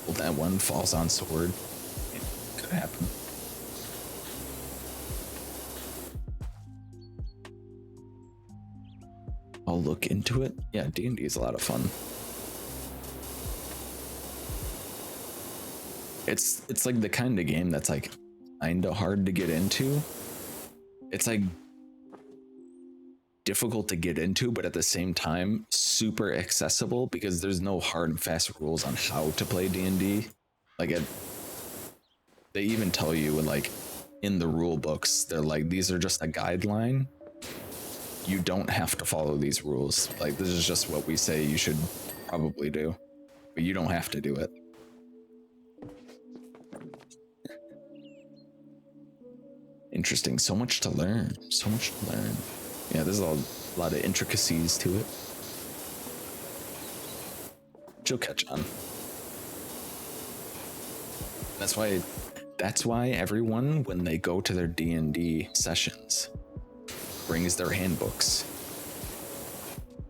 Well, that one falls on sword. It could happen. I'll look into it. Yeah, D&D is a lot of fun. It's like the kind of game that's like kinda hard to get into. It's like difficult to get into, but at the same time super accessible because there's no hard and fast rules on how to play D&D. Like they even tell you like in the rule books, they're like, these are just a guideline. You don't have to follow these rules. Like this is just what we say you should probably do, but you don't have to do it. Interesting. So much to learn. So much to learn. Yeah, there's a lot of intricacies to it. she'll catch on. That's why everyone, when they go to their D&D sessions, brings their handbooks.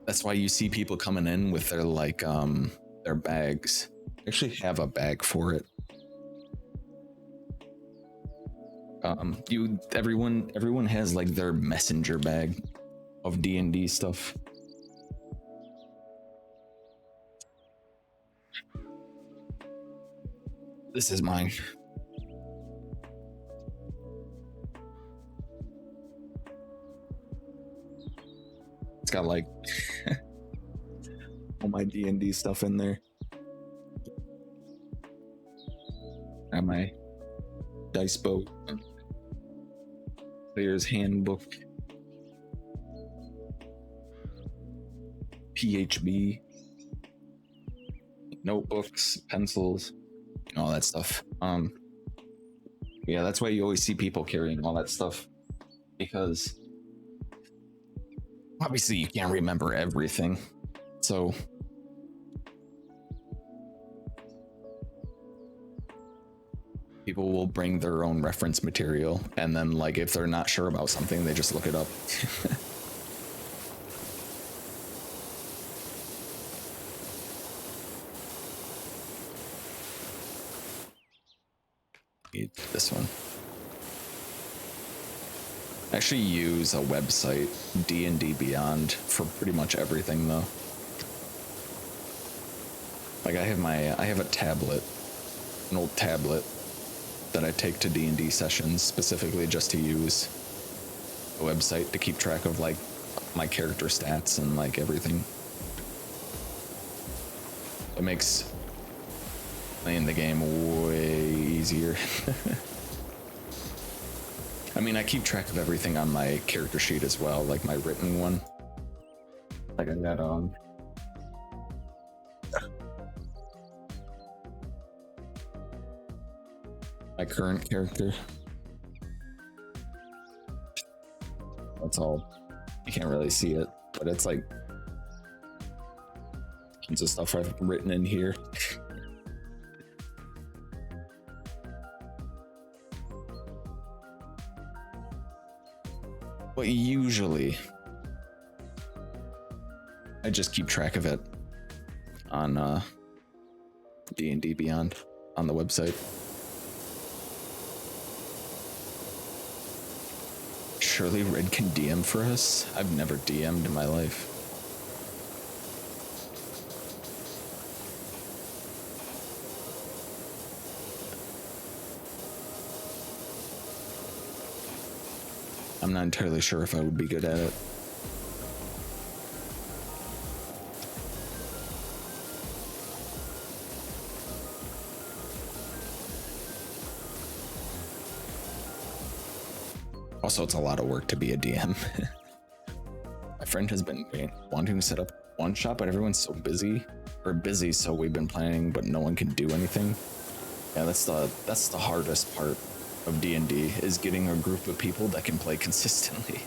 That's why you see people coming in with their their bags. They actually have a bag for it. Everyone has like their messenger bag of D&D stuff. This is mine. It's got like all my D&D stuff in there. And my dice boat, player's handbook, PHB, notebooks, pencils, all that stuff. Yeah, that's why you always see people carrying all that stuff, because obviously you can't remember everything. So people will bring their own reference material, and then like if they're not sure about something, they just look it up. Need this one. I actually use a website, D&D Beyond, for pretty much everything though. Like I have a tablet, an old tablet that I take to D&D sessions specifically just to use a website to keep track of like my character stats and like everything. It makes playing the game way easier. I mean, I keep track of everything on my character sheet as well, like my written one. Like I got my current character. That's all. You can't really see it, but it's like tons of stuff I've written in here. But usually I just keep track of it on D&D Beyond on the website. Surely Red can DM for us? I've never DM'd in my life. I'm not entirely sure if I would be good at it. Also, it's a lot of work to be a DM. My friend has been wanting to set up one shot, but everyone's so busy, so we've been planning, but no one can do anything. Yeah, that's the hardest part of D&D, is getting a group of people that can play consistently.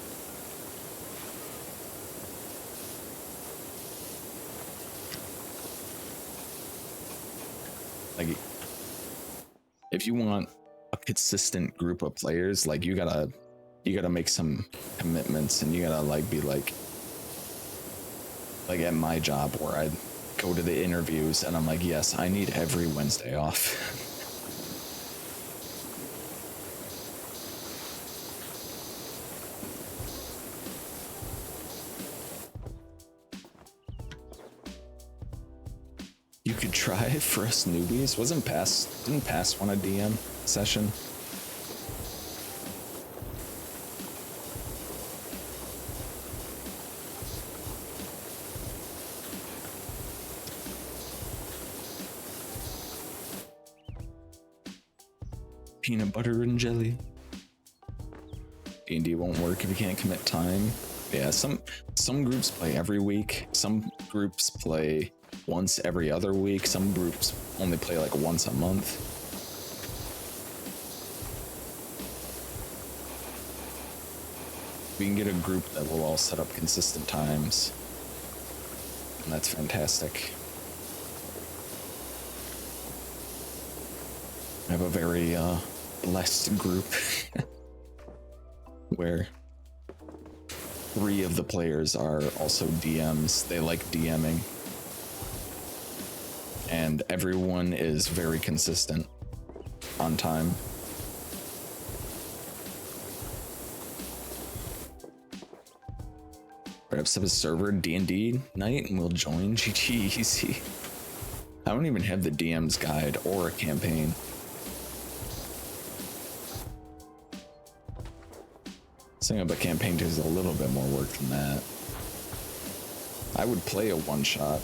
Like, if you want a consistent group of players, like you gotta make some commitments, and you gotta like be like at my job where I go to the interviews and I'm like, yes, I need every Wednesday off. You could try for us newbies. Didn't pass want a DM session? Peanut butter and jelly. D&D won't work if you can't commit time. Yeah, some groups play every week. Some groups play once every other week. Some groups only play like once a month. We can get a group that will all set up consistent times, and that's fantastic. I have a very blessed group where 3 of the players are also DMs. They like DMing. And everyone is very consistent on time. Perhaps have a server D&D night and we'll join. GG easy. I don't even have the DM's guide or a campaign. Setting up a campaign takes a little bit more work than that. I would play a one-shot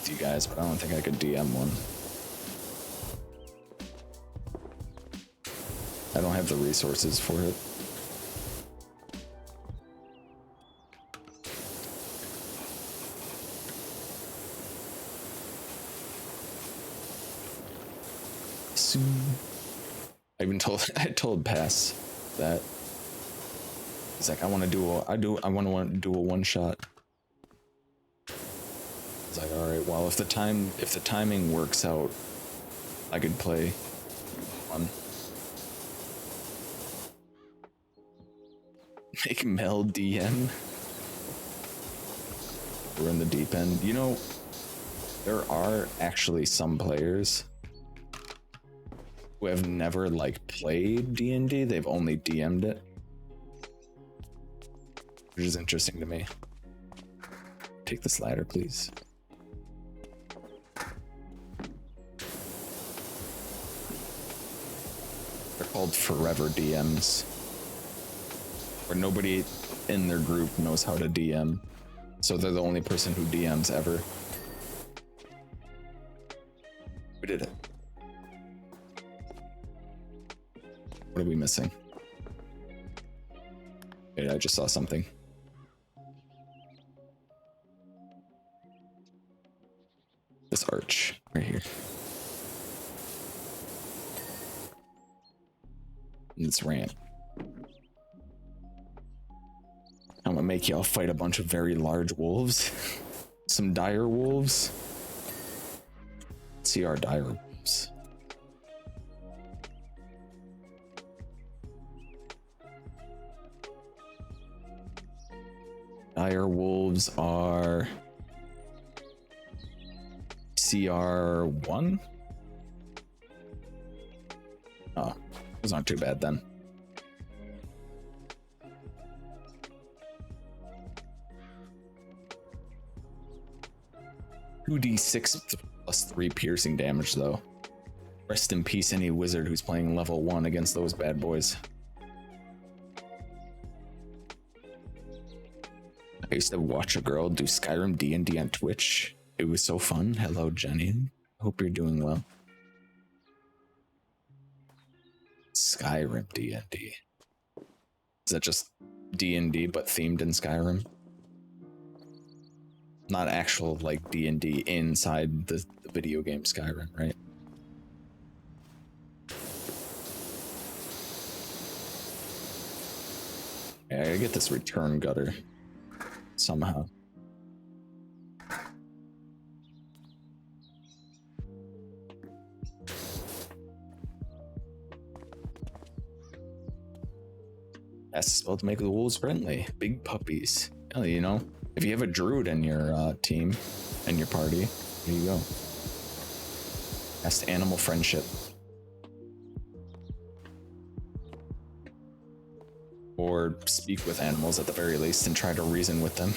with you guys, but I don't think I could DM one. I don't have the resources for it. I told Pass that he's like, I want to do a one shot. It's like, all right, well, if the timing works out, I could play one. Make Mel DM. We're in the deep end. You know, there are actually some players who have never like played D&D. They've only DM'd it, which is interesting to me. Take this ladder, please. They're called forever DMs, where nobody in their group knows how to DM, so they're the only person who DMs ever. We did it. What are we missing? Wait, I just saw something. This arch right here. And this ramp. I'm gonna make y'all fight a bunch of very large wolves. Some dire wolves. Let's see our dire wolves. Dire wolves are CR1. Oh, those aren't too bad then. 2d6 plus 3 piercing damage though. Rest in peace any wizard who's playing level 1 against those bad boys. I used to watch a girl do Skyrim D&D on Twitch. It was so fun. Hello, Jenny. Hope you're doing well. Skyrim D&D. Is that just D&D but themed in Skyrim? Not actual like D&D inside the video game Skyrim, right? Yeah, I gotta get this return gutter somehow. That's spelled to make the wolves friendly. Big puppies. Oh, you know, if you have a druid in your team and your party, there you go. That's the animal friendship. Or speak with animals at the very least and try to reason with them.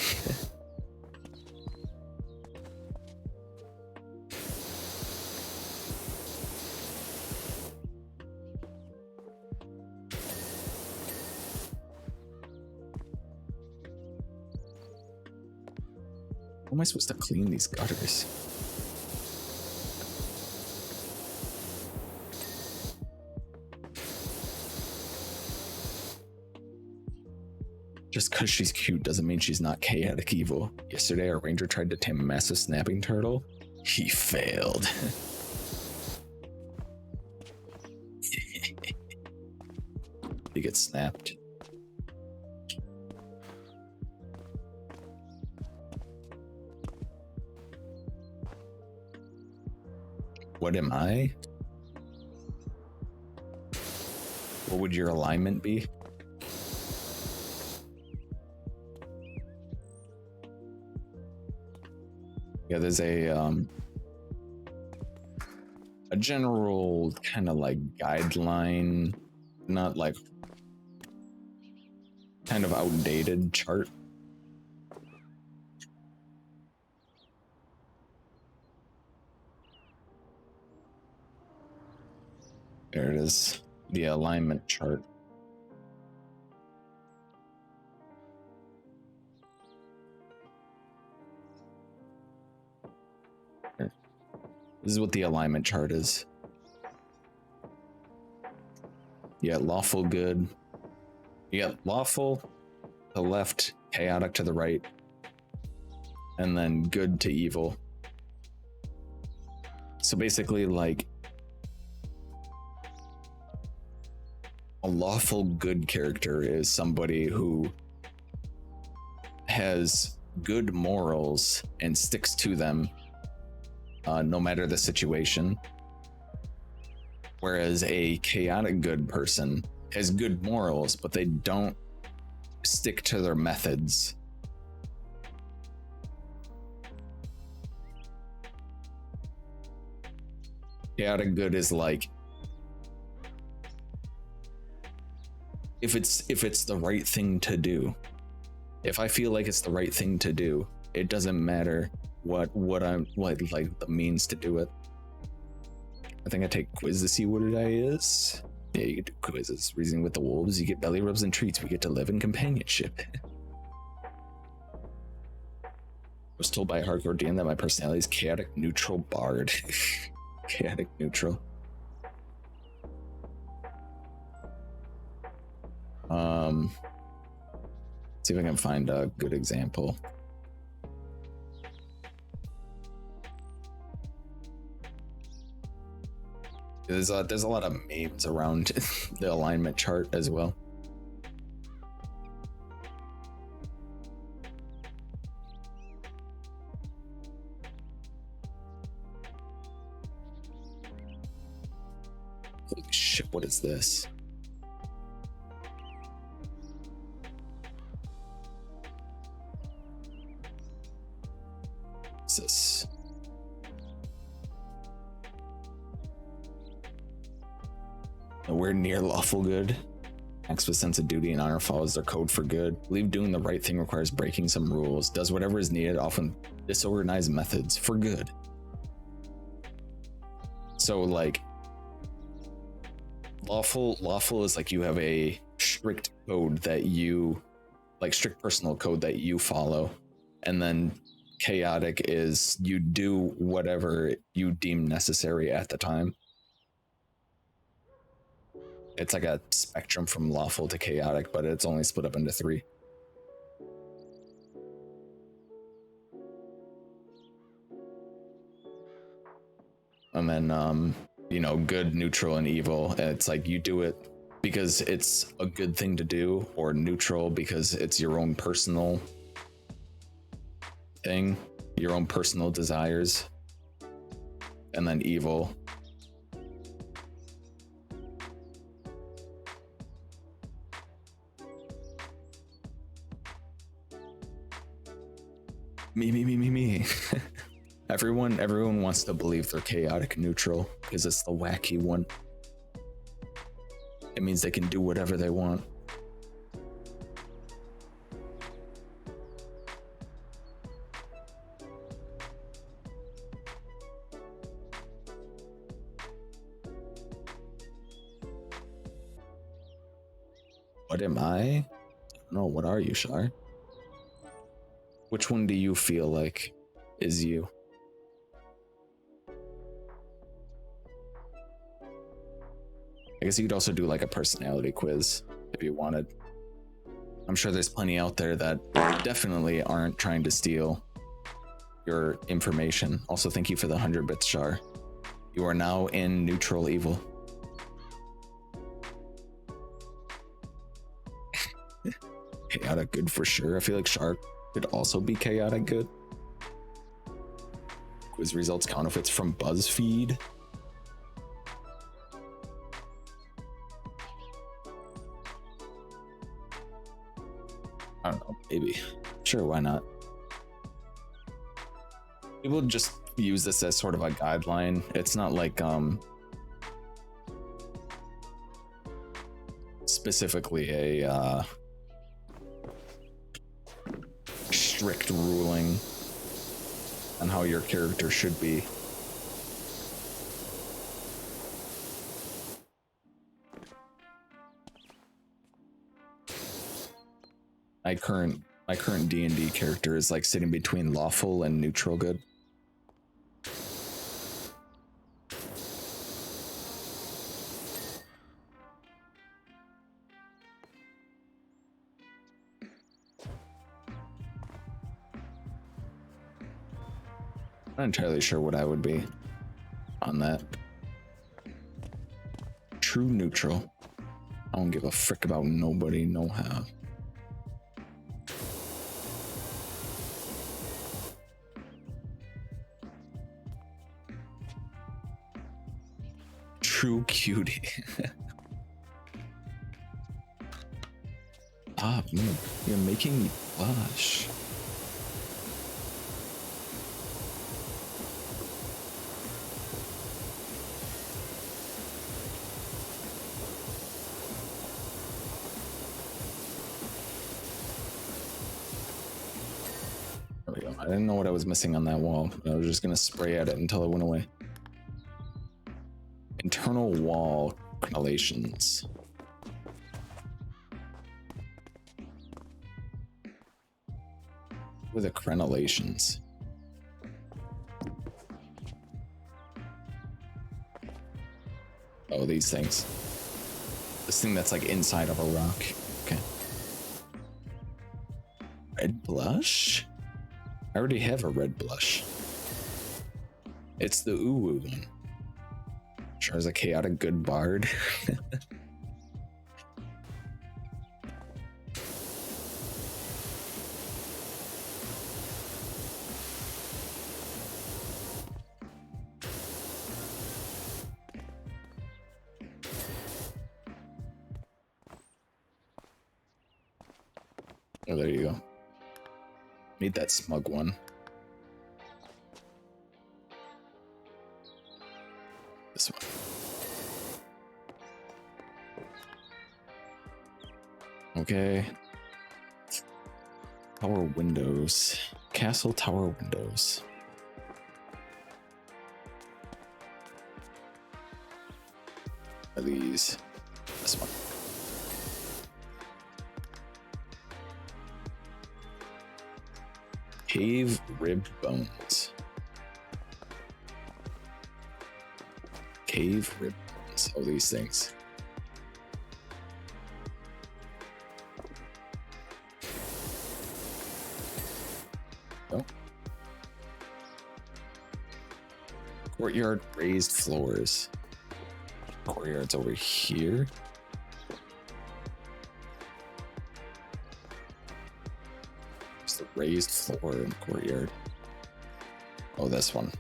How am I supposed to clean these gutters? Just because she's cute doesn't mean she's not chaotic evil. Yesterday, our ranger tried to tame a massive snapping turtle. He failed. He gets snapped. What am I? What would your alignment be? Yeah, there's a general kind of like guideline, not like kind of outdated chart. There it is, the alignment chart. Here. This is what the alignment chart is. You got lawful good. You got lawful to the left, chaotic to the right, and then good to evil. So basically, like, a lawful good character is somebody who has good morals and sticks to them no matter the situation. Whereas a chaotic good person has good morals, but they don't stick to their methods. Chaotic good is like, if it's the right thing to do. If I feel like it's the right thing to do, it doesn't matter what like the means to do it. I think I take quiz to see what it is. Yeah, you can do quizzes. Reasoning with the wolves, you get belly rubs and treats. We get to live in companionship. I was told by a hardcore DM that my personality is chaotic neutral bard. Chaotic neutral. See if I can find a good example. There's a lot of memes around the alignment chart as well. Holy shit, what is this? What's this? Nowhere near lawful good. Acts with sense of duty and honor, follows their code for good. Believe doing the right thing requires breaking some rules. Does whatever is needed, often disorganized methods, for good. So like, lawful is like you have a strict code that you, like strict personal code that you follow. And then chaotic is you do whatever you deem necessary at the time. It's like a spectrum from lawful to chaotic, but it's only split up into 3. And then, you know, good, neutral, and evil. And it's like you do it because it's a good thing to do, or neutral because it's your own personal thing, your own personal desires. And then evil. Me. Everyone wants to believe they're chaotic neutral because it's the wacky one. It means they can do whatever they want. What am I? I don't know. What are you, Shar? Which one do you feel like is you? I guess you could also do like a personality quiz if you wanted. I'm sure there's plenty out there that definitely aren't trying to steal your information. Also, thank you for the 100 bits, Shar. You are now in neutral evil. Chaotic good for sure. I feel like Shar could also be chaotic good. Quiz results counterfeits from BuzzFeed. I don't know, maybe. Sure, why not? People just use this as sort of a guideline. It's not like specifically a strict ruling on how your character should be. My current D&D character is like sitting between lawful and neutral good. I'm not entirely sure what I would be on that. True neutral. I don't give a frick about nobody, no how. True cutie. Ah, man, you're making me blush. There we go. I didn't know what I was missing on that wall. I was just gonna spray at it until it went away. Internal wall crenellations. What are the crenellations? Oh, these things. This thing that's like inside of a rock. Okay. Red blush? I already have a red blush. It's the uwu one. Sure as a chaotic good bard. Oh, there you go. Made that smug one. This one. Okay. Tower windows. Castle tower windows. Are these? This one. Cave ribbed bones. Cave ribbed bones. Oh, these things. Oh. Courtyard raised floors. Courtyard's over here. It's the raised floor in the courtyard. Oh, this one.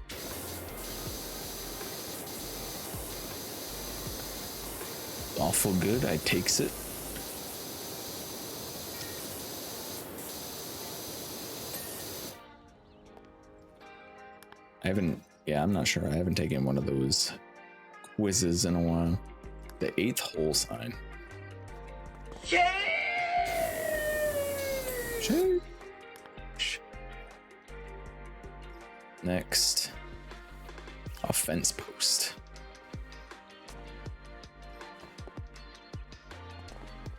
Awful good, I takes it. I'm not sure. I haven't taken one of those quizzes in a while. The 8th hole sign. Shit. Next, a fence post.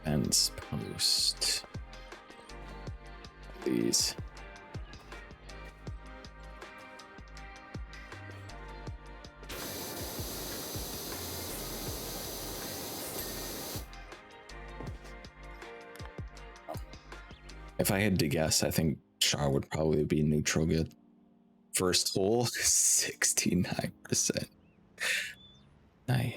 Fence post. These. If I had to guess, I think Char would probably be neutral good. First hole, 69%. Nice.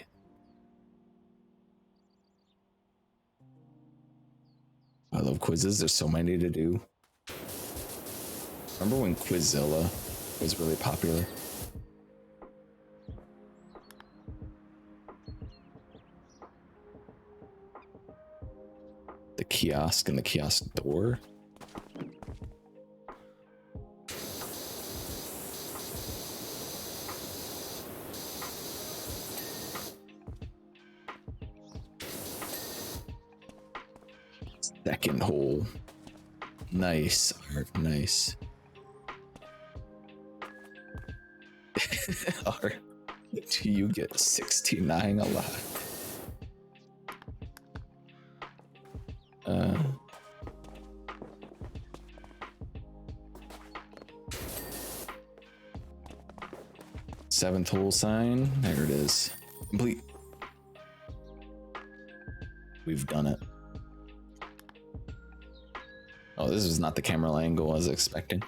I love quizzes. There's so many to do. Remember when Quizzilla was really popular? The kiosk and the kiosk door. second hole. Nice, Art, nice. Art, do you get 69 alive? Seventh hole sign. There it is. Complete. We've done it. Oh, this is not the camera angle I was expecting.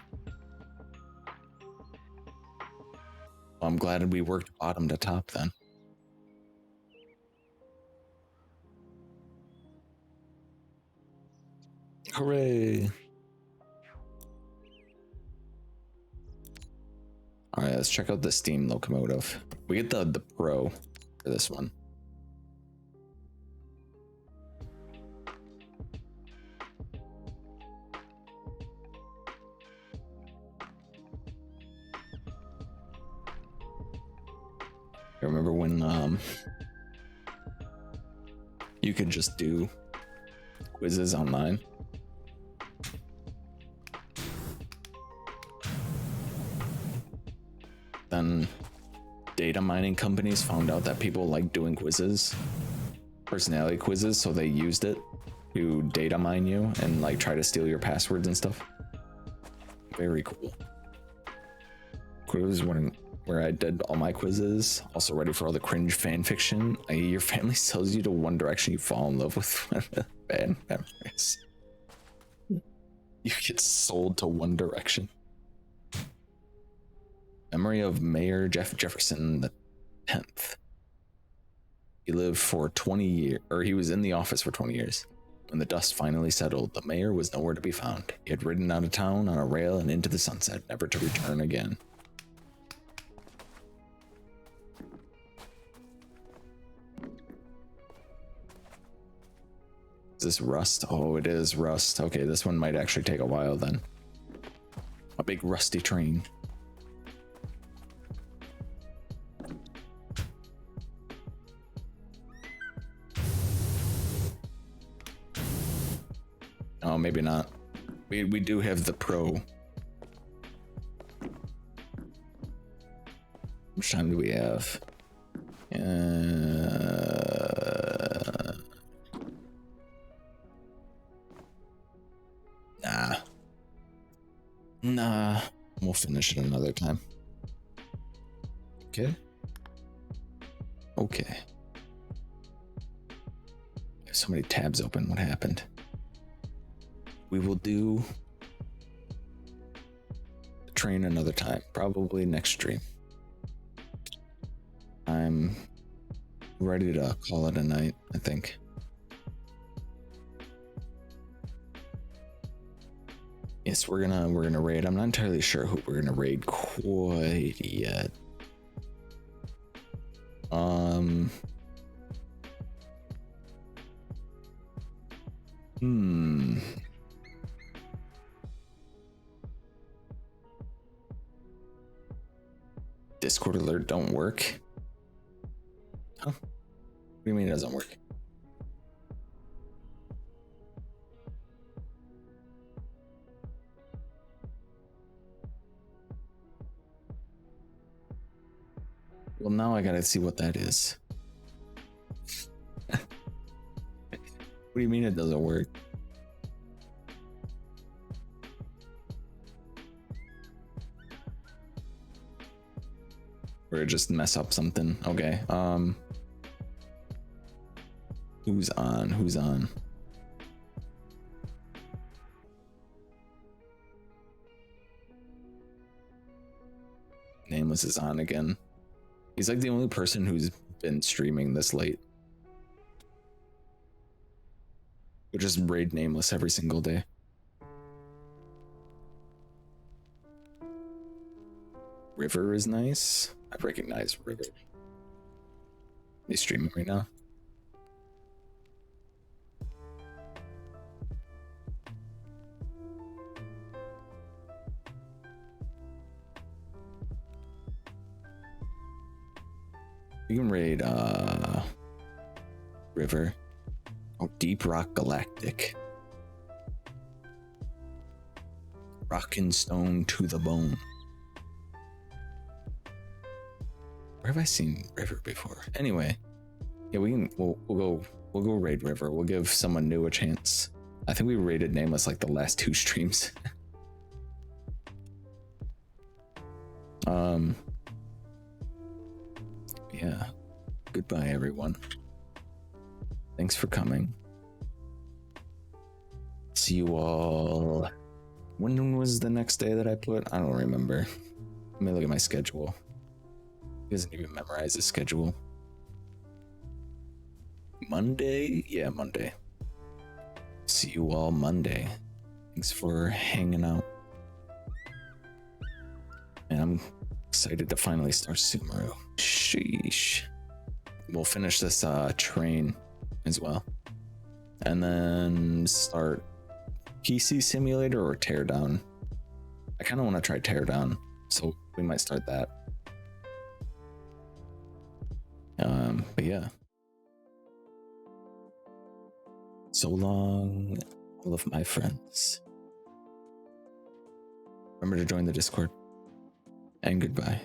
Well, I'm glad we worked bottom to top then. Hooray! All right, let's check out the steam locomotive. We get the pro for this one. I remember when you could just do quizzes online. Then data mining companies found out that people like doing quizzes, personality quizzes, so they used it to data mine you and like try to steal your passwords and stuff. Very cool. Quiz where I did all my quizzes, also ready for all the cringe fan fiction. Your family sells you to One Direction, you fall in love with bad memories. You get sold to One Direction. Memory of Mayor Jeff Jefferson the 10th. He lived for 20 years, or he was in the office for 20 years. When the dust finally settled, the mayor was nowhere to be found. He had ridden out of town on a rail and into the sunset, never to return again. Is this rust? Oh, it is rust. Okay, this one might actually take a while then. A big rusty train. Oh, maybe not. We do have the pro. How much time do we have? Nah. We'll finish it another time. Okay. Okay. I have so many tabs open. What happened? We will do the train another time, probably next stream. I'm ready to call it a night, I think. Yes, we're gonna raid. I'm not entirely sure who we're gonna raid quite yet. Discord alert don't work? Huh? What do you mean it doesn't work? Well, now I gotta see what that is. What do you mean it doesn't work? Or just mess up something. Okay. Who's on? Who's on? Nameless is on again. He's like the only person who's been streaming this late. We just raid Nameless every single day. River is nice. I recognize River. He's streaming right now. You can raid River. Oh, Deep Rock Galactic. Rock and stone to the bone. Where have I seen River before? Anyway, yeah, we'll go raid River. We'll give someone new a chance. I think we raided Nameless like the last 2 streams. Yeah. Goodbye, everyone. Thanks for coming. See you all. When was the next day that I put? I don't remember. Let me look at my schedule. He doesn't even memorize the schedule. Monday? Yeah, Monday. See you all Monday. Thanks for hanging out. And I'm excited to finally start Sumeru. Sheesh. We'll finish this train as well. And then start PC Simulator or Teardown. I kind of want to try Teardown, so we might start that. But yeah. So long, all of my friends. Remember to join the Discord. And goodbye.